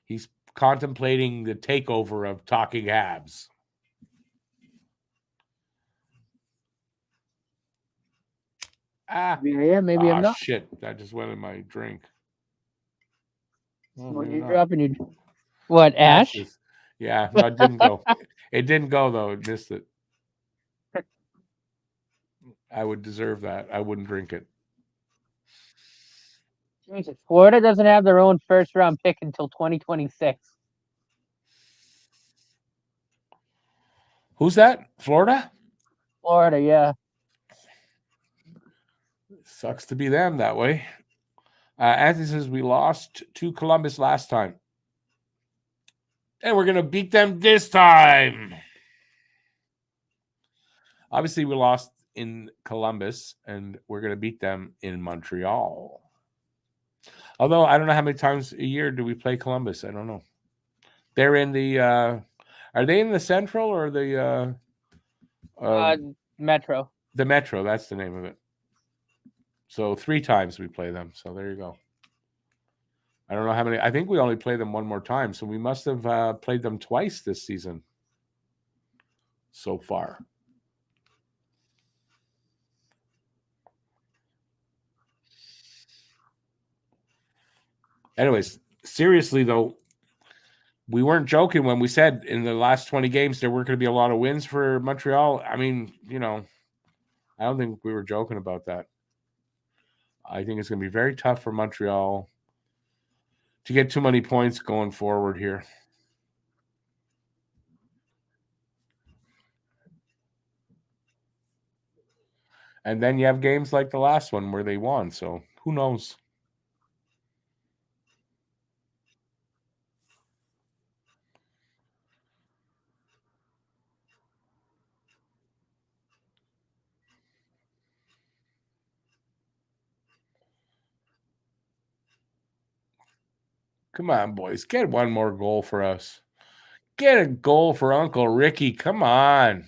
A: He's contemplating the takeover of Talking Habs.
B: Yeah, maybe I'm not.
A: Shit, that just went in my drink.
B: What are you dropping? What, ash?
A: Yeah, no, it didn't go. It didn't go, though. It missed it. I would deserve that. I wouldn't drink it.
B: Jesus, Florida doesn't have their own first-round pick until 2026.
A: Who's that? Florida?
B: Florida, yeah.
A: Sucks to be them that way. Anthony says we lost to Columbus last time. And we're going to beat them this time. Obviously, we lost in Columbus, and we're going to beat them in Montreal. Although, I don't know how many times a year do we play Columbus. I don't know. They're in the are they in the Central or the
B: Metro?
A: The Metro, that's the name of it. So 3 times we play them. So there you go. I don't know how many. I think we only play them one more time. So we must have played them twice this season so far. Anyways, seriously, though, we weren't joking when we said in the last 20 games there were going to be a lot of wins for Montreal. I mean, I don't think we were joking about that. I think it's going to be very tough for Montreal to get too many points going forward here. And then you have games like the last one where they won. So who knows? Come on, boys. Get one more goal for us. Get a goal for Uncle Ricky. Come on.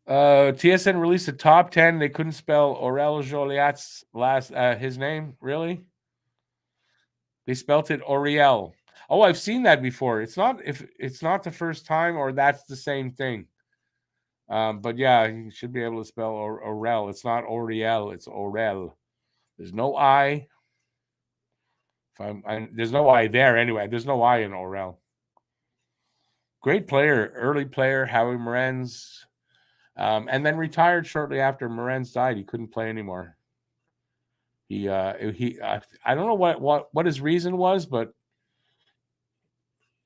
A: TSN released a top 10. They couldn't spell Aurel Joliat's his name. Really? They spelt it Auriel. Oh, I've seen that before. It's not the first time, or that's the same thing. But yeah, you should be able to spell Aurel. It's not Auriel. It's Aurel. There's no I. There's no I there anyway. There's no I in Aurel. Great player, early player, Howie Morenz. And then retired shortly after Morenz died. He couldn't play anymore. I don't know what his reason was, but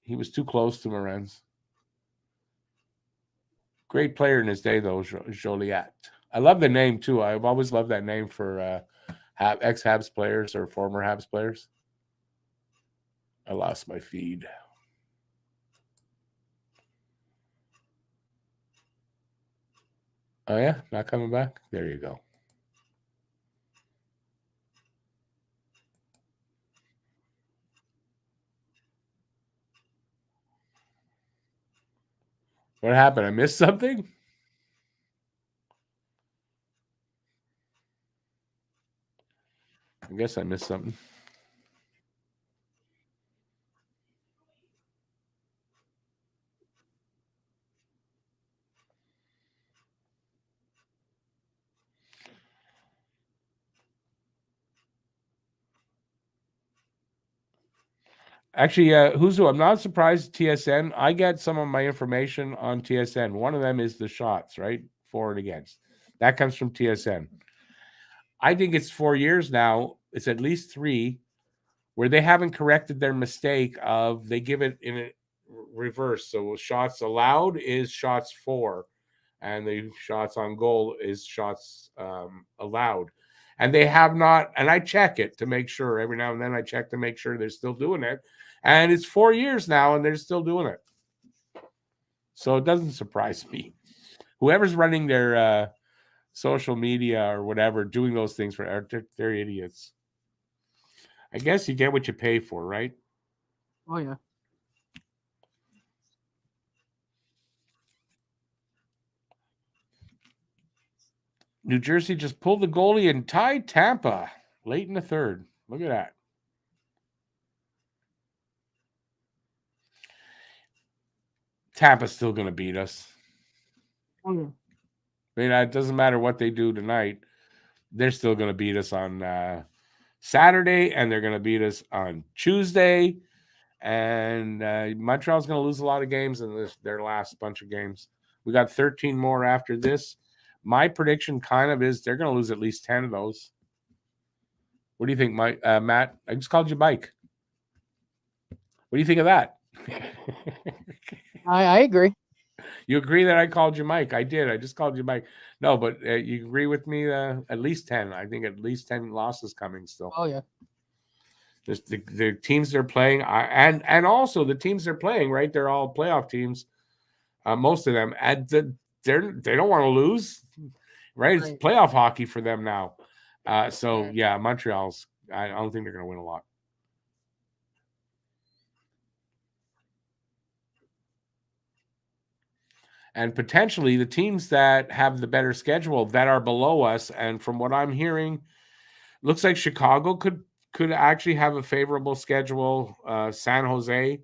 A: he was too close to Morenz. Great player in his day, though, Joliat. I love the name too. I've always loved that name for ex-Habs players or former Habs players. I lost my feed. Oh yeah, not coming back? There you go. What happened? I missed something? I guess I missed something. Actually, who's who? I'm not surprised TSN. I get some of my information on TSN. One of them is the shots, right? For and against. That comes from TSN. I think it's 4 years now. It's at least 3 where they haven't corrected their mistake of they give it in a reverse. So shots allowed is shots for, and the shots on goal is shots allowed. And they have not, and I check it to make sure every now and then I check to make sure they're still doing it. And it's 4 years now and they're still doing it. So it doesn't surprise me. Whoever's running their social media or whatever, doing those things they're idiots. I guess you get what you pay for, right?
B: Oh yeah.
A: New Jersey just pulled the goalie and tied Tampa late in the third. Look at that. Tampa's still going to beat us.
B: Oh yeah.
A: I mean, it doesn't matter what they do tonight. They're still going to beat us on Saturday, and they're going to beat us on Tuesday. And Montreal's going to lose a lot of games in their last bunch of games. We got 13 more after this. My prediction kind of is they're going to lose at least 10 of those. What do you think, Mike? Matt? I just called you Mike. What do you think of that?
B: I agree.
A: You agree that I called you Mike? I did. I just called you Mike. No, but you agree with me? At least 10. I think at least 10 losses coming still.
B: Oh yeah.
A: Just the teams they're playing, and also the teams they're playing, right? They're all playoff teams. Most of them, they don't want to lose, right? It's playoff hockey for them now. So yeah, Montreal's. I don't think they're going to win a lot. And potentially the teams that have the better schedule that are below us, and from what I'm hearing, looks like Chicago could actually have a favorable schedule. San Jose,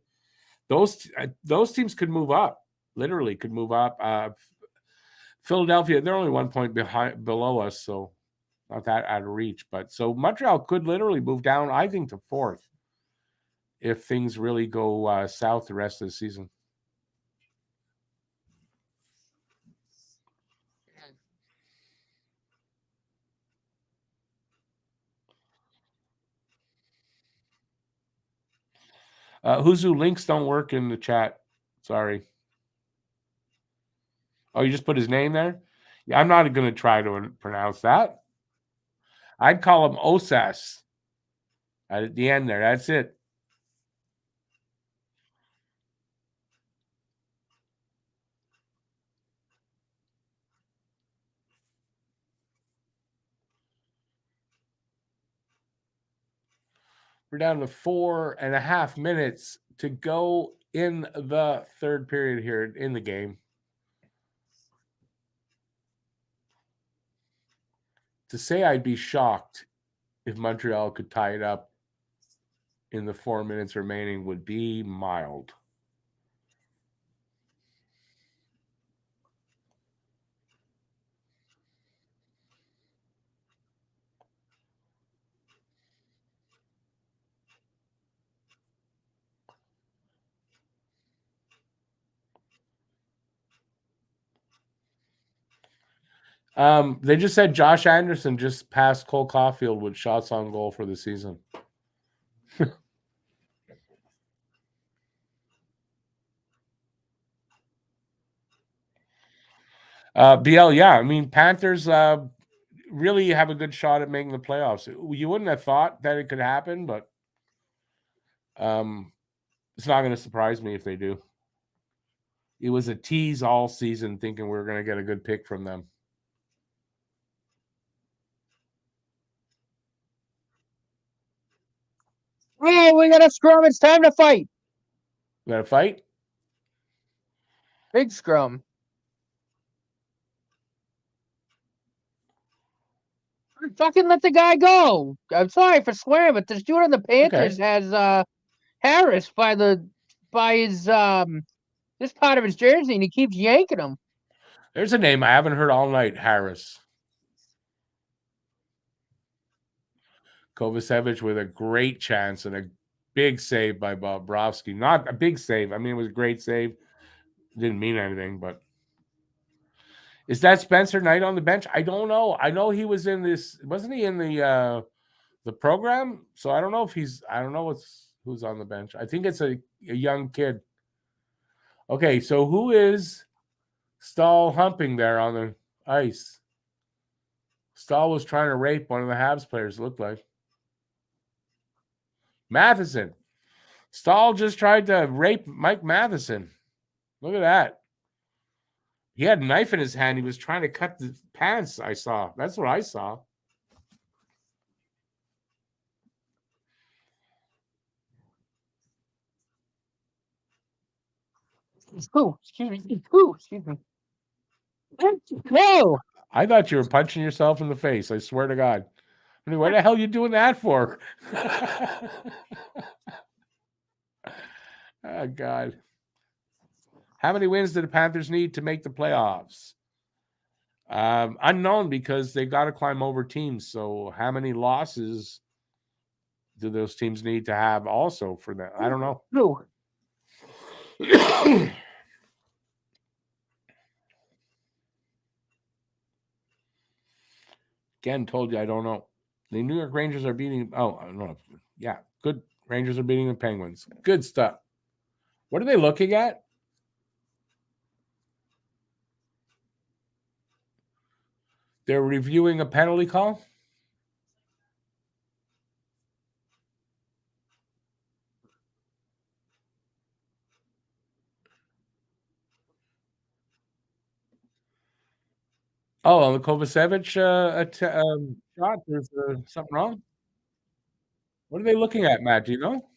A: those teams could move up. Literally, could move up. Philadelphia, they're only 1 point below us, so not that out of reach. But so Montreal could literally move down, I think, to 4th if things really go south the rest of the season. Who's who? Links don't work in the chat. Sorry. Oh, you just put his name there? Yeah, I'm not going to try to pronounce that. I'd call him Osas at the end there. That's it. We're down to 4.5 minutes to go in the third period here in the game. To say I'd be shocked if Montreal could tie it up in the 4 minutes remaining would be mild. They just said Josh Anderson just passed Cole Caulfield with shots on goal for the season. BL, yeah. I mean, Panthers really have a good shot at making the playoffs. You wouldn't have thought that it could happen, but it's not going to surprise me if they do. It was a tease all season thinking we were going to get a good pick from them.
B: Oh, we got a scrum. It's time to fight.
A: We got to fight?
B: Big scrum. Fucking let the guy go. I'm sorry for swearing, but this dude on the Panthers has Harris by his this part of his jersey, and he keeps yanking him.
A: There's a name I haven't heard all night, Harris. Kovacevic with a great chance and a big save by Bobrovsky. Not a big save. I mean, it was a great save. Didn't mean anything, but is that Spencer Knight on the bench? I don't know. I know he was in this. Wasn't he in the program? So I don't know if he's. I don't know who's on the bench. I think it's a young kid. Okay, so who is Stahl humping there on the ice? Stahl was trying to rape one of the Habs players. It looked like Matheson. Stahl just tried to rape Mike Matheson. Look at that. He had a knife in his hand. He was trying to cut the pants, I saw. That's what I saw.
B: Oh, excuse me. Oh, excuse me. No.
A: I thought you were punching yourself in the face. I swear to God. I mean, what the hell are you doing that for? Oh, God. How many wins do the Panthers need to make the playoffs? Unknown, because they got to climb over teams. So how many losses do those teams need to have also for that? I don't know.
B: No.
A: Again, told you I don't know. The New York Rangers are beating. Oh, I don't know. Yeah, good. Rangers are beating the Penguins. Good stuff. What are they looking at? They're reviewing a penalty call. Oh, on the Kovacevic shot, there's something wrong. What are they looking at, Matt? Do you know?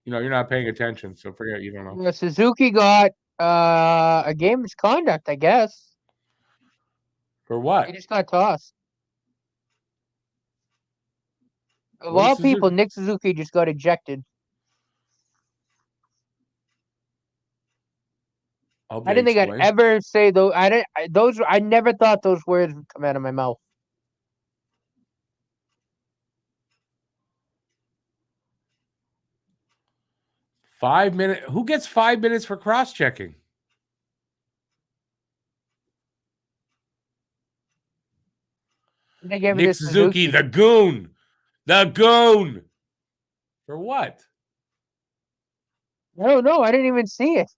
A: You know, you're not paying attention, so forget you don't know.
B: Suzuki got a game misconduct, I guess.
A: For
B: He
A: what?
B: just got tossed. Of
A: What is
B: all people,
A: Suzuki?
B: Nick Suzuki just got ejected.
A: I hope
B: I
A: they
B: didn't think I'd
A: explain.
B: ever say those. I never thought those words would come out of my mouth.
A: .5 minute. Who gets 5 minutes for cross-checking?
B: They gave it
A: Nick
B: to
A: Suzuki, the goon. The goon. For what?
B: No, I didn't even see it.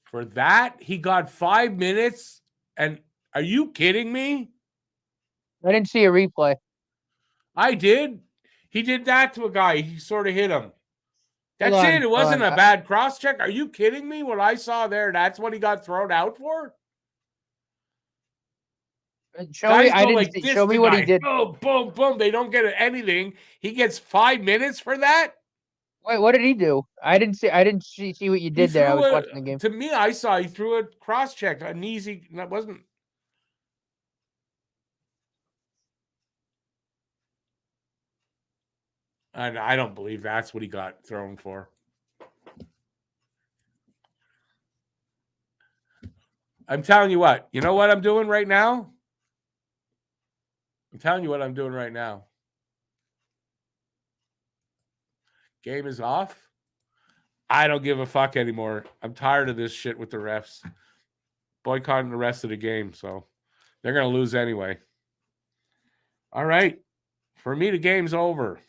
A: For that, he got 5 minutes. And are you kidding me?
B: I didn't see a replay.
A: I did. He did that to a guy. He sort of hit him. That's
B: Hold on,
A: it. It wasn't a bad cross check. Are you kidding me? What I saw there, that's what he got thrown out for?
B: Show me. I didn't see. Show me what he did.
A: Boom, boom, boom. They don't get anything. He gets 5 minutes for that.
B: Wait, what did he do? I didn't see what you did there. I was watching the game.
A: To me, I saw he threw a cross check, an easy. That wasn't. And I don't believe that's what he got thrown for. I'm telling you what. You know what I'm doing right now? I'm telling you what I'm doing right now. Game is off. I don't give a fuck anymore. I'm tired of this shit with the refs. Boycotting the rest of the game, so they're going to lose anyway. All right. For me, the game's over.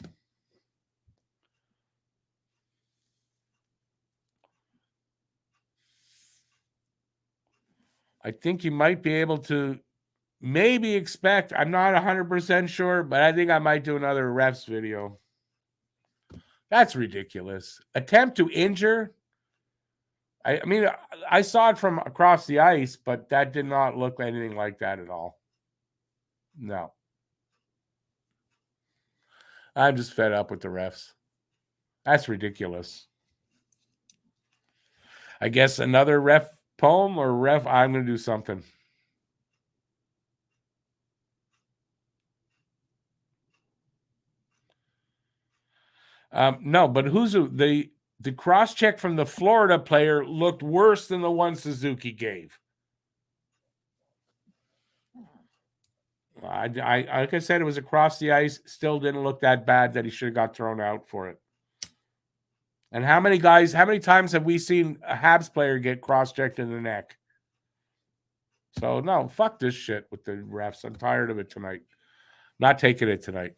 A: I think you might be able to maybe expect. I'm not 100% sure, but I think I might do another refs video. That's ridiculous. Attempt to injure. I mean, I saw it from across the ice, but that did not look anything like that at all. No. I'm just fed up with the refs. That's ridiculous. I guess another ref poem or ref. I'm going to do something. No, but the cross check from the Florida player looked worse than the one Suzuki gave. I like I said, it was across the ice. Still didn't look that bad that he should have got thrown out for it. And how many times have we seen a Habs player get cross-checked in the neck? So, no, fuck this shit with the refs. I'm tired of it tonight. Not taking it tonight.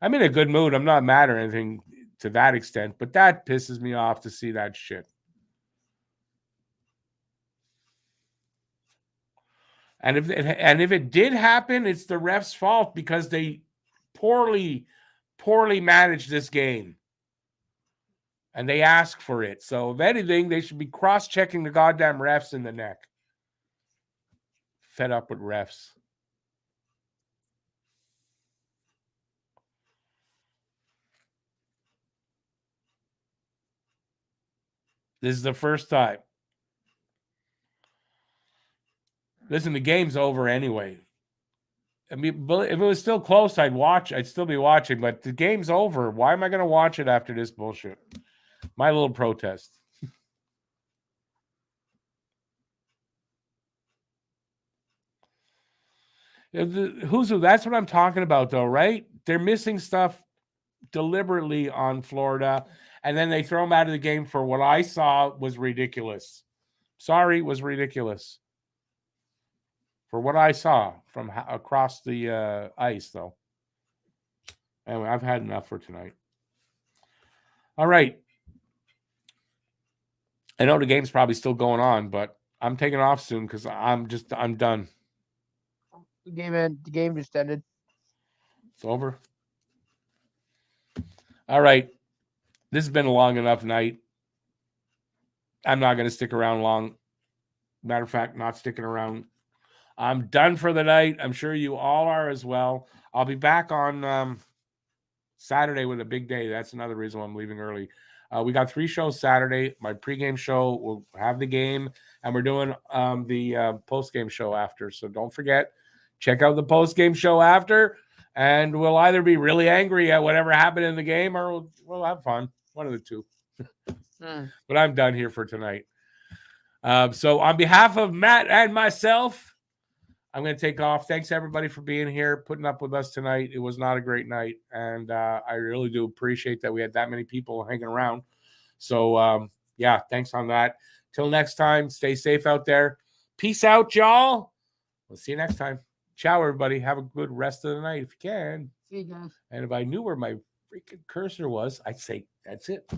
A: I'm in a good mood. I'm not mad or anything to that extent, but that pisses me off to see that shit. And if it did happen, it's the refs' fault because they poorly managed this game. And they ask for it. So if anything, they should be cross-checking the goddamn refs in the neck. Fed up with refs. This is the first time. Listen, the game's over anyway. I mean, if it was still close, I'd watch. I'd still be watching, but the game's over. Why am I going to watch it after this bullshit? My little protest. That's what I'm talking about, though, right? They're missing stuff deliberately on Florida, and then they throw them out of the game for what I saw was ridiculous. Sorry, was ridiculous. For what I saw from across the ice, though. Anyway, I've had enough for tonight. All right. I know the game's probably still going on, but I'm taking off soon because I'm done.
B: The game just ended.
A: It's over. All right. This has been a long enough night. I'm not going to stick around long. Matter of fact, not sticking around. I'm done for the night. I'm sure you all are as well. I'll be back on Saturday with a big day. That's another reason why I'm leaving early. We got 3 shows Saturday. My pregame show will have the game, and we're doing the postgame show after. So don't forget, check out the postgame show after, and we'll either be really angry at whatever happened in the game or we'll have fun. One of the two. But I'm done here for tonight. So on behalf of Matt and myself, I'm going to take off. Thanks, everybody, for being here, putting up with us tonight. It was not a great night, and I really do appreciate that we had that many people hanging around. So, yeah, thanks on that. Till next time, stay safe out there. Peace out, y'all. We'll see you next time. Ciao, everybody. Have a good rest of the night if you can.
B: See you guys.
A: And if I knew where my freaking cursor was, I'd say that's it.